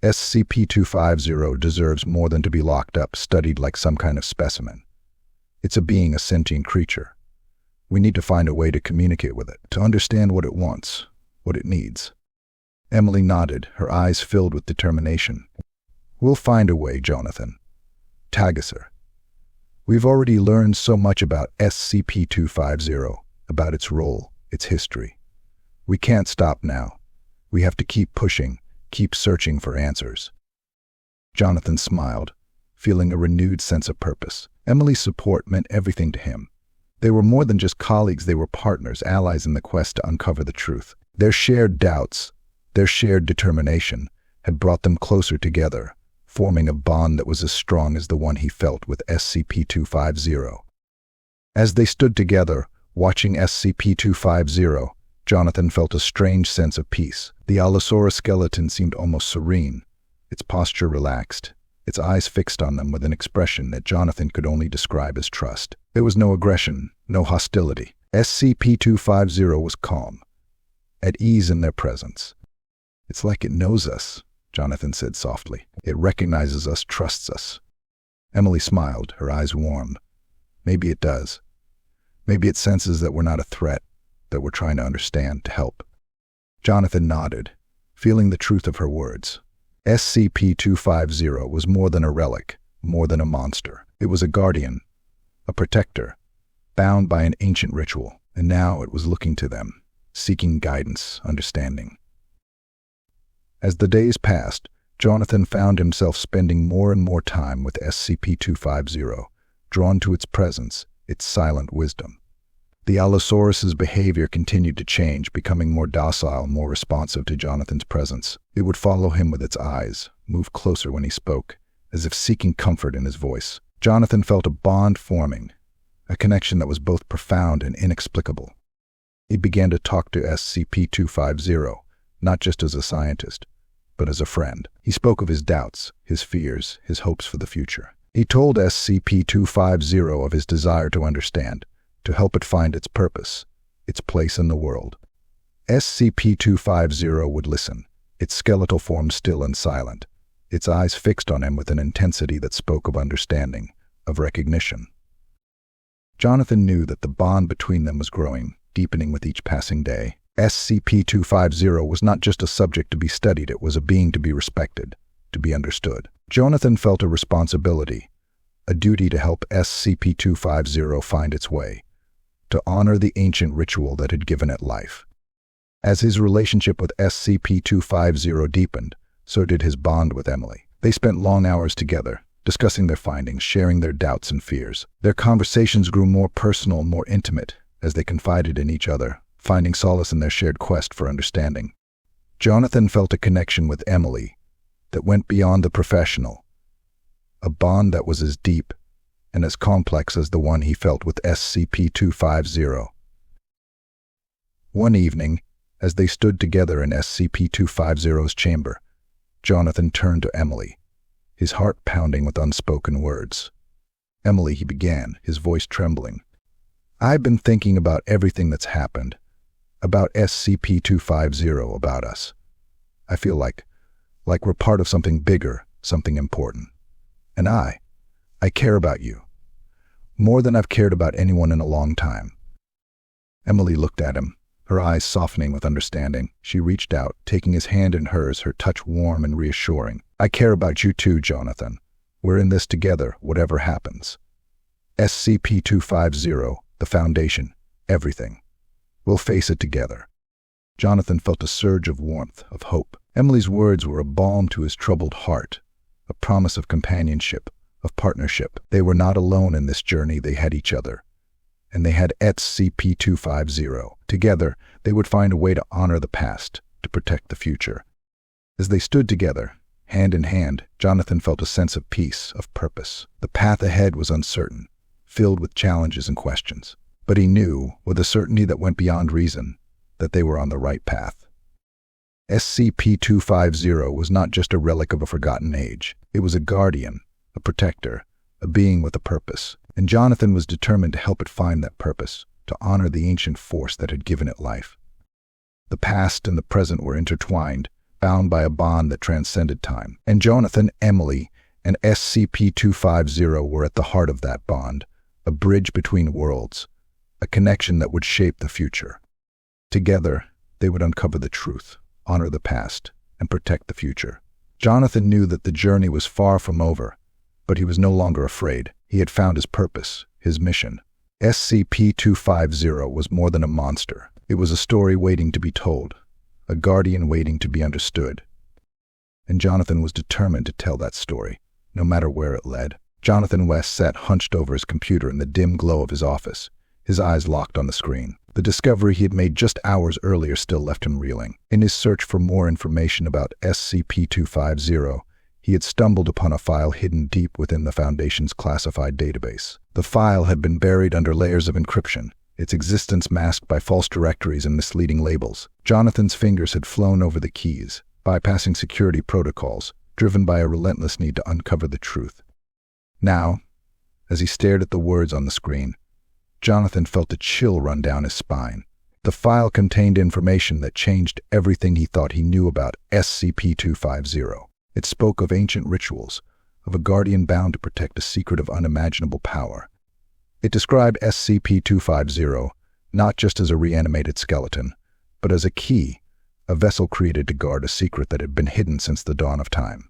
SCP-250 deserves more than to be locked up, studied like some kind of specimen. It's a being, a sentient creature. We need to find a way to communicate with it, to understand what it wants, what it needs." Emily nodded, her eyes filled with determination. "We'll find a way, Jonathan. Tag us her. We've already learned so much about SCP-250, about its role, its history. We can't stop now. We have to keep pushing, keep searching for answers." Jonathan smiled, feeling a renewed sense of purpose. Emily's support meant everything to him. They were more than just colleagues, they were partners, allies in the quest to uncover the truth. Their shared doubts, their shared determination, had brought them closer together, forming a bond that was as strong as the one he felt with SCP-250. As they stood together, watching SCP-250, Jonathan felt a strange sense of peace. The Allosaurus skeleton seemed almost serene, its posture relaxed, its eyes fixed on them with an expression that Jonathan could only describe as trust. There was no aggression, no hostility. SCP-250 was calm, at ease in their presence. "It's like it knows us," Jonathan said softly. "It recognizes us, trusts us." Emily smiled, her eyes warm. "Maybe it does. Maybe it senses that we're not a threat, that we're trying to understand, to help." Jonathan nodded, feeling the truth of her words. SCP-250 was more than a relic, more than a monster. It was a guardian, a protector, bound by an ancient ritual, and now it was looking to them, seeking guidance, understanding. As the days passed, Jonathan found himself spending more and more time with SCP-250, drawn to its presence, its silent wisdom. The Allosaurus's behavior continued to change, becoming more docile, more responsive to Jonathan's presence. It would follow him with its eyes, move closer when he spoke, as if seeking comfort in his voice. Jonathan felt a bond forming, a connection that was both profound and inexplicable. He began to talk to SCP-250, not just as a scientist, but as a friend. He spoke of his doubts, his fears, his hopes for the future. He told SCP-250 of his desire to understand, to help it find its purpose, its place in the world. SCP-250 would listen, its skeletal form still and silent, its eyes fixed on him with an intensity that spoke of understanding, of recognition. Jonathan knew that the bond between them was growing, deepening with each passing day. SCP-250 was not just a subject to be studied, it was a being to be respected, to be understood. Jonathan felt a responsibility, a duty to help SCP-250 find its way, to honor the ancient ritual that had given it life. As his relationship with SCP-250 deepened, so did his bond with Emily. They spent long hours together, discussing their findings, sharing their doubts and fears. Their conversations grew more personal, more intimate, as they confided in each other, finding solace in their shared quest for understanding. Jonathan felt a connection with Emily that went beyond the professional, a bond that was as deep and as complex as the one he felt with SCP-250. One evening, as they stood together in SCP-250's chamber, Jonathan turned to Emily, his heart pounding with unspoken words. "Emily," he began, his voice trembling, "I've been thinking about everything that's happened, about SCP-250, about us. I feel like we're part of something bigger, something important. And I care about you, more than I've cared about anyone in a long time." Emily looked at him, her eyes softening with understanding. She reached out, taking his hand in hers, her touch warm and reassuring. "I care about you too, Jonathan. We're in this together, whatever happens. SCP-250, the Foundation, everything. We'll face it together." Jonathan felt a surge of warmth, of hope. Emily's words were a balm to his troubled heart, a promise of companionship, of partnership. They were not alone in this journey, they had each other. And they had SCP-250. Together, they would find a way to honor the past, to protect the future. As they stood together, hand in hand, Jonathan felt a sense of peace, of purpose. The path ahead was uncertain, filled with challenges and questions. But he knew, with a certainty that went beyond reason, that they were on the right path. SCP-250 was not just a relic of a forgotten age. It was a guardian, a protector, a being with a purpose. And Jonathan was determined to help it find that purpose, to honor the ancient force that had given it life. The past and the present were intertwined, bound by a bond that transcended time. And Jonathan, Emily, and SCP-250 were at the heart of that bond, a bridge between worlds, a connection that would shape the future. Together, they would uncover the truth, honor the past, and protect the future. Jonathan knew that the journey was far from over, but he was no longer afraid. He had found his purpose, his mission. SCP-250 was more than a monster. It was a story waiting to be told, a guardian waiting to be understood. And Jonathan was determined to tell that story, no matter where it led. Jonathan West sat hunched over his computer in the dim glow of his office, His eyes locked on the screen. The discovery he had made just hours earlier still left him reeling. In his search for more information about SCP-250, he had stumbled upon a file hidden deep within the Foundation's classified database. The file had been buried under layers of encryption, its existence masked by false directories and misleading labels. Jonathan's fingers had flown over the keys, bypassing security protocols, driven by a relentless need to uncover the truth. Now, as he stared at the words on the screen, Jonathan felt a chill run down his spine. The file contained information that changed everything he thought he knew about SCP-250. It spoke of ancient rituals, of a guardian bound to protect a secret of unimaginable power. It described SCP-250 not just as a reanimated skeleton, but as a key, a vessel created to guard a secret that had been hidden since the dawn of time.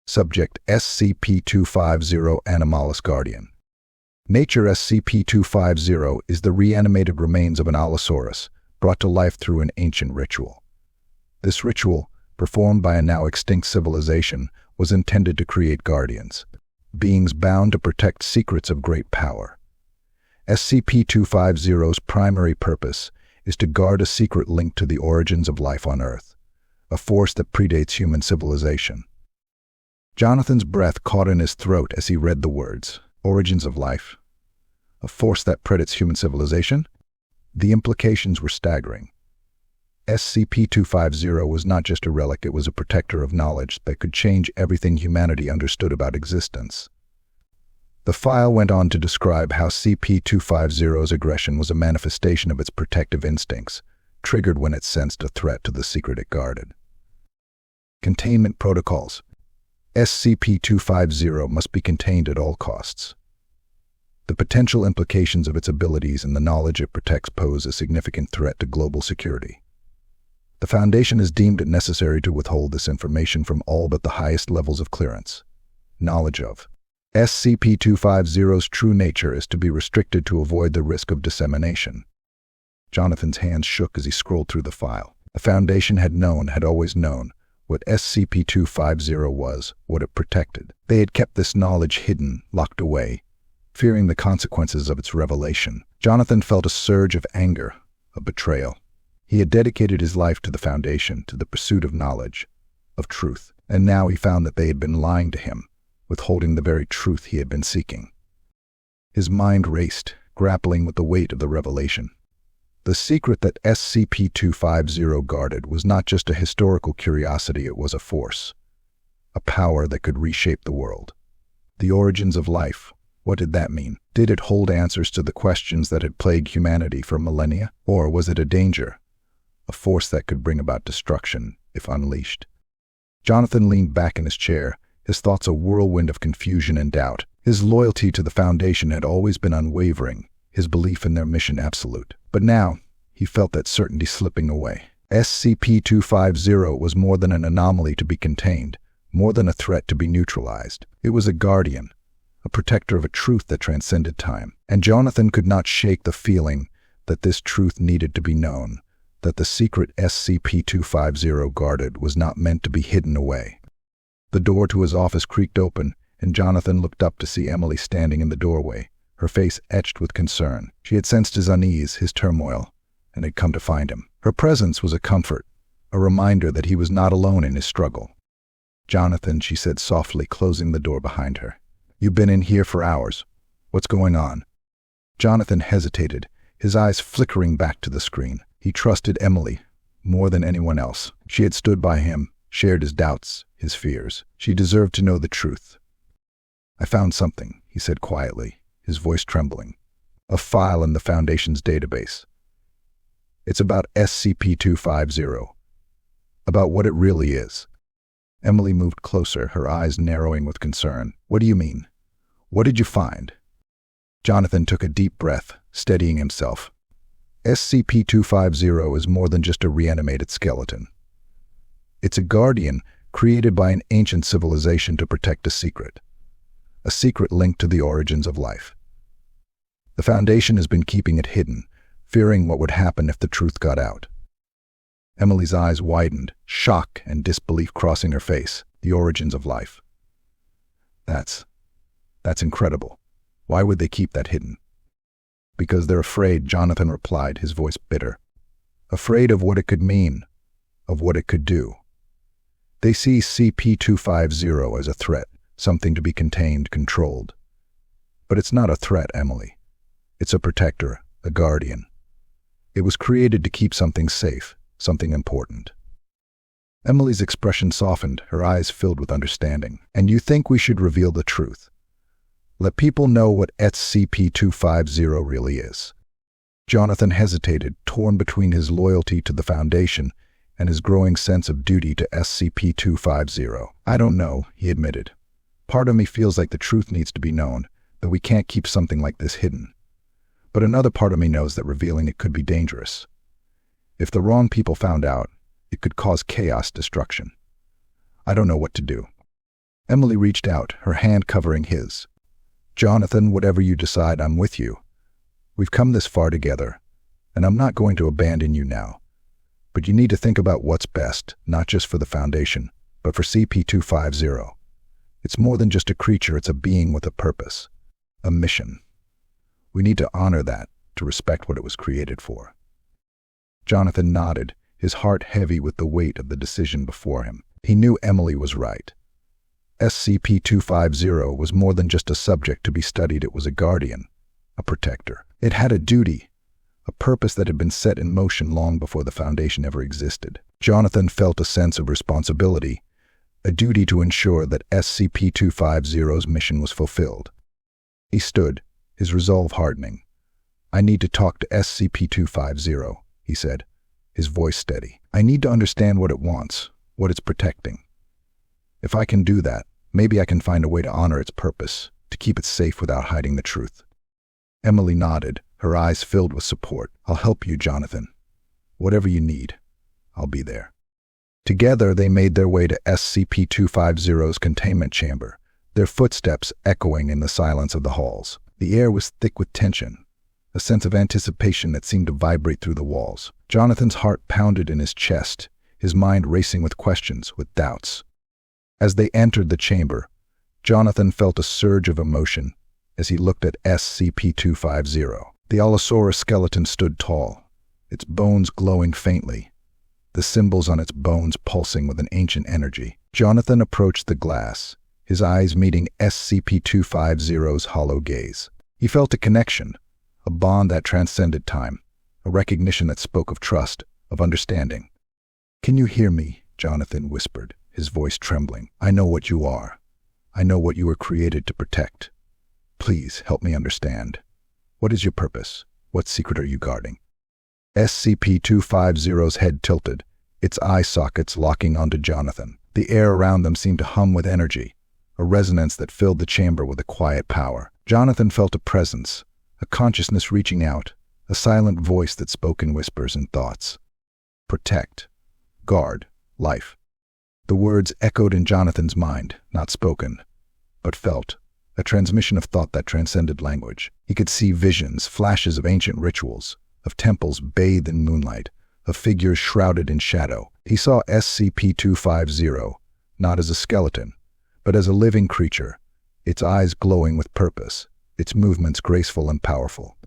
Subject: SCP-250 Anomalous Guardian. Nature: SCP-250 is the reanimated remains of an Allosaurus, brought to life through an ancient ritual. This ritual, performed by a now extinct civilization, was intended to create guardians, beings bound to protect secrets of great power. SCP-250's primary purpose is to guard a secret linked to the origins of life on Earth, a force that predates human civilization. Jonathan's breath caught in his throat as he read the words, "Origins of life? A force that predates human civilization?" The implications were staggering. SCP-250 was not just a relic, it was a protector of knowledge that could change everything humanity understood about existence. The file went on to describe how SCP-250's aggression was a manifestation of its protective instincts, triggered when it sensed a threat to the secret it guarded. Containment protocols. SCP-250 must be contained at all costs. The potential implications of its abilities and the knowledge it protects pose a significant threat to global security. The Foundation has deemed it necessary to withhold this information from all but the highest levels of clearance. Knowledge of SCP-250's true nature is to be restricted to avoid the risk of dissemination. Jonathan's hands shook as he scrolled through the file. The Foundation had always known, what SCP-250 was, what it protected. They had kept this knowledge hidden, locked away, fearing the consequences of its revelation. Jonathan felt a surge of anger, of betrayal. He had dedicated his life to the Foundation, to the pursuit of knowledge, of truth, and now he found that they had been lying to him, withholding the very truth he had been seeking. His mind raced, grappling with the weight of the revelation. The secret that SCP-250 guarded was not just a historical curiosity, it was a force, a power that could reshape the world. The origins of life, what did that mean? Did it hold answers to the questions that had plagued humanity for millennia? Or was it a danger, a force that could bring about destruction if unleashed? Jonathan leaned back in his chair, his thoughts a whirlwind of confusion and doubt. His loyalty to the Foundation had always been unwavering, his belief in their mission absolute. But now, he felt that certainty slipping away. SCP-250 was more than an anomaly to be contained, more than a threat to be neutralized. It was a guardian, a protector of a truth that transcended time. And Jonathan could not shake the feeling that this truth needed to be known, that the secret SCP-250 guarded was not meant to be hidden away. The door to his office creaked open, and Jonathan looked up to see Emily standing in the doorway, her face etched with concern. She had sensed his unease, his turmoil, and had come to find him. Her presence was a comfort, a reminder that he was not alone in his struggle. "Jonathan," she said softly, closing the door behind her. "You've been in here for hours. What's going on?" Jonathan hesitated, his eyes flickering back to the screen. He trusted Emily more than anyone else. She had stood by him, shared his doubts, his fears. She deserved to know the truth. "I found something," he said quietly, his voice trembling. "A file in the Foundation's database. It's about SCP-250, about what it really is." Emily moved closer, her eyes narrowing with concern. "What do you mean? What did you find?" Jonathan took a deep breath, steadying himself. SCP-250 is more than just a reanimated skeleton. It's a guardian created by an ancient civilization to protect a secret linked to the origins of life. The Foundation has been keeping it hidden, fearing what would happen if the truth got out. Emily's eyes widened, shock and disbelief crossing her face. The origins of life. That's incredible. Why would they keep that hidden? Because they're afraid, Jonathan replied, his voice bitter. Afraid of what it could mean, of what it could do. They see SCP-250 as a threat, something to be contained, controlled. But it's not a threat, Emily. It's a protector, a guardian. It was created to keep something safe, something important. Emily's expression softened, her eyes filled with understanding. And you think we should reveal the truth? Let people know what SCP-250 really is. Jonathan hesitated, torn between his loyalty to the Foundation and his growing sense of duty to SCP-250. I don't know, he admitted. Part of me feels like the truth needs to be known, that we can't keep something like this hidden. But another part of me knows that revealing it could be dangerous. If the wrong people found out, it could cause chaos, destruction. I don't know what to do. Emily reached out, her hand covering his. Jonathan, whatever you decide, I'm with you. We've come this far together, and I'm not going to abandon you now. But you need to think about what's best, not just for the Foundation, but for SCP-250. It's more than just a creature, it's a being with a purpose, a mission. We need to honor that, to respect what it was created for. Jonathan nodded, his heart heavy with the weight of the decision before him. He knew Emily was right. SCP-250 was more than just a subject to be studied, it was a guardian, a protector. It had a duty, a purpose that had been set in motion long before the Foundation ever existed. Jonathan felt a sense of responsibility, a duty to ensure that SCP-250's mission was fulfilled. He stood, his resolve hardening. I need to talk to SCP-250, he said, his voice steady. I need to understand what it wants, what it's protecting. If I can do that, maybe I can find a way to honor its purpose, to keep it safe without hiding the truth. Emily nodded, her eyes filled with support. I'll help you, Jonathan. Whatever you need, I'll be there. Together, they made their way to SCP-250's containment chamber, their footsteps echoing in the silence of the halls. The air was thick with tension, a sense of anticipation that seemed to vibrate through the walls. Jonathan's heart pounded in his chest, his mind racing with questions, with doubts. As they entered the chamber, Jonathan felt a surge of emotion as he looked at SCP-250. The Allosaurus skeleton stood tall, its bones glowing faintly, the symbols on its bones pulsing with an ancient energy. Jonathan approached the glass, his eyes meeting SCP-250's hollow gaze. He felt a connection, a bond that transcended time, a recognition that spoke of trust, of understanding. Can you hear me? Jonathan whispered, his voice trembling. I know what you are. I know what you were created to protect. Please help me understand. What is your purpose? What secret are you guarding? SCP-250's head tilted, its eye sockets locking onto Jonathan. The air around them seemed to hum with energy, a resonance that filled the chamber with a quiet power. Jonathan felt a presence, a consciousness reaching out, a silent voice that spoke in whispers and thoughts. Protect. Guard. Life. The words echoed in Jonathan's mind, not spoken, but felt, a transmission of thought that transcended language. He could see visions, flashes of ancient rituals, of temples bathed in moonlight, of figures shrouded in shadow. He saw SCP-250, not as a skeleton, but as a living creature, its eyes glowing with purpose, its movements graceful and powerful.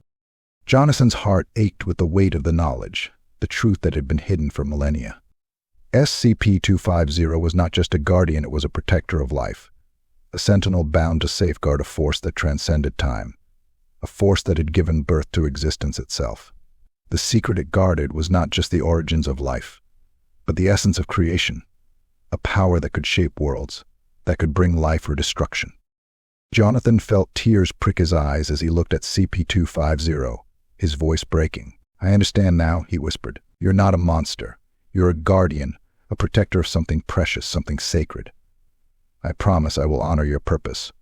Jonathan's heart ached with the weight of the knowledge, the truth that had been hidden for millennia. SCP-250 was not just a guardian, it was a protector of life, a sentinel bound to safeguard a force that transcended time, a force that had given birth to existence itself. The secret it guarded was not just the origins of life, but the essence of creation, a power that could shape worlds, that could bring life or destruction. Jonathan felt tears prick his eyes as he looked at SCP-250, his voice breaking. I understand now, he whispered. You're not a monster. You're a guardian, a protector of something precious, something sacred. I promise I will honor your purpose.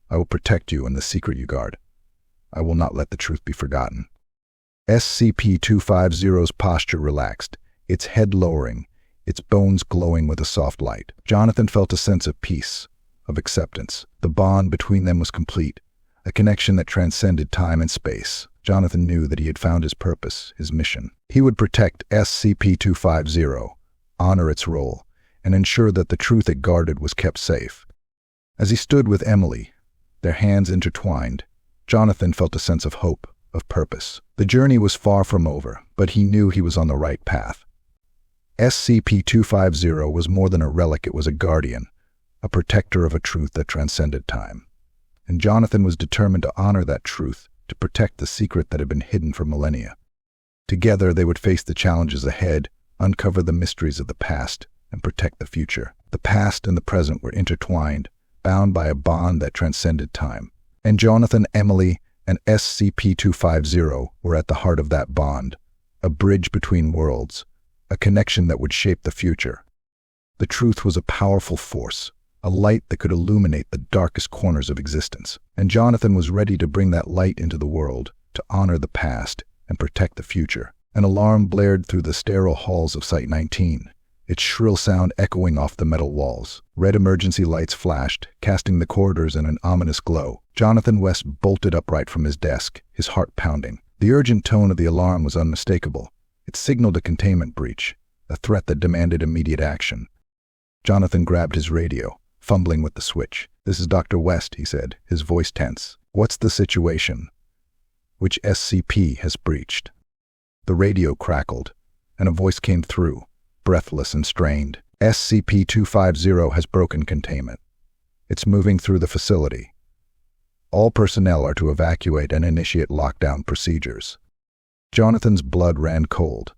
I will protect you and the secret you guard. I will not let the truth be forgotten. SCP-250's posture relaxed, its head lowering, its bones glowing with a soft light. Jonathan felt a sense of peace, of acceptance. The bond between them was complete, a connection that transcended time and space. Jonathan knew that he had found his purpose, his mission. He would protect SCP-250, honor its role, and ensure that the truth it guarded was kept safe. As he stood with Emily, their hands intertwined, Jonathan felt a sense of hope, of purpose. The journey was far from over, but he knew he was on the right path. SCP-250 was more than a relic, it was a guardian, a protector of a truth that transcended time. And Jonathan was determined to honor that truth, to protect the secret that had been hidden for millennia. Together they would face the challenges ahead, uncover the mysteries of the past, and protect the future. The past and the present were intertwined, bound by a bond that transcended time. And Jonathan, Emily, and SCP-250 were at the heart of that bond, a bridge between worlds, a connection that would shape the future. The truth was a powerful force, a light that could illuminate the darkest corners of existence. And Jonathan was ready to bring that light into the world, to honor the past and protect the future. An alarm blared through the sterile halls of Site-19, its shrill sound echoing off the metal walls. Red emergency lights flashed, casting the corridors in an ominous glow. Jonathan West bolted upright from his desk, his heart pounding. The urgent tone of the alarm was unmistakable. It signaled a containment breach, a threat that demanded immediate action. Jonathan grabbed his radio, fumbling with the switch. "This is Dr. West," he said, his voice tense. "What's the situation? Which SCP has breached?" The radio crackled, and a voice came through, breathless and strained. "SCP-250 has broken containment. It's moving through the facility. All personnel are to evacuate and initiate lockdown procedures." Jonathan's blood ran cold.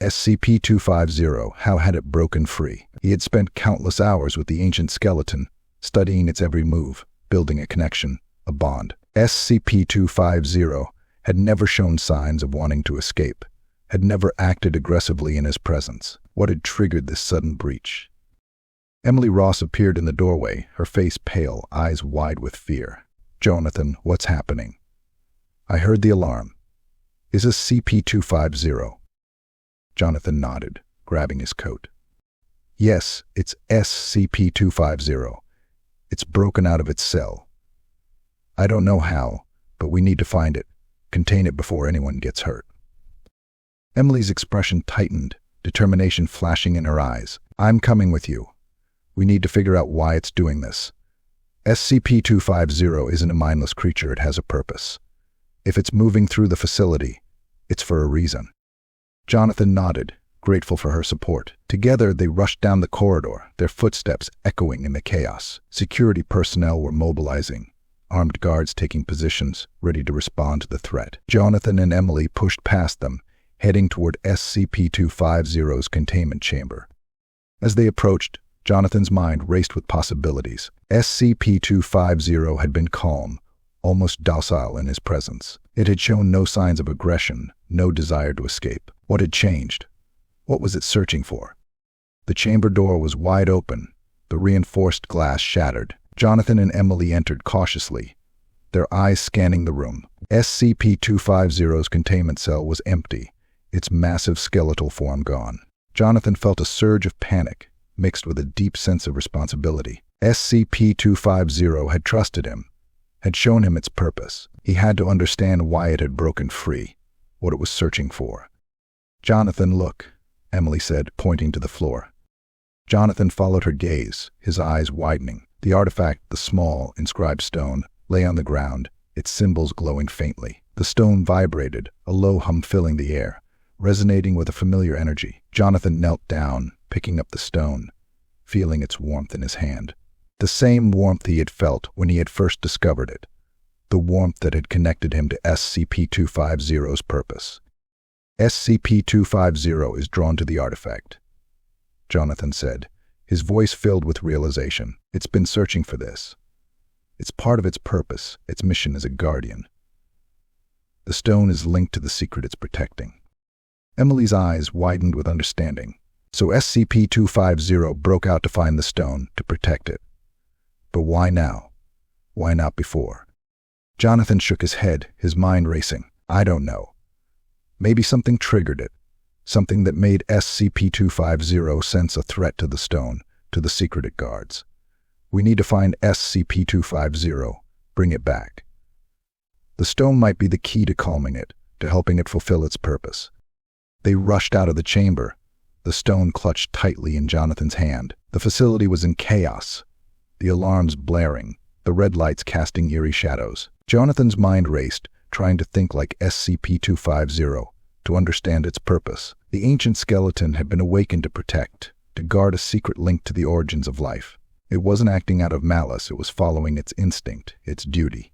SCP-250, how had it broken free? He had spent countless hours with the ancient skeleton, studying its every move, building a connection, a bond. SCP-250 had never shown signs of wanting to escape, had never acted aggressively in his presence. What had triggered this sudden breach? Emily Ross appeared in the doorway, her face pale, eyes wide with fear. "Jonathan, what's happening?" "I heard the alarm. Is this SCP-250? Jonathan nodded, grabbing his coat. "Yes, it's SCP-250. It's broken out of its cell. I don't know how, but we need to find it, contain it before anyone gets hurt." Emily's expression tightened, determination flashing in her eyes. "I'm coming with you. We need to figure out why it's doing this. SCP-250 isn't a mindless creature, it has a purpose. If it's moving through the facility, it's for a reason." Jonathan nodded, grateful for her support. Together, they rushed down the corridor, their footsteps echoing in the chaos. Security personnel were mobilizing, armed guards taking positions, ready to respond to the threat. Jonathan and Emily pushed past them, heading toward SCP-250's containment chamber. As they approached, Jonathan's mind raced with possibilities. SCP-250 had been calm, almost docile in his presence. It had shown no signs of aggression, no desire to escape. What had changed? What was it searching for? The chamber door was wide open, the reinforced glass shattered. Jonathan and Emily entered cautiously, their eyes scanning the room. SCP-250's containment cell was empty, its massive skeletal form gone. Jonathan felt a surge of panic, mixed with a deep sense of responsibility. SCP-250 had trusted him, had shown him its purpose. He had to understand why it had broken free, what it was searching for. "Jonathan, look," Emily said, pointing to the floor. Jonathan followed her gaze, his eyes widening. The artifact, the small, inscribed stone, lay on the ground, its symbols glowing faintly. The stone vibrated, a low hum filling the air, resonating with a familiar energy. Jonathan knelt down, picking up the stone, feeling its warmth in his hand. The same warmth he had felt when he had first discovered it, the warmth that had connected him to SCP-250's purpose. SCP-250 is drawn to the artifact, Jonathan said, his voice filled with realization. It's been searching for this. It's part of its purpose, its mission as a guardian. The stone is linked to the secret it's protecting. Emily's eyes widened with understanding. So SCP-250 broke out to find the stone, to protect it. But why now? Why not before? Jonathan shook his head, his mind racing. "I don't know. Maybe something triggered it, something that made SCP-250 sense a threat to the stone, to the secret it guards. We need to find SCP-250, bring it back. The stone might be the key to calming it, to helping it fulfill its purpose." They rushed out of the chamber, the stone clutched tightly in Jonathan's hand. The facility was in chaos, the alarms blaring, the red lights casting eerie shadows. Jonathan's mind raced, trying to think like SCP-250, to understand its purpose. The ancient skeleton had been awakened to protect, to guard a secret link to the origins of life. It wasn't acting out of malice, it was following its instinct, its duty.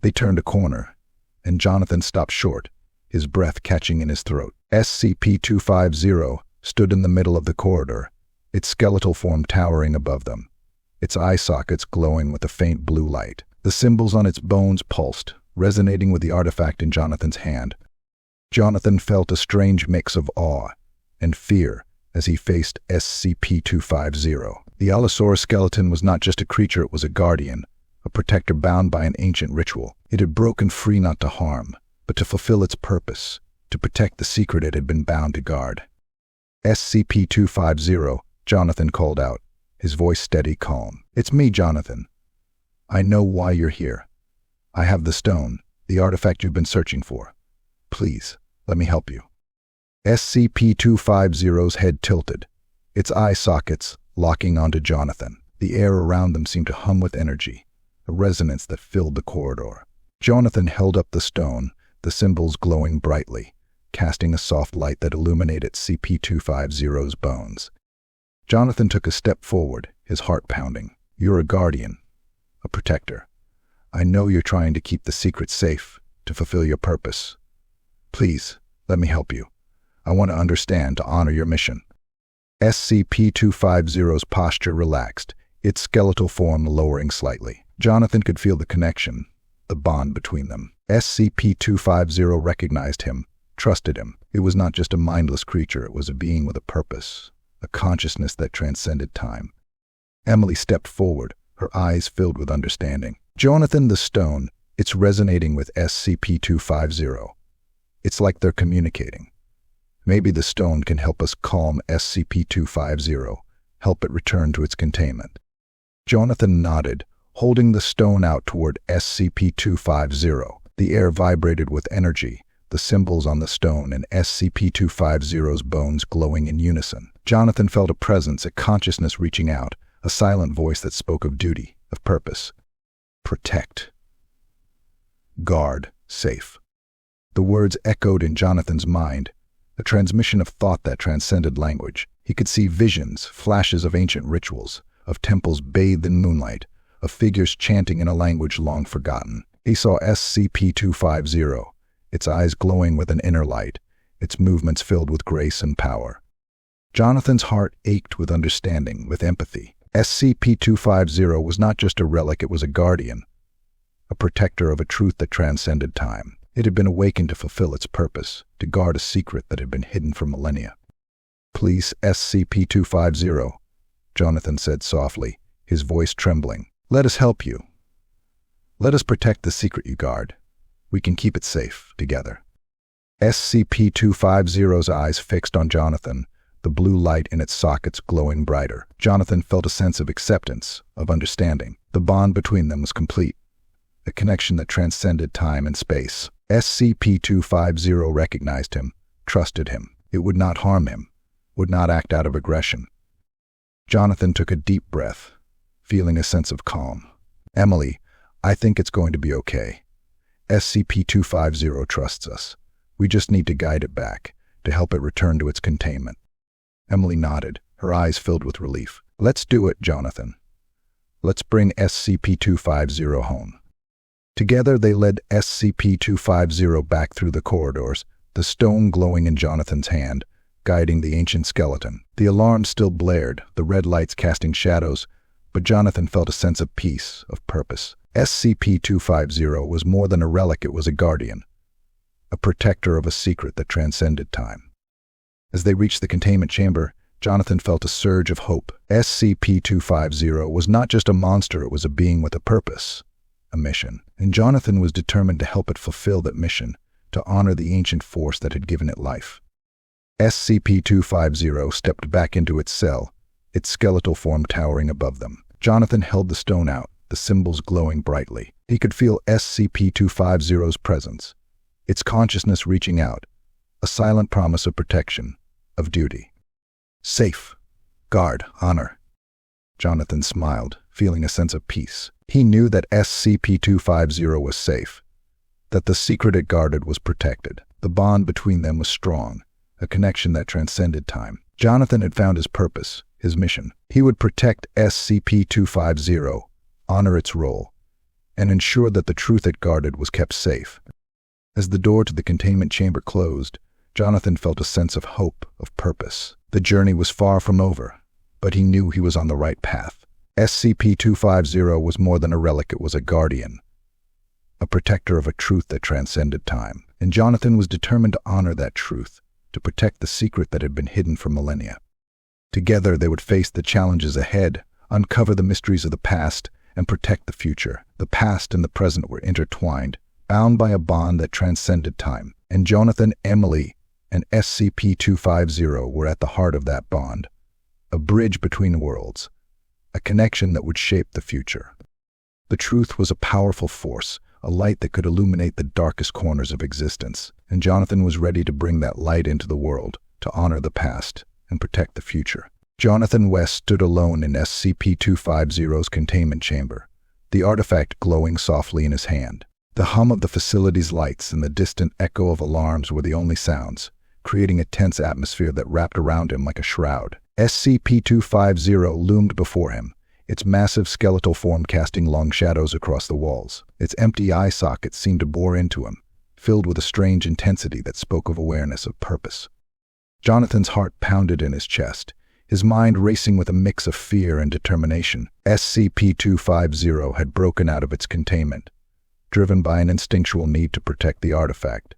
They turned a corner, and Jonathan stopped short, his breath catching in his throat. SCP-250 stood in the middle of the corridor, its skeletal form towering above them, its eye sockets glowing with a faint blue light. The symbols on its bones pulsed, resonating with the artifact in Jonathan's hand. Jonathan felt a strange mix of awe and fear as he faced SCP-250. The Allosaurus skeleton was not just a creature, it was a guardian, a protector bound by an ancient ritual. It had broken free not to harm, but to fulfill its purpose, to protect the secret it had been bound to guard. SCP-250, Jonathan called out, his voice steady, calm. "It's me, Jonathan. I know why you're here. I have the stone, the artifact you've been searching for. Please, let me help you." SCP-250's head tilted, its eye sockets locking onto Jonathan. The air around them seemed to hum with energy, a resonance that filled the corridor. Jonathan held up the stone, the symbols glowing brightly, casting a soft light that illuminated SCP-250's bones. Jonathan took a step forward, his heart pounding. "You're a guardian, a protector. I know you're trying to keep the secret safe, to fulfill your purpose. Please, let me help you. I want to understand, to honor your mission." SCP-250's posture relaxed, its skeletal form lowering slightly. Jonathan could feel the connection, the bond between them. SCP-250 recognized him, trusted him. It was not just a mindless creature, it was a being with a purpose, a consciousness that transcended time. Emily stepped forward, her eyes filled with understanding. "Jonathan, the stone, it's resonating with SCP-250. It's like they're communicating. Maybe the stone can help us calm SCP-250, help it return to its containment." Jonathan nodded, holding the stone out toward SCP-250. The air vibrated with energy, the symbols on the stone and SCP-250's bones glowing in unison. Jonathan felt a presence, a consciousness reaching out, a silent voice that spoke of duty, of purpose. Protect. Guard. Safe. The words echoed in Jonathan's mind, a transmission of thought that transcended language. He could see visions, flashes of ancient rituals, of temples bathed in moonlight, of figures chanting in a language long forgotten. He saw SCP-250, its eyes glowing with an inner light, its movements filled with grace and power. Jonathan's heart ached with understanding, with empathy. SCP-250 was not just a relic, it was a guardian, a protector of a truth that transcended time. It had been awakened to fulfill its purpose, to guard a secret that had been hidden for millennia. "Please, SCP-250, Jonathan said softly, his voice trembling. "Let us help you. Let us protect the secret you guard. We can keep it safe, together." SCP-250's eyes fixed on Jonathan, the blue light in its sockets glowing brighter. Jonathan felt a sense of acceptance, of understanding. The bond between them was complete, a connection that transcended time and space. SCP-250 recognized him, trusted him. It would not harm him, would not act out of aggression. Jonathan took a deep breath, feeling a sense of calm. "Emily, I think it's going to be okay. SCP-250 trusts us. We just need to guide it back, to help it return to its containment." Emily nodded, her eyes filled with relief. "Let's do it, Jonathan. Let's bring SCP-250 home." Together they led SCP-250 back through the corridors, the stone glowing in Jonathan's hand, guiding the ancient skeleton. The alarm still blared, the red lights casting shadows, but Jonathan felt a sense of peace, of purpose. SCP-250 was more than a relic, it was a guardian, a protector of a secret that transcended time. As they reached the containment chamber, Jonathan felt a surge of hope. SCP-250 was not just a monster, it was a being with a purpose, a mission. And Jonathan was determined to help it fulfill that mission, to honor the ancient force that had given it life. SCP-250 stepped back into its cell, its skeletal form towering above them. Jonathan held the stone out, the symbols glowing brightly. He could feel SCP-250's presence, its consciousness reaching out, a silent promise of protection, of duty. "Safe. Guard. Honor." Jonathan smiled, feeling a sense of peace. He knew that SCP-250 was safe, that the secret it guarded was protected. The bond between them was strong, a connection that transcended time. Jonathan had found his purpose, his mission. He would protect SCP-250, honor its role, and ensure that the truth it guarded was kept safe. As the door to the containment chamber closed, Jonathan felt a sense of hope, of purpose. The journey was far from over, but he knew he was on the right path. SCP-250 was more than a relic, it was a guardian, a protector of a truth that transcended time. And Jonathan was determined to honor that truth, to protect the secret that had been hidden for millennia. Together they would face the challenges ahead, uncover the mysteries of the past, and protect the future. The past and the present were intertwined, bound by a bond that transcended time. And Jonathan, Emily, and SCP-250 were at the heart of that bond, a bridge between worlds, a connection that would shape the future. The truth was a powerful force, a light that could illuminate the darkest corners of existence, and Jonathan was ready to bring that light into the world, to honor the past and protect the future. Jonathan West stood alone in SCP-250's containment chamber, the artifact glowing softly in his hand. The hum of the facility's lights and the distant echo of alarms were the only sounds, creating a tense atmosphere that wrapped around him like a shroud. SCP-250 loomed before him, its massive skeletal form casting long shadows across the walls. Its empty eye sockets seemed to bore into him, filled with a strange intensity that spoke of awareness, of purpose. Jonathan's heart pounded in his chest, his mind racing with a mix of fear and determination. SCP-250 had broken out of its containment, driven by an instinctual need to protect the artifact,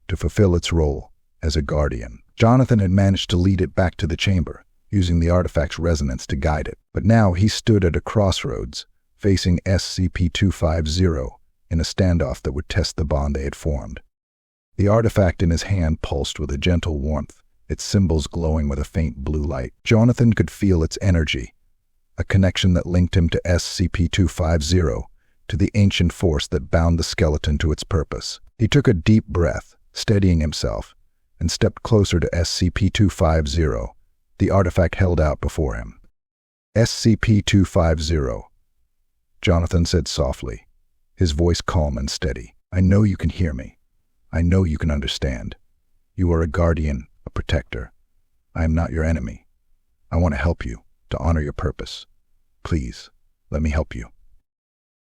to fulfill its role as a guardian. Jonathan had managed to lead it back to the chamber, using the artifact's resonance to guide it. But now he stood at a crossroads, facing SCP-250 in a standoff that would test the bond they had formed. The artifact in his hand pulsed with a gentle warmth, its symbols glowing with a faint blue light. Jonathan could feel its energy, a connection that linked him to SCP-250, to the ancient force that bound the skeleton to its purpose. He took a deep breath, steadying himself, and stepped closer to SCP-250, the artifact held out before him. SCP-250, Jonathan said softly, his voice calm and steady. I know you can hear me. I know you can understand. You are a guardian, a protector. I am not your enemy. I want to help you, to honor your purpose. Please, let me help you.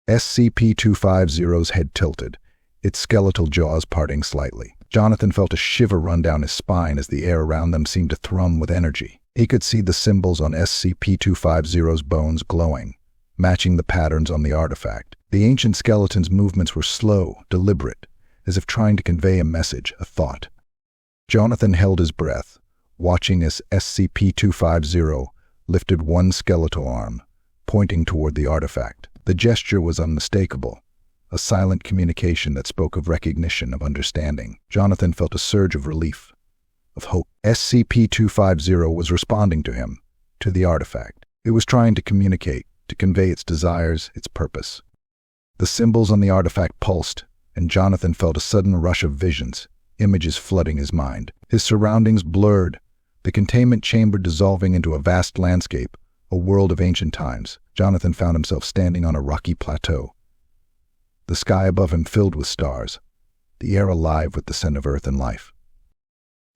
SCP-250's head tilted, its skeletal jaws parting slightly. Jonathan felt a shiver run down his spine as the air around them seemed to thrum with energy. He could see the symbols on SCP-250's bones glowing, matching the patterns on the artifact. The ancient skeleton's movements were slow, deliberate, as if trying to convey a message, a thought. Jonathan held his breath, watching as SCP-250 lifted one skeletal arm, pointing toward the artifact. The gesture was unmistakable, a silent communication that spoke of recognition, of understanding. Jonathan felt a surge of relief, of hope. SCP-250 was responding to him, to the artifact. It was trying to communicate, to convey its desires, its purpose. The symbols on the artifact pulsed, and Jonathan felt a sudden rush of visions, images flooding his mind. His surroundings blurred, the containment chamber dissolving into a vast landscape, a world of ancient times. Jonathan found himself standing on a rocky plateau, the sky above him filled with stars, the air alive with the scent of earth and life.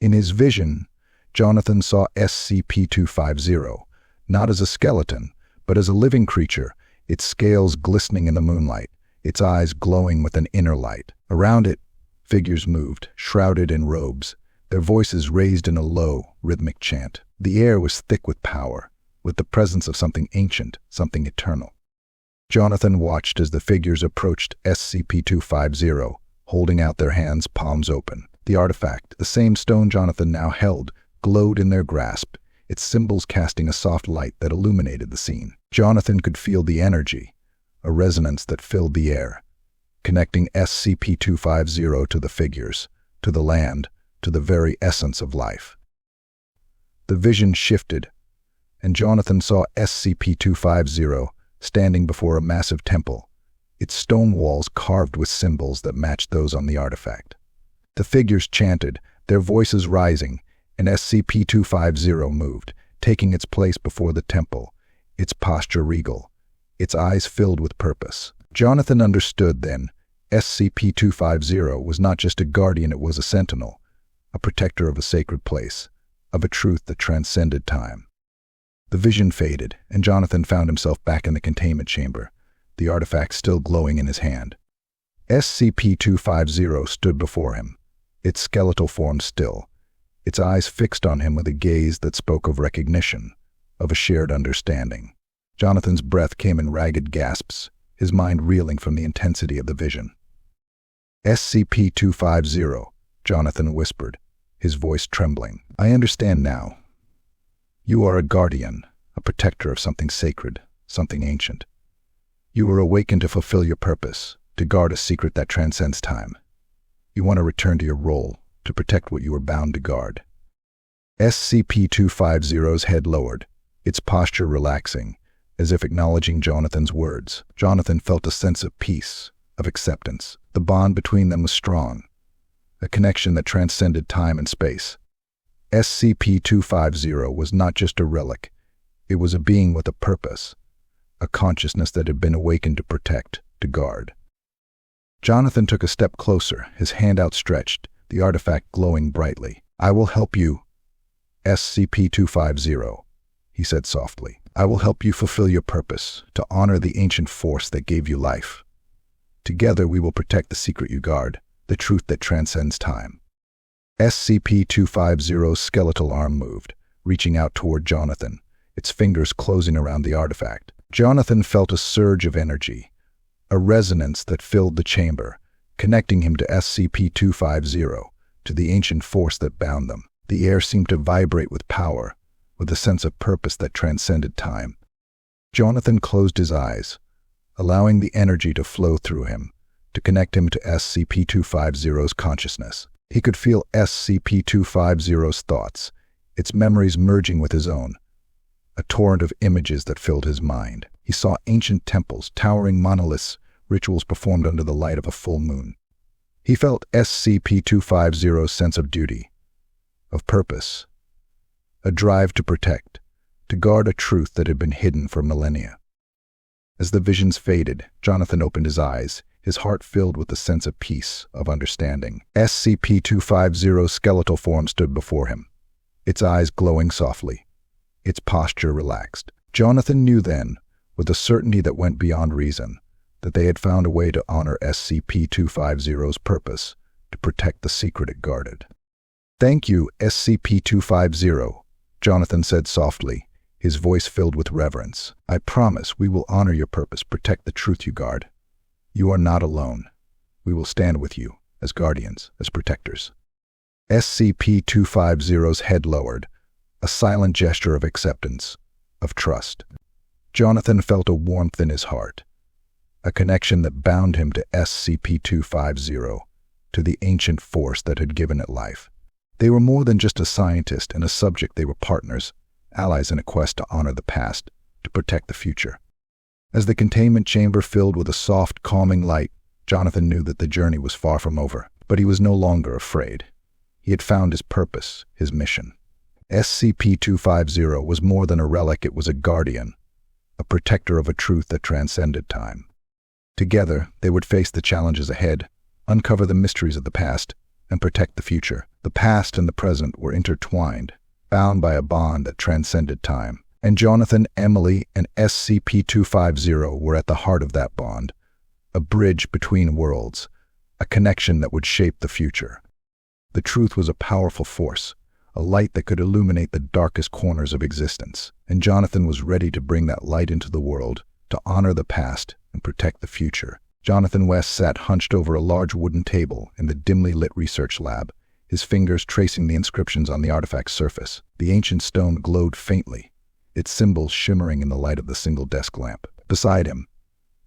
In his vision, Jonathan saw SCP-250, not as a skeleton, but as a living creature, its scales glistening in the moonlight, its eyes glowing with an inner light. Around it, figures moved, shrouded in robes, their voices raised in a low, rhythmic chant. The air was thick with power, with the presence of something ancient, something eternal. Jonathan watched as the figures approached SCP-250, holding out their hands, palms open. The artifact, the same stone Jonathan now held, glowed in their grasp, its symbols casting a soft light that illuminated the scene. Jonathan could feel the energy, a resonance that filled the air, connecting SCP-250 to the figures, to the land, to the very essence of life. The vision shifted, and Jonathan saw SCP-250 standing before a massive temple, its stone walls carved with symbols that matched those on the artifact. The figures chanted, their voices rising, and SCP-250 moved, taking its place before the temple, its posture regal, its eyes filled with purpose. Jonathan understood then, SCP-250 was not just a guardian, it was a sentinel, a protector of a sacred place, of a truth that transcended time. The vision faded, and Jonathan found himself back in the containment chamber, the artifact still glowing in his hand. SCP-250 stood before him, its skeletal form still, its eyes fixed on him with a gaze that spoke of recognition, of a shared understanding. Jonathan's breath came in ragged gasps, his mind reeling from the intensity of the vision. SCP-250, Jonathan whispered, his voice trembling. I understand now. You are a guardian, a protector of something sacred, something ancient. You were awakened to fulfill your purpose, to guard a secret that transcends time. You want to return to your role, to protect what you were bound to guard. SCP-250's head lowered, its posture relaxing, as if acknowledging Jonathan's words. Jonathan felt a sense of peace, of acceptance. The bond between them was strong, a connection that transcended time and space. SCP-250 was not just a relic, it was a being with a purpose, a consciousness that had been awakened to protect, to guard. Jonathan took a step closer, his hand outstretched, the artifact glowing brightly. I will help you, SCP-250, he said softly. I will help you fulfill your purpose, to honor the ancient force that gave you life. Together we will protect the secret you guard, the truth that transcends time. SCP-250's skeletal arm moved, reaching out toward Jonathan, its fingers closing around the artifact. Jonathan felt a surge of energy, a resonance that filled the chamber, connecting him to SCP-250, to the ancient force that bound them. The air seemed to vibrate with power, with a sense of purpose that transcended time. Jonathan closed his eyes, allowing the energy to flow through him, to connect him to SCP-250's consciousness. He could feel SCP-250's thoughts, its memories merging with his own, a torrent of images that filled his mind. He saw ancient temples, towering monoliths, rituals performed under the light of a full moon. He felt SCP-250's sense of duty, of purpose, a drive to protect, to guard a truth that had been hidden for millennia. As the visions faded, Jonathan opened his eyes, his heart filled with a sense of peace, of understanding. SCP-250's skeletal form stood before him, its eyes glowing softly, its posture relaxed. Jonathan knew then, with a certainty that went beyond reason, that they had found a way to honor SCP-250's purpose, to protect the secret it guarded. Thank you, SCP-250, Jonathan said softly, his voice filled with reverence. I promise we will honor your purpose, protect the truth you guard. You are not alone. We will stand with you, as guardians, as protectors. SCP-250's head lowered, a silent gesture of acceptance, of trust. Jonathan felt a warmth in his heart, a connection that bound him to SCP-250, to the ancient force that had given it life. They were more than just a scientist and a subject, they were partners, allies in a quest to honor the past, to protect the future. As the containment chamber filled with a soft, calming light, Jonathan knew that the journey was far from over, but he was no longer afraid. He had found his purpose, his mission. SCP-250 was more than a relic, it was a guardian, a protector of a truth that transcended time. Together, they would face the challenges ahead, uncover the mysteries of the past, and protect the future. The past and the present were intertwined, bound by a bond that transcended time. And Jonathan, Emily, and SCP-250 were at the heart of that bond, a bridge between worlds, a connection that would shape the future. The truth was a powerful force, a light that could illuminate the darkest corners of existence, and Jonathan was ready to bring that light into the world, to honor the past and protect the future. Jonathan West sat hunched over a large wooden table in the dimly lit research lab, his fingers tracing the inscriptions on the artifact's surface. The ancient stone glowed faintly, its symbols shimmering in the light of the single desk lamp. Beside him,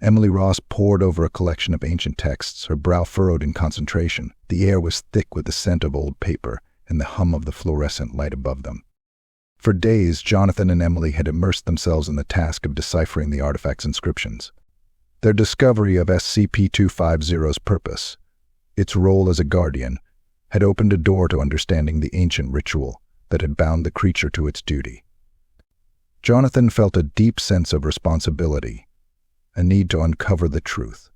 Emily Ross pored over a collection of ancient texts, her brow furrowed in concentration. The air was thick with the scent of old paper and the hum of the fluorescent light above them. For days, Jonathan and Emily had immersed themselves in the task of deciphering the artifact's inscriptions. Their discovery of SCP-250's purpose, its role as a guardian, had opened a door to understanding the ancient ritual that had bound the creature to its duty. Jonathan felt a deep sense of responsibility, a need to uncover the truth,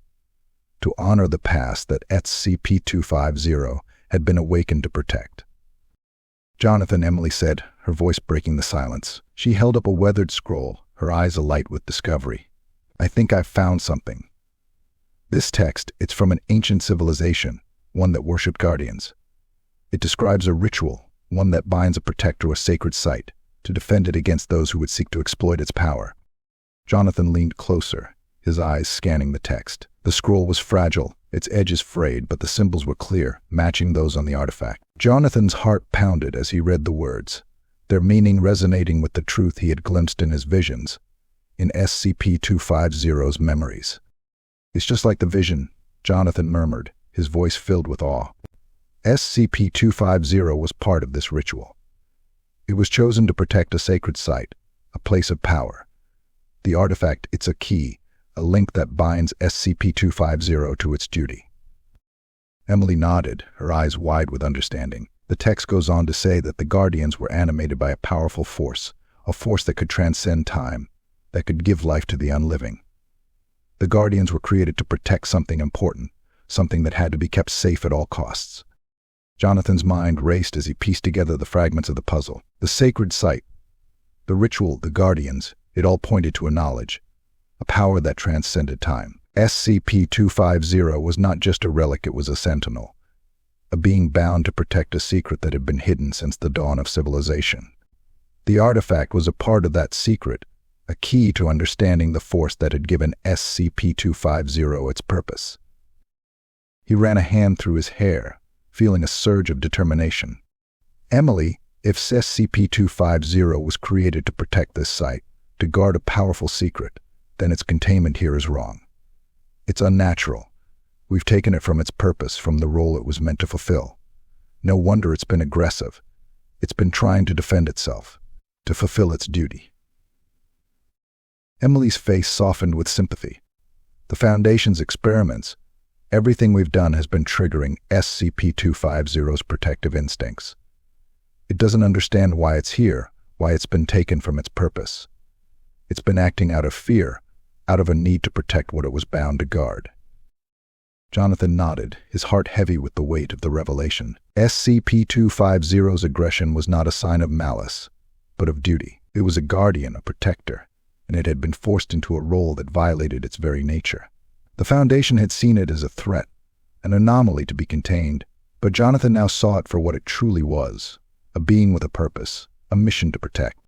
to honor the past that SCP-250 had been awakened to protect. "Jonathan," Emily said, her voice breaking the silence. She held up a weathered scroll, her eyes alight with discovery. "I think I've found something. This text, it's from an ancient civilization, one that worshipped guardians. It describes a ritual, one that binds a protector to a sacred site, to defend it against those who would seek to exploit its power." Jonathan leaned closer, his eyes scanning the text. The scroll was fragile, its edges frayed, but the symbols were clear, matching those on the artifact. Jonathan's heart pounded as he read the words, their meaning resonating with the truth he had glimpsed in his visions, in SCP-250's memories. "It's just like the vision," Jonathan murmured, his voice filled with awe. SCP-250 was part of this ritual. It was chosen to protect a sacred site, a place of power. The artifact, it's a key, a link that binds SCP-250 to its duty. Emily nodded, her eyes wide with understanding. The text goes on to say that the Guardians were animated by a powerful force, a force that could transcend time, that could give life to the unliving. The Guardians were created to protect something important, something that had to be kept safe at all costs. Jonathan's mind raced as he pieced together the fragments of the puzzle. The sacred site, the ritual, the Guardians, it all pointed to a knowledge, a power that transcended time. SCP-250 was not just a relic, it was a sentinel, a being bound to protect a secret that had been hidden since the dawn of civilization. The artifact was a part of that secret, a key to understanding the force that had given SCP-250 its purpose. He ran a hand through his hair, feeling a surge of determination. "Emily, if SCP-250 was created to protect this site, to guard a powerful secret, then its containment here is wrong. It's unnatural. We've taken it from its purpose, from the role it was meant to fulfill. No wonder it's been aggressive. It's been trying to defend itself, to fulfill its duty." Emily's face softened with sympathy. The Foundation's experiments, everything we've done has been triggering SCP-250's protective instincts. It doesn't understand why it's here, why it's been taken from its purpose. It's been acting out of fear, out of a need to protect what it was bound to guard. Jonathan nodded, his heart heavy with the weight of the revelation. SCP-250's aggression was not a sign of malice, but of duty. It was a guardian, a protector, and it had been forced into a role that violated its very nature. The Foundation had seen it as a threat, an anomaly to be contained, but Jonathan now saw it for what it truly was, a being with a purpose, a mission to protect.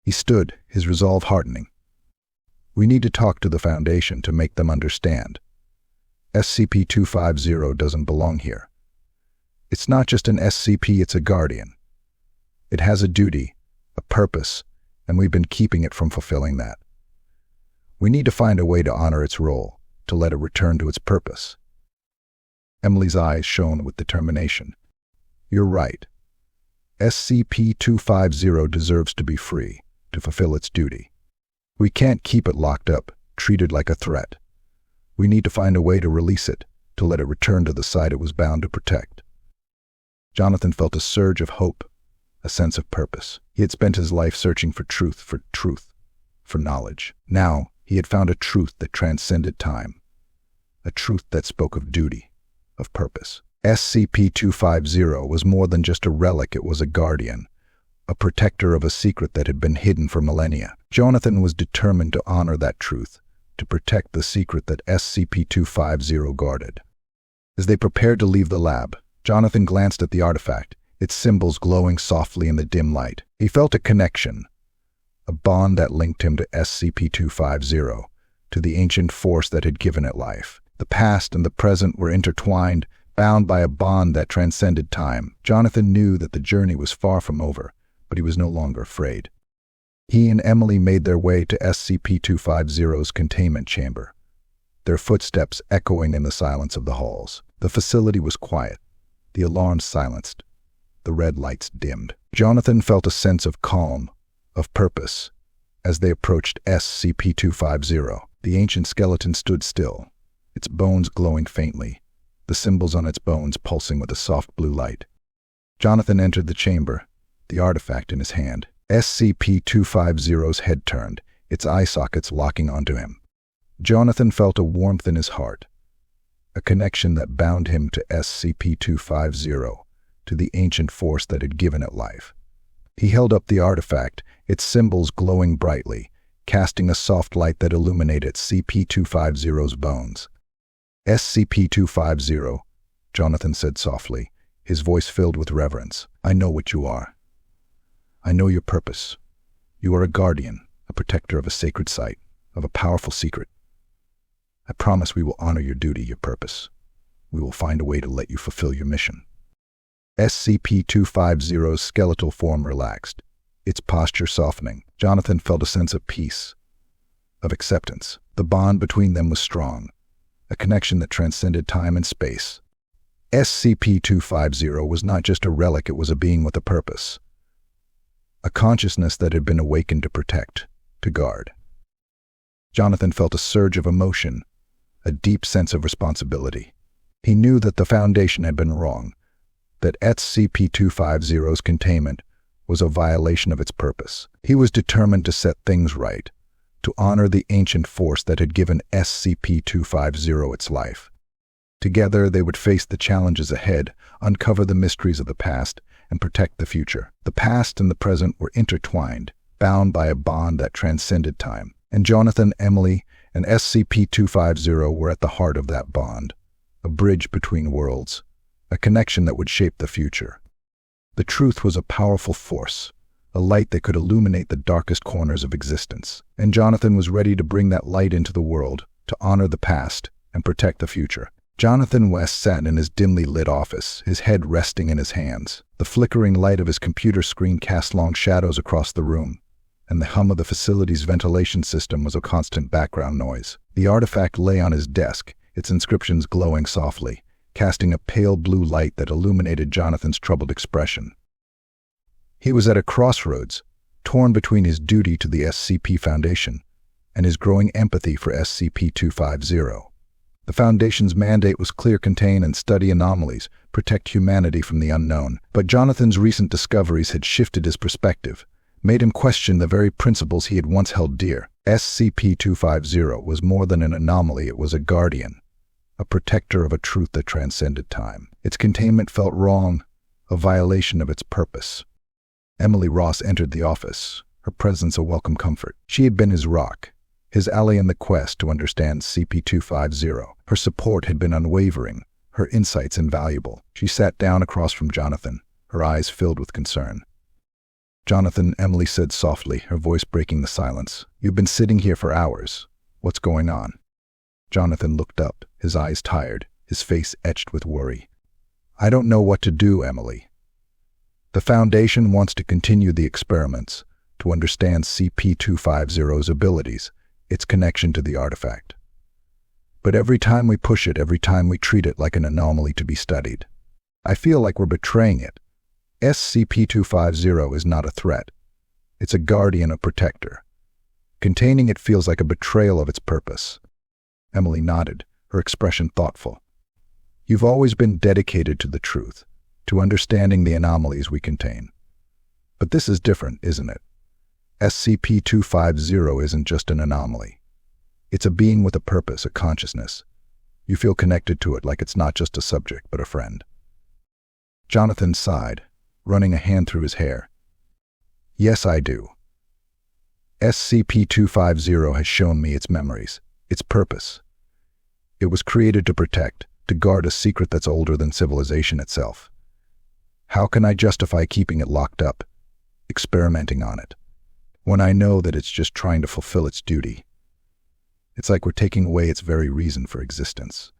He stood, his resolve hardening. "We need to talk to the Foundation to make them understand. SCP-250 doesn't belong here. It's not just an SCP, it's a guardian. It has a duty, a purpose, and we've been keeping it from fulfilling that. We need to find a way to honor its role, to let it return to its purpose." Emily's eyes shone with determination. "You're right. SCP-250 deserves to be free, to fulfill its duty. We can't keep it locked up, treated like a threat. We need to find a way to release it, to let it return to the site it was bound to protect." Jonathan felt a surge of hope, a sense of purpose. He had spent his life searching for truth, for knowledge. Now, he had found a truth that transcended time, a truth that spoke of duty, of purpose. SCP-250 was more than just a relic, it was a guardian, a protector of a secret that had been hidden for millennia. Jonathan was determined to honor that truth, to protect the secret that SCP-250 guarded. As they prepared to leave the lab, Jonathan glanced at the artifact, its symbols glowing softly in the dim light. He felt a connection, a bond that linked him to SCP-250, to the ancient force that had given it life. The past and the present were intertwined, bound by a bond that transcended time. Jonathan knew that the journey was far from over, but he was no longer afraid. He and Emily made their way to SCP-250's containment chamber, their footsteps echoing in the silence of the halls. The facility was quiet, the alarms silenced, the red lights dimmed. Jonathan felt a sense of calm, of purpose, as they approached SCP-250. The ancient skeleton stood still, its bones glowing faintly, the symbols on its bones pulsing with a soft blue light. Jonathan entered the chamber, the artifact in his hand. SCP-250's head turned, its eye sockets locking onto him. Jonathan felt a warmth in his heart, a connection that bound him to SCP-250, to the ancient force that had given it life. He held up the artifact, its symbols glowing brightly, casting a soft light that illuminated SCP-250's bones. SCP-250, Jonathan said softly, his voice filled with reverence. I know what you are. I know your purpose. You are a guardian, a protector of a sacred site, of a powerful secret. I promise we will honor your duty, your purpose. We will find a way to let you fulfill your mission. SCP-250's skeletal form relaxed, its posture softening. Jonathan felt a sense of peace, of acceptance. The bond between them was strong, a connection that transcended time and space. SCP-250 was not just a relic, it was a being with a purpose. A consciousness that had been awakened to protect, to guard. Jonathan felt a surge of emotion, a deep sense of responsibility. He knew that the Foundation had been wrong, that SCP-250's containment was a violation of its purpose. He was determined to set things right, to honor the ancient force that had given SCP-250 its life. Together, they would face the challenges ahead, uncover the mysteries of the past, and protect the future. The past and the present were intertwined, bound by a bond that transcended time. And Jonathan, Emily, and SCP-250 were at the heart of that bond, a bridge between worlds, a connection that would shape the future. The truth was a powerful force, a light that could illuminate the darkest corners of existence. And Jonathan was ready to bring that light into the world, to honor the past and protect the future. Jonathan West sat in his dimly lit office, his head resting in his hands. The flickering light of his computer screen cast long shadows across the room, and the hum of the facility's ventilation system was a constant background noise. The artifact lay on his desk, its inscriptions glowing softly, casting a pale blue light that illuminated Jonathan's troubled expression. He was at a crossroads, torn between his duty to the SCP Foundation and his growing empathy for SCP-250. The Foundation's mandate was clear: contain and study anomalies, protect humanity from the unknown. But Jonathan's recent discoveries had shifted his perspective, made him question the very principles he had once held dear. SCP-250 was more than an anomaly, it was a guardian, a protector of a truth that transcended time. Its containment felt wrong, a violation of its purpose. Emily Ross entered the office, her presence a welcome comfort. She had been his rock, his ally in the quest to understand SCP-250. Her support had been unwavering, her insights invaluable. She sat down across from Jonathan, her eyes filled with concern. Jonathan, Emily said softly, her voice breaking the silence. You've been sitting here for hours. What's going on? Jonathan looked up, his eyes tired, his face etched with worry. I don't know what to do, Emily. The Foundation wants to continue the experiments, to understand SCP-250's abilities, its connection to the artifact. But every time we push it, every time we treat it like an anomaly to be studied, I feel like we're betraying it. SCP-250 is not a threat. It's a guardian, a protector. Containing it feels like a betrayal of its purpose. Emily nodded, her expression thoughtful. You've always been dedicated to the truth, to understanding the anomalies we contain. But this is different, isn't it? SCP-250 isn't just an anomaly. It's a being with a purpose, a consciousness. You feel connected to it like it's not just a subject, but a friend. Jonathan sighed, running a hand through his hair. Yes, I do. SCP-250 has shown me its memories, its purpose. It was created to protect, to guard a secret that's older than civilization itself. How can I justify keeping it locked up, experimenting on it, when I know that it's just trying to fulfill its duty? It's like we're taking away its very reason for existence.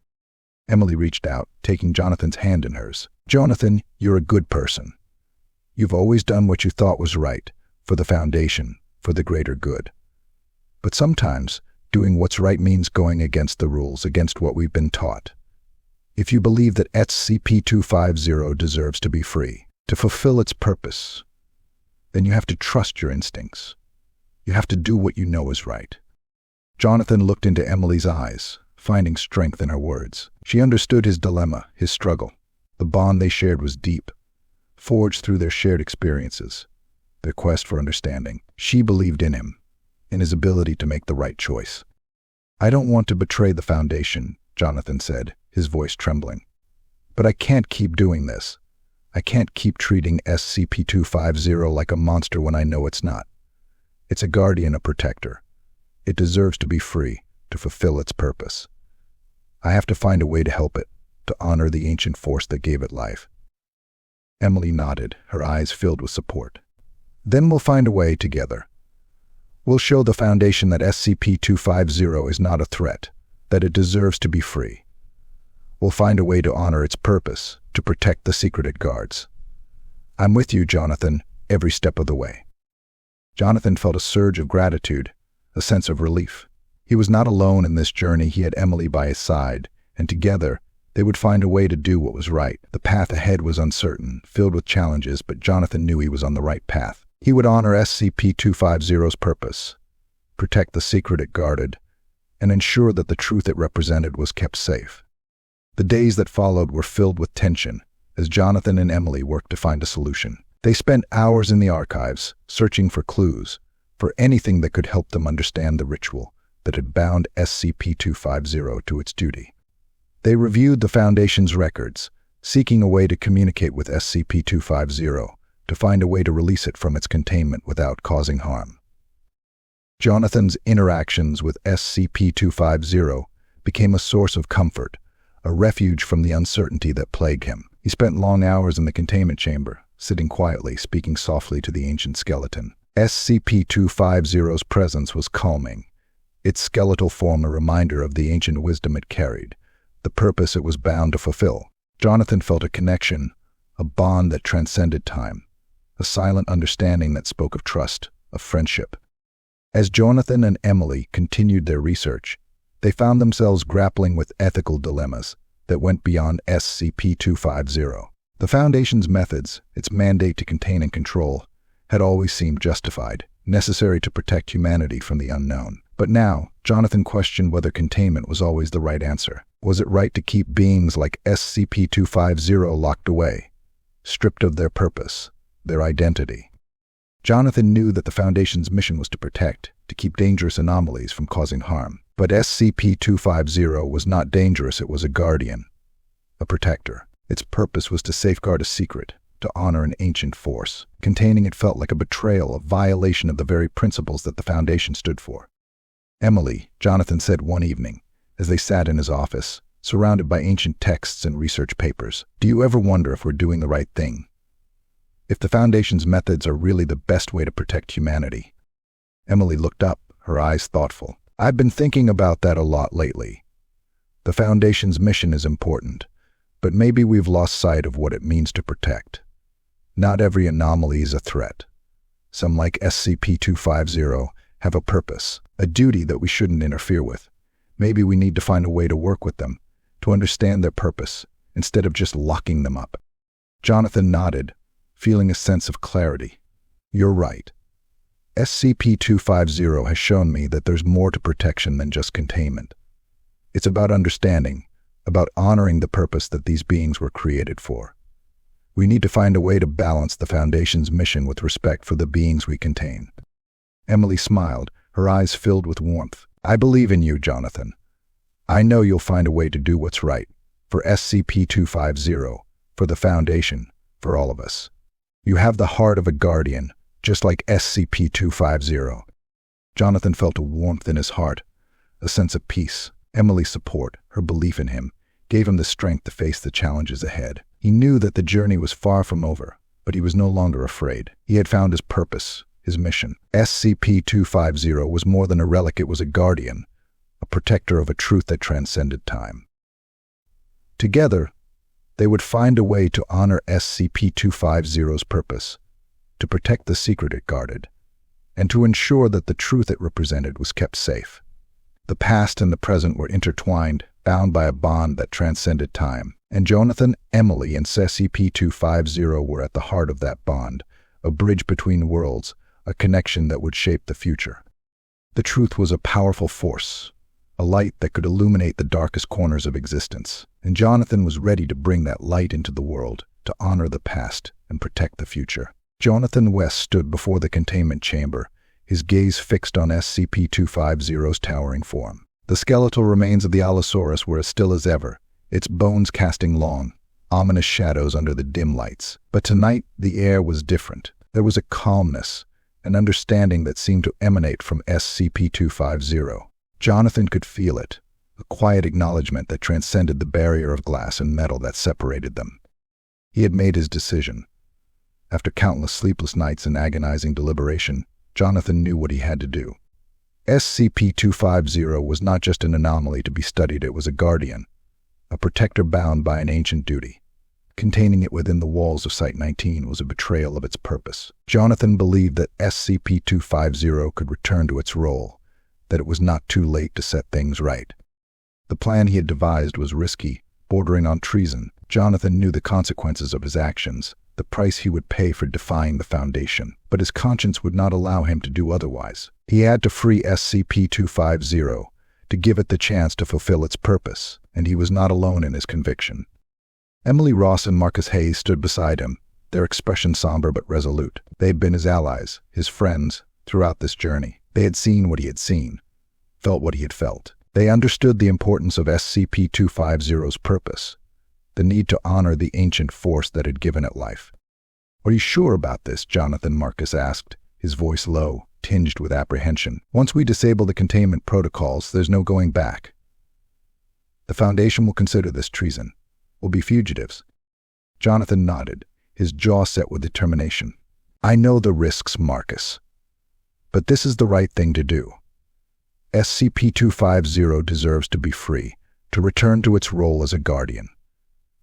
Emily reached out, taking Jonathan's hand in hers. Jonathan, you're a good person. You've always done what you thought was right, for the Foundation, for the greater good. But sometimes, doing what's right means going against the rules, against what we've been taught. If you believe that SCP-250 deserves to be free, to fulfill its purpose, then you have to trust your instincts. You have to do what you know is right. Jonathan looked into Emily's eyes, finding strength in her words. She understood his dilemma, his struggle. The bond they shared was deep, forged through their shared experiences, their quest for understanding. She believed in him, in his ability to make the right choice. I don't want to betray the Foundation, Jonathan said, his voice trembling. "But I can't keep doing this. I can't keep treating SCP-250 like a monster when I know it's not. It's a guardian, a protector. It deserves to be free, to fulfill its purpose. I have to find a way to help it, to honor the ancient force that gave it life." Emily nodded, her eyes filled with support. "Then we'll find a way together. We'll show the Foundation that SCP-250 is not a threat, that it deserves to be free. We'll find a way to honor its purpose, to protect the secret it guards. I'm with you, Jonathan, every step of the way." Jonathan felt a surge of gratitude, a sense of relief. He was not alone in this journey. He had Emily by his side, and together they would find a way to do what was right. The path ahead was uncertain, filled with challenges, but Jonathan knew he was on the right path. He would honor SCP-250's purpose, protect the secret it guarded, and ensure that the truth it represented was kept safe. The days that followed were filled with tension as Jonathan and Emily worked to find a solution. They spent hours in the archives, searching for clues, for anything that could help them understand the ritual that had bound SCP-250 to its duty. They reviewed the Foundation's records, seeking a way to communicate with SCP-250, to find a way to release it from its containment without causing harm. Jonathan's interactions with SCP-250 became a source of comfort, a refuge from the uncertainty that plagued him. He spent long hours in the containment chamber, sitting quietly, speaking softly to the ancient skeleton. SCP-250's presence was calming, its skeletal form a reminder of the ancient wisdom it carried, the purpose it was bound to fulfill. Jonathan felt a connection, a bond that transcended time, a silent understanding that spoke of trust, of friendship. As Jonathan and Emily continued their research, they found themselves grappling with ethical dilemmas that went beyond SCP-250. The Foundation's methods, its mandate to contain and control, had always seemed justified, necessary to protect humanity from the unknown. But now, Jonathan questioned whether containment was always the right answer. Was it right to keep beings like SCP-250 locked away, stripped of their purpose, their identity? Jonathan knew that the Foundation's mission was to protect, to keep dangerous anomalies from causing harm. But SCP-250 was not dangerous, it was a guardian, a protector. Its purpose was to safeguard a secret, to honor an ancient force. Containing it felt like a betrayal, a violation of the very principles that the Foundation stood for. "Emily," Jonathan said one evening, as they sat in his office, surrounded by ancient texts and research papers, "do you ever wonder if we're doing the right thing? If the Foundation's methods are really the best way to protect humanity?" Emily looked up, her eyes thoughtful. "I've been thinking about that a lot lately. The Foundation's mission is important, but maybe we've lost sight of what it means to protect. Not every anomaly is a threat. Some, like SCP-250, have a purpose, a duty that we shouldn't interfere with. Maybe we need to find a way to work with them, to understand their purpose, instead of just locking them up." Jonathan nodded, feeling a sense of clarity. "You're right. SCP-250 has shown me that there's more to protection than just containment. It's about understanding, about honoring the purpose that these beings were created for. We need to find a way to balance the Foundation's mission with respect for the beings we contain." Emily smiled, her eyes filled with warmth. "I believe in you, Jonathan. I know you'll find a way to do what's right, for SCP-250, for the Foundation, for all of us. You have the heart of a guardian, just like SCP-250. Jonathan felt a warmth in his heart, a sense of peace. Emily's support, her belief in him, gave him the strength to face the challenges ahead. He knew that the journey was far from over, but he was no longer afraid. He had found his purpose, his mission. SCP-250 was more than a relic, it was a guardian, a protector of a truth that transcended time. Together, they would find a way to honor SCP-250's purpose, to protect the secret it guarded, and to ensure that the truth it represented was kept safe. The past and the present were intertwined, bound by a bond that transcended time, and Jonathan, Emily, and SCP-250 were at the heart of that bond, a bridge between worlds, a connection that would shape the future. The truth was a powerful force, a light that could illuminate the darkest corners of existence, and Jonathan was ready to bring that light into the world, to honor the past and protect the future. Jonathan West stood before the containment chamber, his gaze fixed on SCP-250's towering form. The skeletal remains of the Allosaurus were as still as ever, its bones casting long, ominous shadows under the dim lights. But tonight, the air was different. There was a calmness, an understanding that seemed to emanate from SCP-250. Jonathan could feel it, a quiet acknowledgement that transcended the barrier of glass and metal that separated them. He had made his decision. After countless sleepless nights and agonizing deliberation, Jonathan knew what he had to do. SCP-250 was not just an anomaly to be studied, it was a guardian, a protector bound by an ancient duty. Containing it within the walls of Site-19 was a betrayal of its purpose. Jonathan believed that SCP-250 could return to its role, that it was not too late to set things right. The plan he had devised was risky, bordering on treason. Jonathan knew the consequences of his actions, the price he would pay for defying the Foundation, but his conscience would not allow him to do otherwise. He had to free SCP-250, to give it the chance to fulfill its purpose, and he was not alone in his conviction. Emily Ross and Marcus Hayes stood beside him, their expression somber but resolute. They had been his allies, his friends, throughout this journey. They had seen what he had seen, felt what he had felt. They understood the importance of SCP-250's purpose, the need to honor the ancient force that had given it life. "Are you sure about this?" Jonathan Marcus asked, his voice low, tinged with apprehension. "Once we disable the containment protocols, there's no going back. The Foundation will consider this treason. We'll be fugitives." Jonathan nodded, his jaw set with determination. "I know the risks, Marcus, but this is the right thing to do. SCP-250 deserves to be free, to return to its role as a guardian.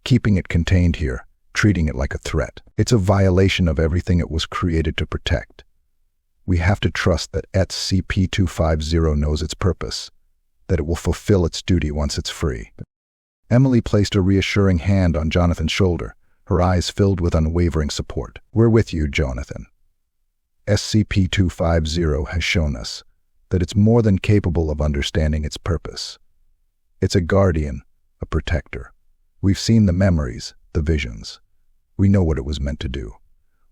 Keeping it contained here, treating it like a threat, it's a violation of everything it was created to protect. We have to trust that SCP-250 knows its purpose, that it will fulfill its duty once it's free." Emily placed a reassuring hand on Jonathan's shoulder, her eyes filled with unwavering support. "We're with you, Jonathan. SCP-250 has shown us that it's more than capable of understanding its purpose. It's a guardian, a protector. We've seen the memories, the visions. We know what it was meant to do.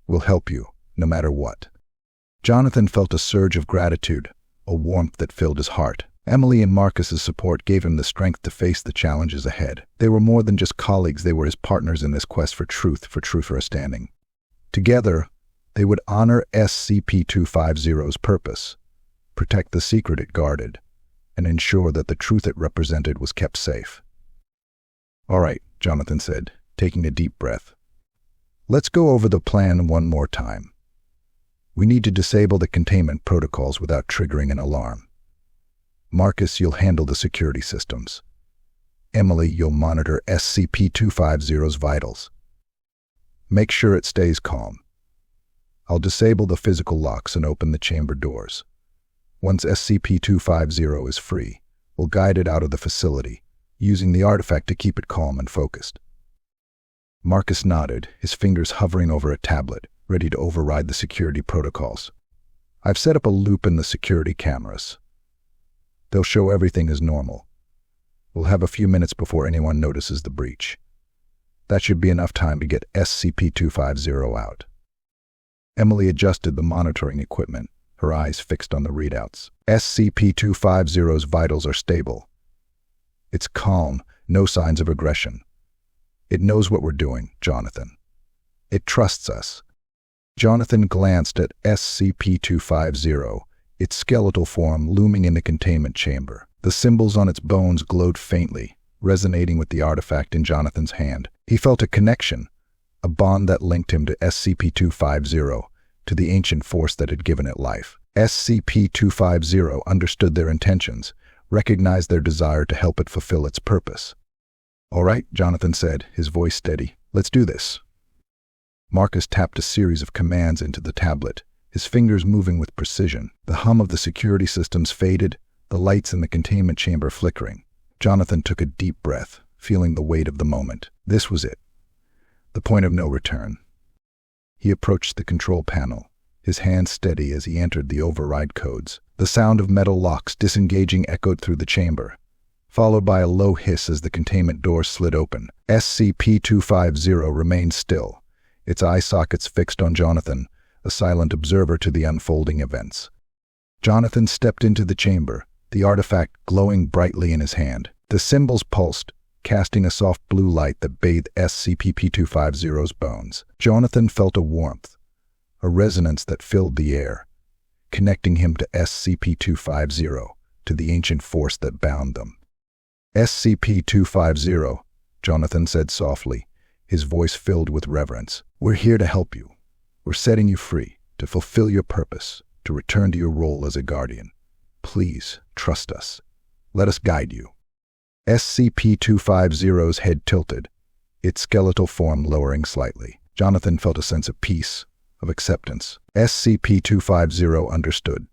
We'll help you, no matter what." Jonathan felt a surge of gratitude, a warmth that filled his heart. Emily and Marcus's support gave him the strength to face the challenges ahead. They were more than just colleagues, they were his partners in this quest for truth for a standing. Together, they would honor SCP-250's purpose, protect the secret it guarded, and ensure that the truth it represented was kept safe. "All right," Jonathan said, taking a deep breath. "Let's go over the plan one more time. We need to disable the containment protocols without triggering an alarm. Marcus, you'll handle the security systems. Emily, you'll monitor SCP-250's vitals. Make sure it stays calm. I'll disable the physical locks and open the chamber doors. Once SCP-250 is free, we'll guide it out of the facility, using the artifact to keep it calm and focused." Marcus nodded, his fingers hovering over a tablet, ready to override the security protocols. "I've set up a loop in the security cameras. They'll show everything as normal. We'll have a few minutes before anyone notices the breach. That should be enough time to get SCP-250 out." Emily adjusted the monitoring equipment, her eyes fixed on the readouts. SCP-250's vitals are stable. It's calm, no signs of aggression. It knows what we're doing, Jonathan. It trusts us. Jonathan glanced at SCP-250, its skeletal form looming in the containment chamber. The symbols on its bones glowed faintly, resonating with the artifact in Jonathan's hand. He felt a connection, a bond that linked him to SCP-250, to the ancient force that had given it life. SCP-250 understood their intentions, recognized their desire to help it fulfill its purpose. "All right," Jonathan said, his voice steady. "Let's do this." Marcus tapped a series of commands into the tablet, his fingers moving with precision. The hum of the security systems faded, the lights in the containment chamber flickering. Jonathan took a deep breath, feeling the weight of the moment. This was it. The point of no return. He approached the control panel, his hand steady as he entered the override codes. The sound of metal locks disengaging echoed through the chamber, followed by a low hiss as the containment door slid open. SCP-250 remained still, its eye sockets fixed on Jonathan, a silent observer to the unfolding events. Jonathan stepped into the chamber, the artifact glowing brightly in his hand. The symbols pulsed, casting a soft blue light that bathed SCP-250's bones. Jonathan felt a warmth, a resonance that filled the air, connecting him to SCP-250, to the ancient force that bound them. SCP-250, Jonathan said softly, his voice filled with reverence. We're here to help you. We're setting you free, to fulfill your purpose, to return to your role as a guardian. Please, trust us. Let us guide you. SCP-250's head tilted, its skeletal form lowering slightly. Jonathan felt a sense of peace, of acceptance. SCP-250 understood,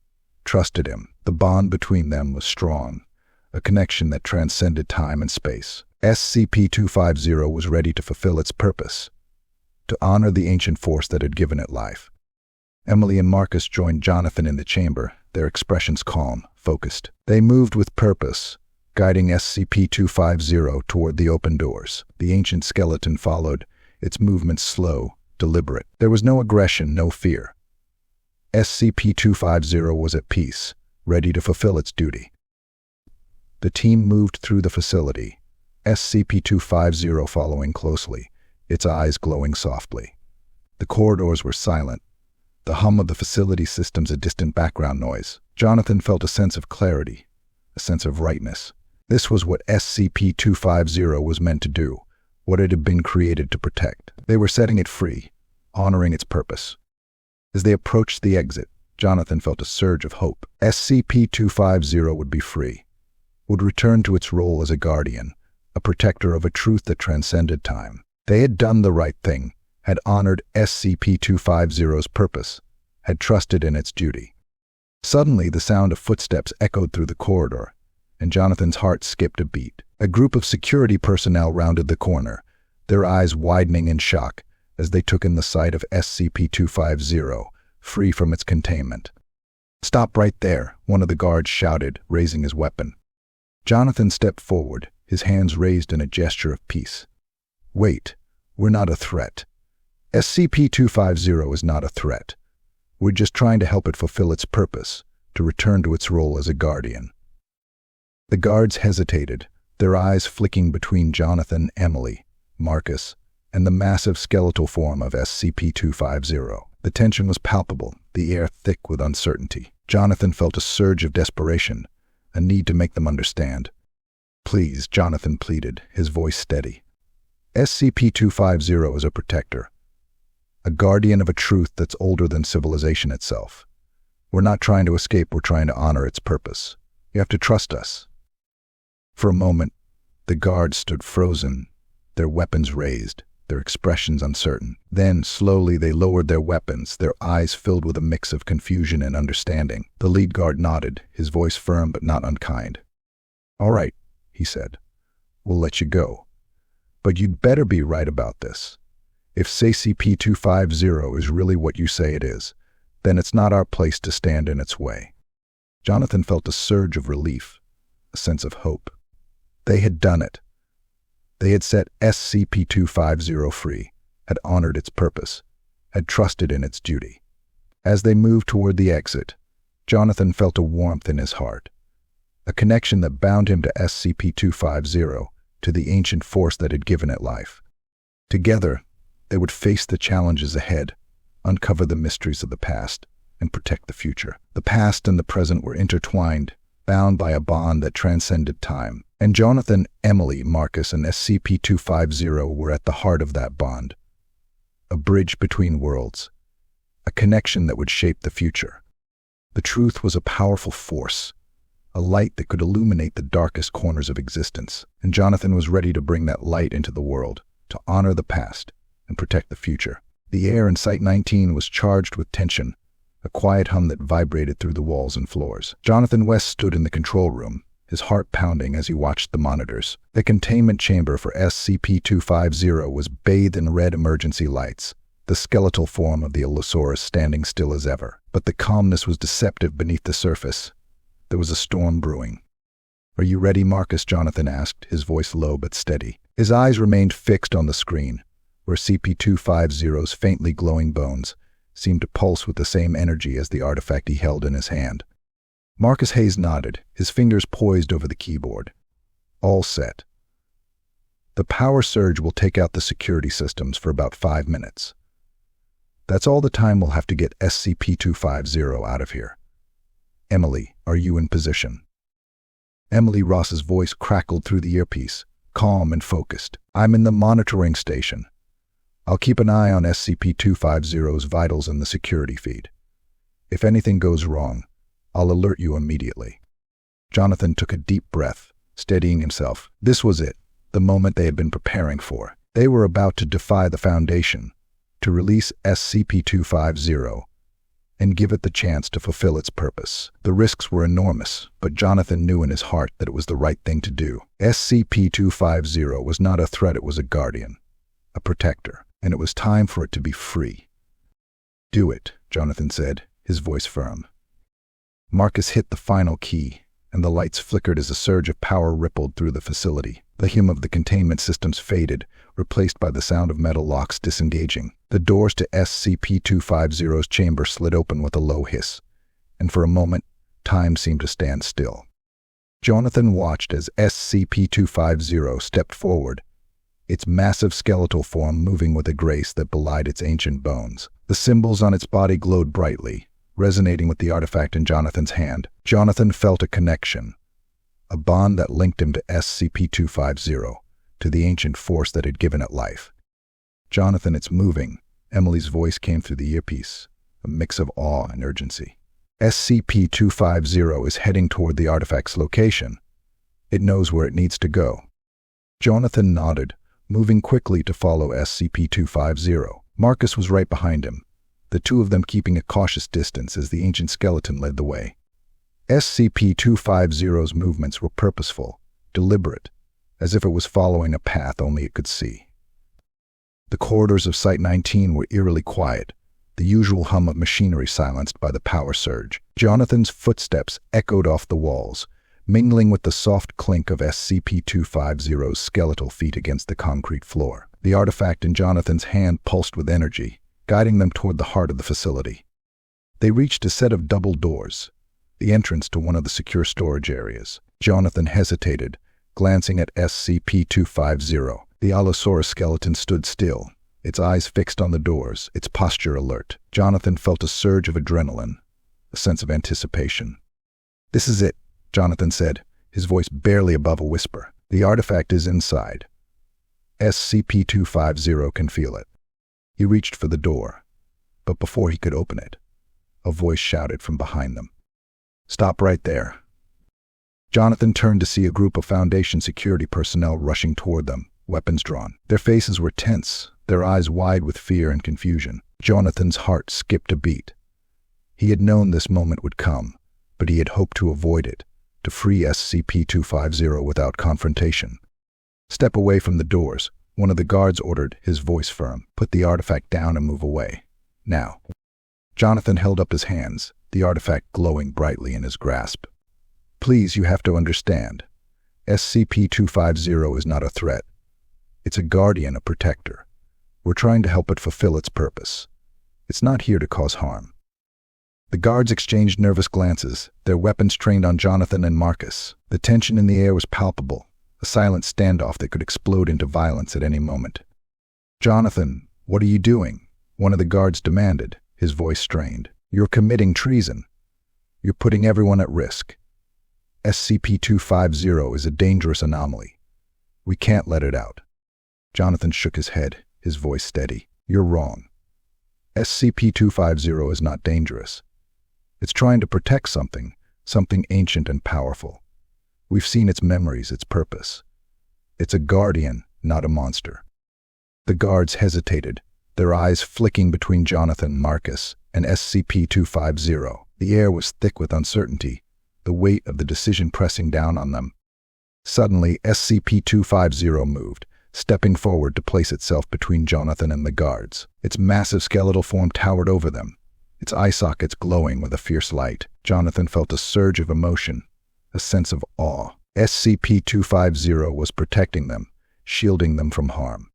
trusted him. The bond between them was strong, a connection that transcended time and space. SCP-250 was ready to fulfill its purpose, to honor the ancient force that had given it life. Emily and Marcus joined Jonathan in the chamber, their expressions calm, focused. They moved with purpose, guiding SCP-250 toward the open doors. The ancient skeleton followed, its movements slow, deliberate. There was no aggression, no fear. SCP-250 was at peace, ready to fulfill its duty. The team moved through the facility, SCP-250 following closely, its eyes glowing softly. The corridors were silent, the hum of the facility systems a distant background noise. Jonathan felt a sense of clarity, a sense of rightness. This was what SCP-250 was meant to do, what it had been created to protect. They were setting it free, honoring its purpose. As they approached the exit, Jonathan felt a surge of hope. SCP-250 would be free, would return to its role as a guardian, a protector of a truth that transcended time. They had done the right thing, had honored SCP-250's purpose, had trusted in its duty. Suddenly, the sound of footsteps echoed through the corridor, and Jonathan's heart skipped a beat. A group of security personnel rounded the corner, their eyes widening in shock as they took in the sight of SCP-250, free from its containment. "Stop right there," one of the guards shouted, raising his weapon. Jonathan stepped forward, his hands raised in a gesture of peace. "Wait, we're not a threat. SCP-250 is not a threat. We're just trying to help it fulfill its purpose, to return to its role as a guardian." The guards hesitated, their eyes flicking between Jonathan, Emily, Marcus, and the massive skeletal form of SCP-250. The tension was palpable, the air thick with uncertainty. Jonathan felt a surge of desperation, a need to make them understand. "Please," Jonathan pleaded, his voice steady. SCP-250 is a protector, a guardian of a truth that's older than civilization itself. We're not trying to escape, we're trying to honor its purpose. You have to trust us." For a moment, the guards stood frozen, their weapons raised, their expressions uncertain. Then, slowly, they lowered their weapons, their eyes filled with a mix of confusion and understanding. The lead guard nodded, his voice firm but not unkind. "All right," he said. "We'll let you go. But you'd better be right about this. If SCP-250 is really what you say it is, then it's not our place to stand in its way." Jonathan felt a surge of relief, a sense of hope. They had done it. They had set SCP-250 free, had honored its purpose, had trusted in its duty. As they moved toward the exit, Jonathan felt a warmth in his heart, a connection that bound him to SCP-250, to the ancient force that had given it life. Together, they would face the challenges ahead, uncover the mysteries of the past, and protect the future. The past and the present were intertwined, bound by a bond that transcended time. And Jonathan, Emily, Marcus, and SCP-250 were at the heart of that bond. A bridge between worlds, a connection that would shape the future. The truth was a powerful force, a light that could illuminate the darkest corners of existence. And Jonathan was ready to bring that light into the world, to honor the past and protect the future. The air in Site 19 was charged with tension, a quiet hum that vibrated through the walls and floors. Jonathan West stood in the control room, his heart pounding as he watched the monitors. The containment chamber for SCP-250 was bathed in red emergency lights, the skeletal form of the Allosaurus standing still as ever. But the calmness was deceptive beneath the surface. There was a storm brewing. "Are you ready, Marcus?" Jonathan asked, his voice low but steady. His eyes remained fixed on the screen, where SCP-250's faintly glowing bones seemed to pulse with the same energy as the artifact he held in his hand. Marcus Hayes nodded, his fingers poised over the keyboard. "All set." The power surge will take out the security systems for about 5 minutes. That's all the time we'll have to get SCP-250 out of here. Emily, are you in position? Emily Ross's voice crackled through the earpiece, calm and focused. I'm in the monitoring station. I'll keep an eye on SCP-250's vitals in the security feed. If anything goes wrong, I'll alert you immediately. Jonathan took a deep breath, steadying himself. This was it, the moment they had been preparing for. They were about to defy the Foundation, to release SCP-250, and give it the chance to fulfill its purpose. The risks were enormous, but Jonathan knew in his heart that it was the right thing to do. SCP-250 was not a threat, it was a guardian, a protector, and it was time for it to be free. Do it, Jonathan said, his voice firm. Marcus hit the final key, and the lights flickered as a surge of power rippled through the facility. The hum of the containment systems faded, replaced by the sound of metal locks disengaging. The doors to SCP-250's chamber slid open with a low hiss, and for a moment, time seemed to stand still. Jonathan watched as SCP-250 stepped forward, its massive skeletal form moving with a grace that belied its ancient bones. The symbols on its body glowed brightly, resonating with the artifact in Jonathan's hand. Jonathan felt a connection, a bond that linked him to SCP-250, to the ancient force that had given it life. Jonathan, it's moving. Emily's voice came through the earpiece, a mix of awe and urgency. SCP-250 is heading toward the artifact's location. It knows where it needs to go. Jonathan nodded, moving quickly to follow SCP-250. Marcus was right behind him, the two of them keeping a cautious distance as the ancient skeleton led the way. SCP-250's movements were purposeful, deliberate, as if it was following a path only it could see. The corridors of Site-19 were eerily quiet, the usual hum of machinery silenced by the power surge. Jonathan's footsteps echoed off the walls, mingling with the soft clink of SCP-250's skeletal feet against the concrete floor. The artifact in Jonathan's hand pulsed with energy, guiding them toward the heart of the facility. They reached a set of double doors, the entrance to one of the secure storage areas. Jonathan hesitated, glancing at SCP-250. The Allosaurus skeleton stood still, its eyes fixed on the doors, its posture alert. Jonathan felt a surge of adrenaline, a sense of anticipation. This is it, Jonathan said, his voice barely above a whisper. The artifact is inside. SCP-250 can feel it. He reached for the door, but before he could open it, a voice shouted from behind them. Stop right there. Jonathan turned to see a group of Foundation security personnel rushing toward them, weapons drawn. Their faces were tense, their eyes wide with fear and confusion. Jonathan's heart skipped a beat. He had known this moment would come, but he had hoped to avoid it, to free SCP-250 without confrontation. Step away from the doors, one of the guards ordered, his voice firm. Put the artifact down and move away. Now. Jonathan held up his hands, the artifact glowing brightly in his grasp. Please, you have to understand. SCP-250 is not a threat. It's a guardian, a protector. We're trying to help it fulfill its purpose. It's not here to cause harm. The guards exchanged nervous glances, their weapons trained on Jonathan and Marcus. The tension in the air was palpable, a silent standoff that could explode into violence at any moment. Jonathan, what are you doing? One of the guards demanded, his voice strained. You're committing treason. You're putting everyone at risk. SCP-250 is a dangerous anomaly. We can't let it out. Jonathan shook his head, his voice steady. You're wrong. SCP-250 is not dangerous. It's trying to protect something ancient and powerful. We've seen its memories, its purpose. It's a guardian, not a monster. The guards hesitated, their eyes flicking between Jonathan, Marcus, and SCP-250. The air was thick with uncertainty, the weight of the decision pressing down on them. Suddenly, SCP-250 moved, stepping forward to place itself between Jonathan and the guards. Its massive skeletal form towered over them, its eye sockets glowing with a fierce light. Jonathan felt a surge of emotion, a sense of awe. SCP-250 was protecting them, shielding them from harm.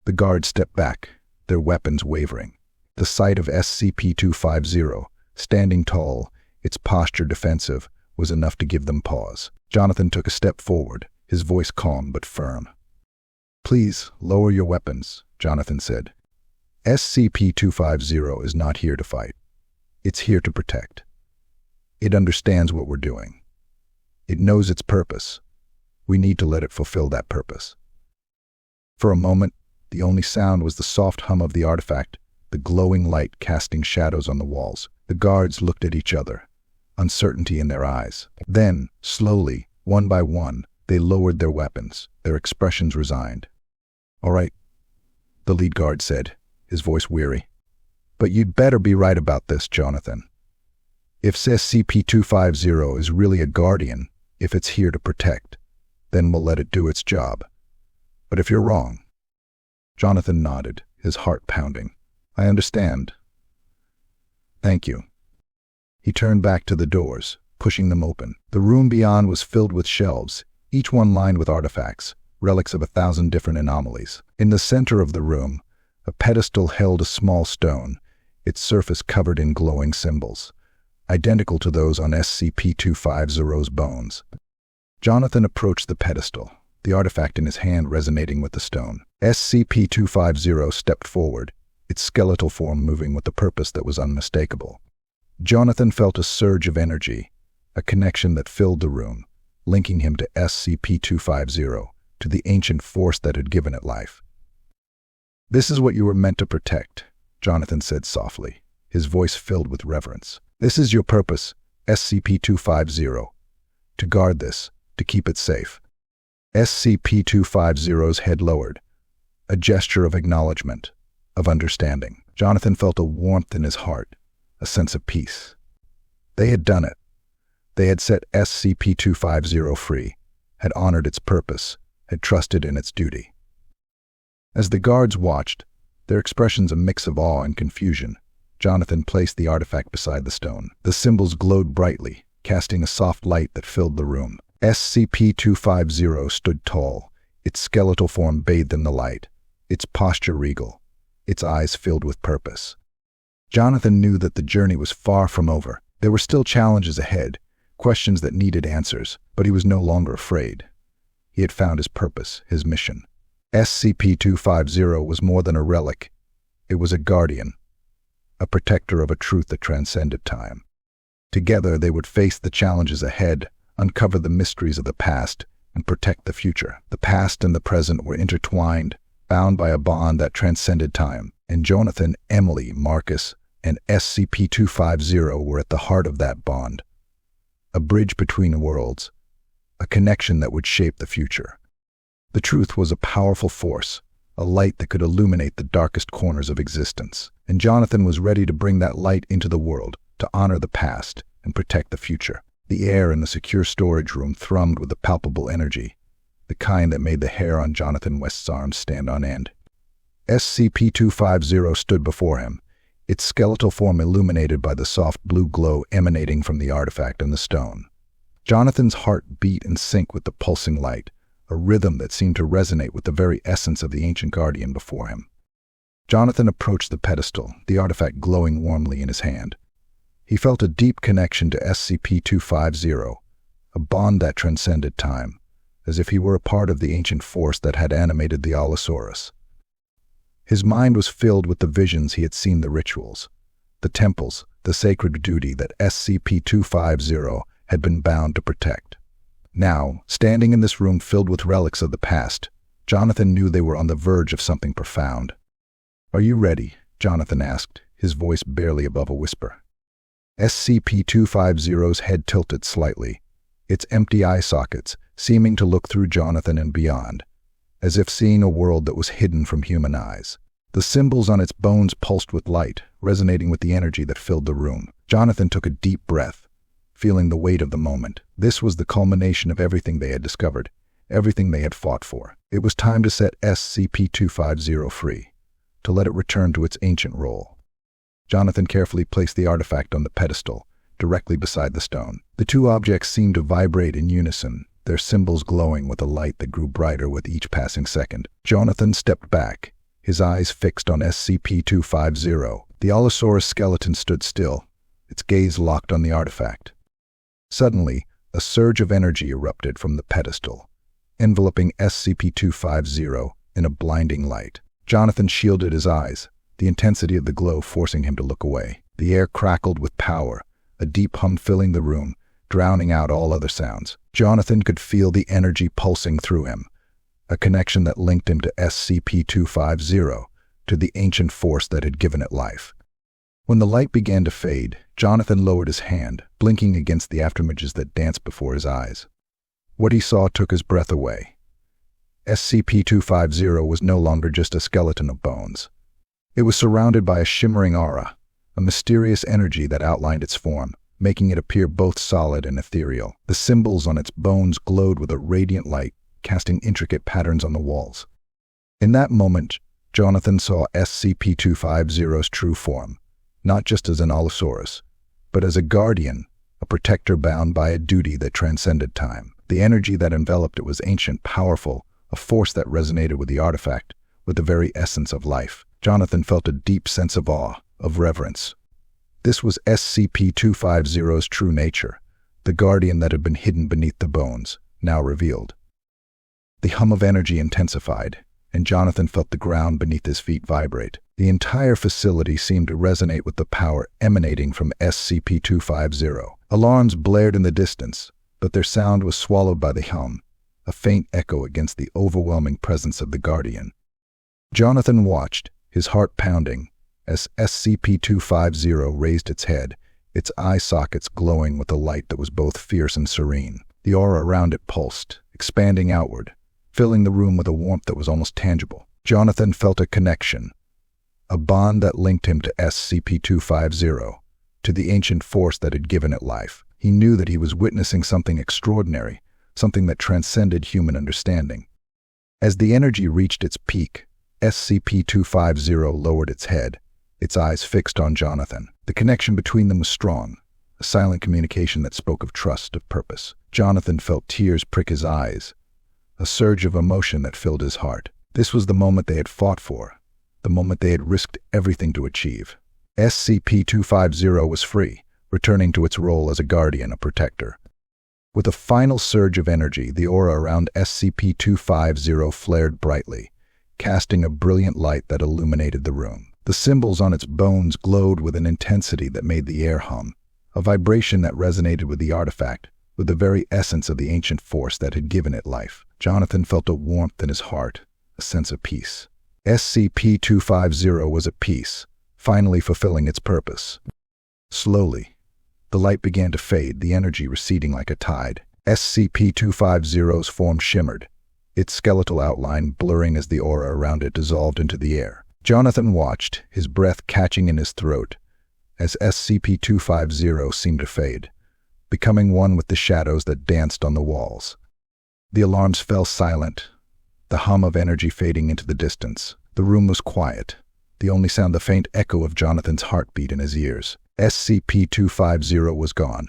The guards stepped back, their weapons wavering. The sight of SCP-250, standing tall, its posture defensive, was enough to give them pause. Jonathan took a step forward, his voice calm but firm. Please, lower your weapons, Jonathan said. SCP-250 is not here to fight. It's here to protect. It understands what we're doing. It knows its purpose. We need to let it fulfill that purpose. For a moment, the only sound was the soft hum of the artifact, the glowing light casting shadows on the walls. The guards looked at each other, uncertainty in their eyes. Then, slowly, one by one, they lowered their weapons, their expressions resigned. "All right," the lead guard said, his voice weary. "But you'd better be right about this, Jonathan. If SCP-250 is really a guardian, if it's here to protect, then we'll let it do its job. But if you're wrong..." Jonathan nodded, his heart pounding. "I understand. Thank you." He turned back to the doors, pushing them open. The room beyond was filled with shelves, each one lined with artifacts, relics of 1,000 different anomalies. In the center of the room, a pedestal held a small stone, its surface covered in glowing symbols, identical to those on SCP-250's bones. Jonathan approached the pedestal, the artifact in his hand resonating with the stone. SCP-250 stepped forward, its skeletal form moving with a purpose that was unmistakable. Jonathan felt a surge of energy, a connection that filled the room, linking him to SCP-250, to the ancient force that had given it life. "This is what you were meant to protect," Jonathan said softly, his voice filled with reverence. "This is your purpose, SCP-250. To guard this, to keep it safe." SCP-250's head lowered, a gesture of acknowledgement, of understanding. Jonathan felt a warmth in his heart, a sense of peace. They had done it. They had set SCP-250 free, had honored its purpose, had trusted in its duty. As the guards watched, their expressions a mix of awe and confusion, Jonathan placed the artifact beside the stone. The symbols glowed brightly, casting a soft light that filled the room. SCP-250 stood tall, its skeletal form bathed in the light, its posture regal, its eyes filled with purpose. Jonathan knew that the journey was far from over. There were still challenges ahead, questions that needed answers, but he was no longer afraid. He had found his purpose, his mission. SCP-250 was more than a relic. It was a guardian, a protector of a truth that transcended time. Together, they would face the challenges ahead, uncover the mysteries of the past, and protect the future. The past and the present were intertwined, bound by a bond that transcended time, and Jonathan, Emily, Marcus, and SCP-250 were at the heart of that bond. A bridge between worlds, a connection that would shape the future. The truth was a powerful force, a light that could illuminate the darkest corners of existence, and Jonathan was ready to bring that light into the world, to honor the past and protect the future. The air in the secure storage room thrummed with a palpable energy, the kind that made the hair on Jonathan West's arms stand on end. SCP-250 stood before him, its skeletal form illuminated by the soft blue glow emanating from the artifact and the stone. Jonathan's heart beat in sync with the pulsing light, a rhythm that seemed to resonate with the very essence of the ancient guardian before him. Jonathan approached the pedestal, the artifact glowing warmly in his hand. He felt a deep connection to SCP-250, a bond that transcended time, as if he were a part of the ancient force that had animated the Allosaurus. His mind was filled with the visions he had seen, the rituals, the temples, the sacred duty that SCP-250 had been bound to protect. Now, standing in this room filled with relics of the past, Jonathan knew they were on the verge of something profound. "Are you ready?" Jonathan asked, his voice barely above a whisper. SCP-250's head tilted slightly, its empty eye sockets seeming to look through Jonathan and beyond, as if seeing a world that was hidden from human eyes. The symbols on its bones pulsed with light, resonating with the energy that filled the room. Jonathan took a deep breath, feeling the weight of the moment. This was the culmination of everything they had discovered, everything they had fought for. It was time to set SCP-250 free, to let it return to its ancient role. Jonathan carefully placed the artifact on the pedestal, directly beside the stone. The two objects seemed to vibrate in unison, their symbols glowing with a light that grew brighter with each passing second. Jonathan stepped back, his eyes fixed on SCP-250. The Allosaurus skeleton stood still, its gaze locked on the artifact. Suddenly, a surge of energy erupted from the pedestal, enveloping SCP-250 in a blinding light. Jonathan shielded his eyes, the intensity of the glow forcing him to look away. The air crackled with power, a deep hum filling the room, drowning out all other sounds. Jonathan could feel the energy pulsing through him, a connection that linked him to SCP-250, to the ancient force that had given it life. When the light began to fade, Jonathan lowered his hand, blinking against the afterimages that danced before his eyes. What he saw took his breath away. SCP-250 was no longer just a skeleton of bones. It was surrounded by a shimmering aura, a mysterious energy that outlined its form, making it appear both solid and ethereal. The symbols on its bones glowed with a radiant light, casting intricate patterns on the walls. In that moment, Jonathan saw SCP-250's true form, not just as an Allosaurus, but as a guardian, a protector bound by a duty that transcended time. The energy that enveloped it was ancient, powerful, a force that resonated with the artifact, with the very essence of life. Jonathan felt a deep sense of awe, of reverence. This was SCP-250's true nature, the guardian that had been hidden beneath the bones, now revealed. The hum of energy intensified, and Jonathan felt the ground beneath his feet vibrate. The entire facility seemed to resonate with the power emanating from SCP-250. Alarms blared in the distance, but their sound was swallowed by the hum, a faint echo against the overwhelming presence of the guardian. Jonathan watched, his heart pounding, as SCP-250 raised its head, its eye sockets glowing with a light that was both fierce and serene. The aura around it pulsed, expanding outward, filling the room with a warmth that was almost tangible. Jonathan felt a connection, a bond that linked him to SCP-250, to the ancient force that had given it life. He knew that he was witnessing something extraordinary, something that transcended human understanding. As the energy reached its peak, SCP-250 lowered its head, its eyes fixed on Jonathan. The connection between them was strong, a silent communication that spoke of trust, of purpose. Jonathan felt tears prick his eyes, a surge of emotion that filled his heart. This was the moment they had fought for, the moment they had risked everything to achieve. SCP-250 was free, returning to its role as a guardian, a protector. With a final surge of energy, the aura around SCP-250 flared brightly, casting a brilliant light that illuminated the room. The symbols on its bones glowed with an intensity that made the air hum, a vibration that resonated with the artifact, with the very essence of the ancient force that had given it life. Jonathan felt a warmth in his heart, a sense of peace. SCP-250 was at peace, finally fulfilling its purpose. Slowly, the light began to fade, the energy receding like a tide. SCP-250's form shimmered, its skeletal outline blurring as the aura around it dissolved into the air. Jonathan watched, his breath catching in his throat, as SCP-250 seemed to fade, becoming one with the shadows that danced on the walls. The alarms fell silent, the hum of energy fading into the distance. The room was quiet, the only sound the faint echo of Jonathan's heartbeat in his ears. SCP-250 was gone,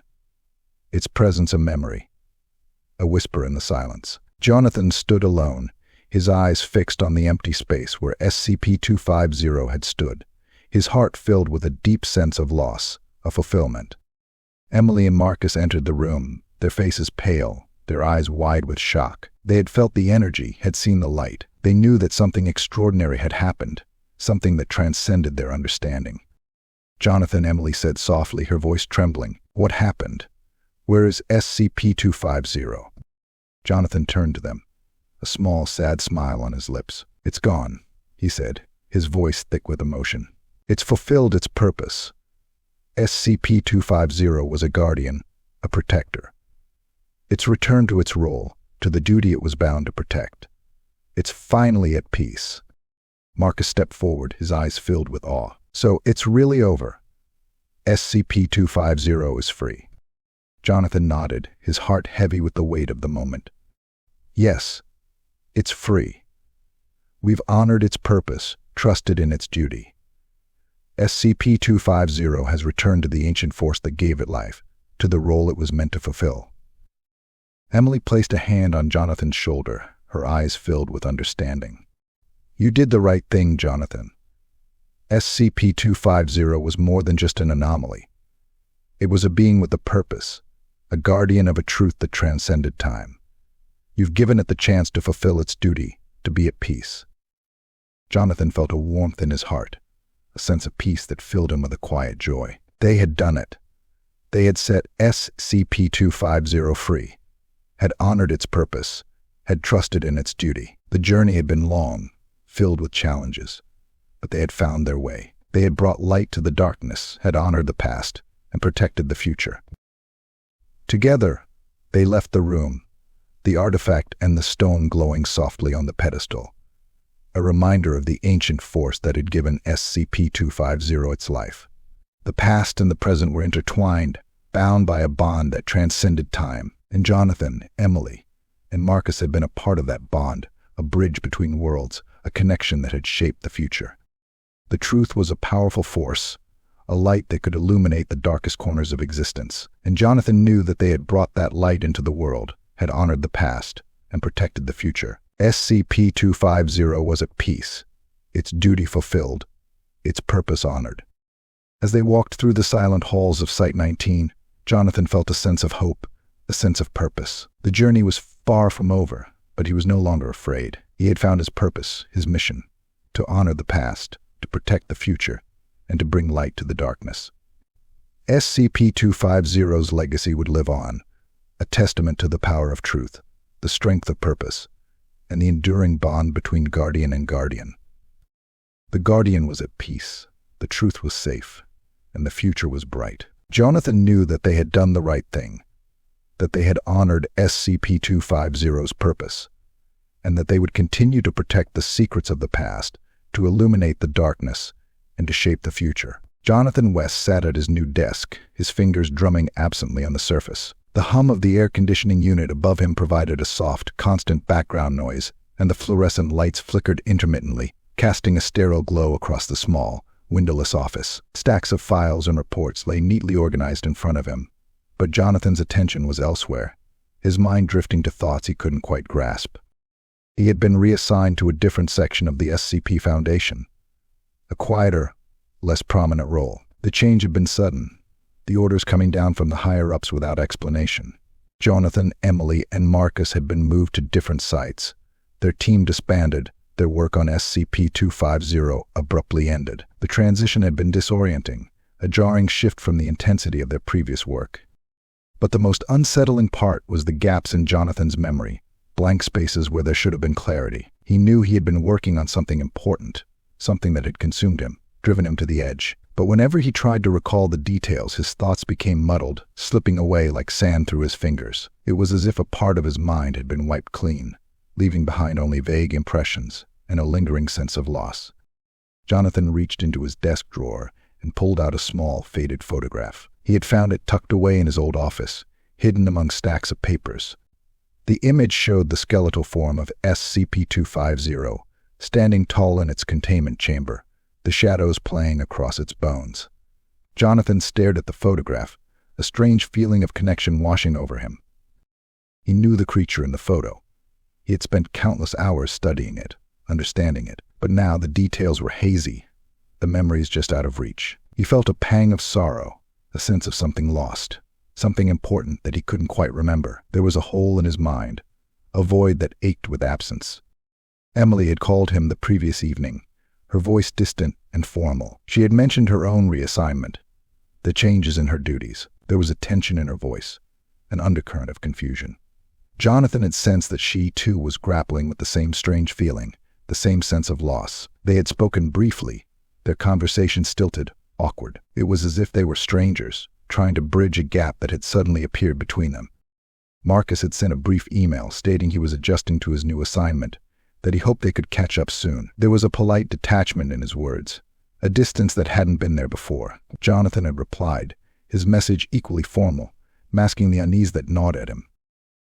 its presence a memory, a whisper in the silence. Jonathan stood alone, his eyes fixed on the empty space where SCP-250 had stood, his heart filled with a deep sense of loss, of fulfillment. Emily and Marcus entered the room, their faces pale, their eyes wide with shock. They had felt the energy, had seen the light. They knew that something extraordinary had happened, something that transcended their understanding. Jonathan, Emily said softly, her voice trembling. What happened? Where is SCP-250? Jonathan turned to them, a small, sad smile on his lips. It's gone, he said, his voice thick with emotion. It's fulfilled its purpose. SCP-250 was a guardian, a protector. It's returned to its role, to the duty it was bound to protect. It's finally at peace. Marcus stepped forward, his eyes filled with awe. So it's really over. SCP-250 is free. Jonathan nodded, his heart heavy with the weight of the moment. Yes, it's free. We've honored its purpose, trusted in its duty. SCP-250 has returned to the ancient force that gave it life, to the role it was meant to fulfill. Emily placed a hand on Jonathan's shoulder, her eyes filled with understanding. You did the right thing, Jonathan. SCP-250 was more than just an anomaly. It was a being with a purpose, a guardian of a truth that transcended time. You've given it the chance to fulfill its duty, to be at peace. Jonathan felt a warmth in his heart, a sense of peace that filled him with a quiet joy. They had done it. They had set SCP-250 free, had honored its purpose, had trusted in its duty. The journey had been long, filled with challenges, but they had found their way. They had brought light to the darkness, had honored the past, and protected the future. Together, they left the room, the artifact and the stone glowing softly on the pedestal, a reminder of the ancient force that had given SCP-250 its life. The past and the present were intertwined, bound by a bond that transcended time, and Jonathan, Emily, and Marcus had been a part of that bond, a bridge between worlds, a connection that had shaped the future. The truth was a powerful force, a light that could illuminate the darkest corners of existence, and Jonathan knew that they had brought that light into the world, had honored the past, and protected the future. SCP-250 was at peace, its duty fulfilled, its purpose honored. As they walked through the silent halls of Site-19, Jonathan felt a sense of hope, a sense of purpose. The journey was far from over, but he was no longer afraid. He had found his purpose, his mission, to honor the past, to protect the future, and to bring light to the darkness. SCP-250's legacy would live on, a testament to the power of truth, the strength of purpose, and the enduring bond between Guardian and Guardian. The Guardian was at peace, the truth was safe, and the future was bright. Jonathan knew that they had done the right thing, that they had honored SCP-250's purpose, and that they would continue to protect the secrets of the past, to illuminate the darkness, and to shape the future. Jonathan West sat at his new desk, his fingers drumming absently on the surface. The hum of the air conditioning unit above him provided a soft, constant background noise, and the fluorescent lights flickered intermittently, casting a sterile glow across the small, windowless office. Stacks of files and reports lay neatly organized in front of him, but Jonathan's attention was elsewhere, his mind drifting to thoughts he couldn't quite grasp. He had been reassigned to a different section of the SCP Foundation, a quieter, less prominent role. The change had been sudden, the orders coming down from the higher-ups without explanation. Jonathan, Emily, and Marcus had been moved to different sites. Their team disbanded, their work on SCP-250 abruptly ended. The transition had been disorienting, a jarring shift from the intensity of their previous work. But the most unsettling part was the gaps in Jonathan's memory, blank spaces where there should have been clarity. He knew he had been working on something important, something that had consumed him, driven him to the edge. But whenever he tried to recall the details, his thoughts became muddled, slipping away like sand through his fingers. It was as if a part of his mind had been wiped clean, leaving behind only vague impressions and a lingering sense of loss. Jonathan reached into his desk drawer and pulled out a small, faded photograph. He had found it tucked away in his old office, hidden among stacks of papers. The image showed the skeletal form of SCP-250, standing tall in its containment chamber, the shadows playing across its bones. Jonathan stared at the photograph, a strange feeling of connection washing over him. He knew the creature in the photo. He had spent countless hours studying it, understanding it, but now the details were hazy, the memories just out of reach. He felt a pang of sorrow, a sense of something lost, something important that he couldn't quite remember. There was a hole in his mind, a void that ached with absence. Emily had called him the previous evening, her voice distant and formal. She had mentioned her own reassignment, the changes in her duties. There was a tension in her voice, an undercurrent of confusion. Jonathan had sensed that she, too, was grappling with the same strange feeling, the same sense of loss. They had spoken briefly, their conversation stilted, awkward. It was as if they were strangers, trying to bridge a gap that had suddenly appeared between them. Marcus had sent a brief email stating he was adjusting to his new assignment, that he hoped they could catch up soon. There was a polite detachment in his words, a distance that hadn't been there before. Jonathan had replied, his message equally formal, masking the unease that gnawed at him.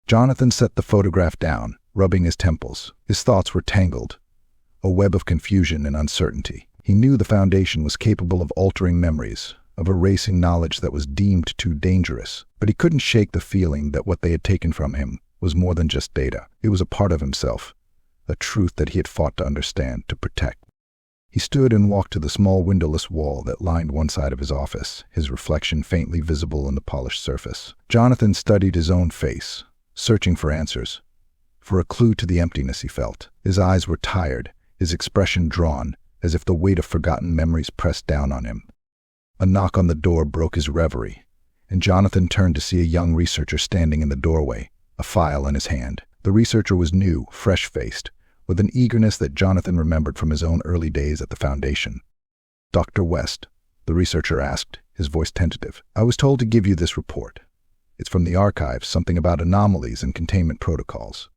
Jonathan set the photograph down, rubbing his temples. His thoughts were tangled, a web of confusion and uncertainty. He knew the Foundation was capable of altering memories, of erasing knowledge that was deemed too dangerous, but he couldn't shake the feeling that what they had taken from him was more than just data. It was a part of himself, a truth that he had fought to understand, to protect. He stood and walked to the small windowless wall that lined one side of his office, his reflection faintly visible on the polished surface. Jonathan studied his own face, searching for answers, for a clue to the emptiness he felt. His eyes were tired, his expression drawn, as if the weight of forgotten memories pressed down on him. A knock on the door broke his reverie, and Jonathan turned to see a young researcher standing in the doorway, a file in his hand. The researcher was new, fresh-faced, with an eagerness that Jonathan remembered from his own early days at the Foundation. "Dr. West," the researcher asked, his voice tentative, "I was told to give you this report. It's from the archives, something about anomalies and containment protocols."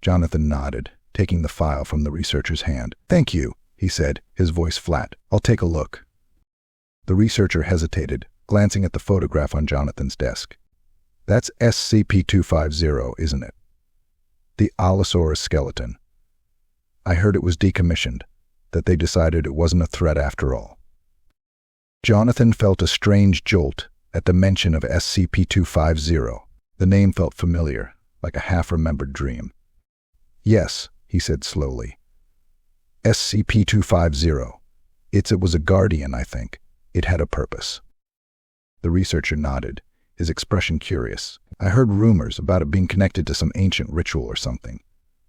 Jonathan nodded, taking the file from the researcher's hand. "Thank you," he said, his voice flat. "I'll take a look." The researcher hesitated, glancing at the photograph on Jonathan's desk. "That's SCP-250, isn't it? The Allosaurus skeleton. I heard it was decommissioned, that they decided it wasn't a threat after all." Jonathan felt a strange jolt at the mention of SCP-250. The name felt familiar, like a half-remembered dream. "Yes," he said slowly. "SCP-250. It was a guardian, I think. It had a purpose." The researcher nodded, his expression curious. "I heard rumors about it being connected to some ancient ritual or something,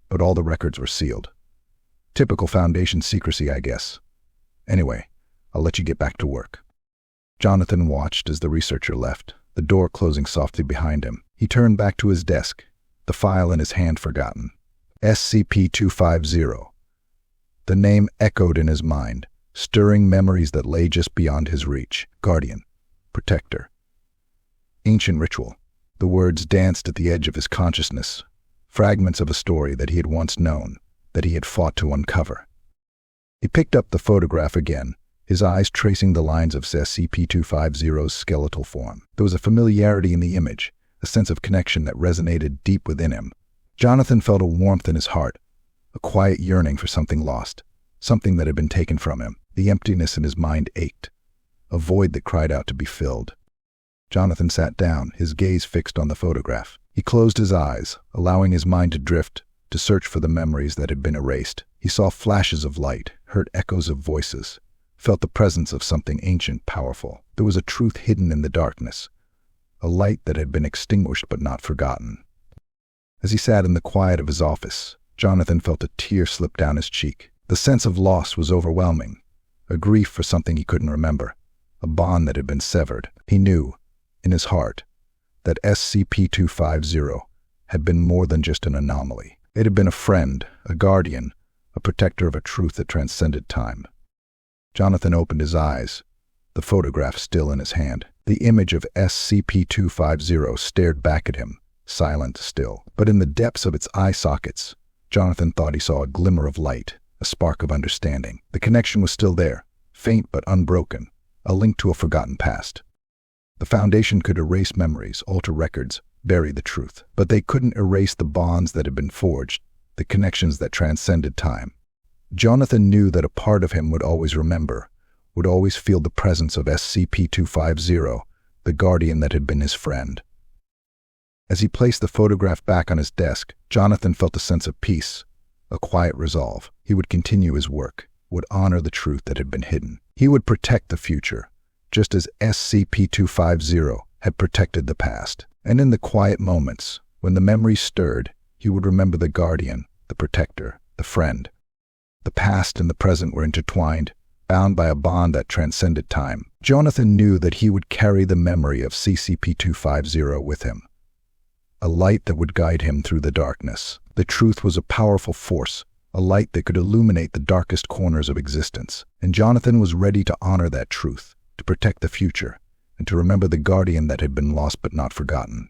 but all the records were sealed. Typical Foundation secrecy, I guess. Anyway, I'll let you get back to work." Jonathan watched as the researcher left, the door closing softly behind him. He turned back to his desk, the file in his hand forgotten. SCP-250. The name echoed in his mind, stirring memories that lay just beyond his reach. Guardian. Protector. Ancient ritual. The words danced at the edge of his consciousness, fragments of a story that he had once known, that he had fought to uncover. He picked up the photograph again, his eyes tracing the lines of SCP-250's skeletal form. There was a familiarity in the image, a sense of connection that resonated deep within him. Jonathan felt a warmth in his heart, a quiet yearning for something lost, something that had been taken from him. The emptiness in his mind ached, a void that cried out to be filled. Jonathan sat down, his gaze fixed on the photograph. He closed his eyes, allowing his mind to drift, to search for the memories that had been erased. He saw flashes of light, heard echoes of voices, felt the presence of something ancient, powerful. There was a truth hidden in the darkness, a light that had been extinguished but not forgotten. As he sat in the quiet of his office, Jonathan felt a tear slip down his cheek. The sense of loss was overwhelming, a grief for something he couldn't remember, a bond that had been severed. He knew, in his heart, that SCP-250 had been more than just an anomaly. It had been a friend, a guardian, a protector of a truth that transcended time. Jonathan opened his eyes, the photograph still in his hand. The image of SCP-250 stared back at him, silent still. But in the depths of its eye sockets, Jonathan thought he saw a glimmer of light, a spark of understanding. The connection was still there, faint but unbroken, a link to a forgotten past. The Foundation could erase memories, alter records, bury the truth, but they couldn't erase the bonds that had been forged, the connections that transcended time. Jonathan knew that a part of him would always remember, would always feel the presence of SCP-250, the guardian that had been his friend. As he placed the photograph back on his desk, Jonathan felt a sense of peace, a quiet resolve. He would continue his work, would honor the truth that had been hidden. He would protect the future, just as SCP-250 had protected the past. And in the quiet moments, when the memories stirred, he would remember the guardian, the protector, the friend. The past and the present were intertwined, bound by a bond that transcended time. Jonathan knew that he would carry the memory of SCP-250 with him, a light that would guide him through the darkness. The truth was a powerful force, a light that could illuminate the darkest corners of existence. And Jonathan was ready to honor that truth, to protect the future, and to remember the guardian that had been lost but not forgotten.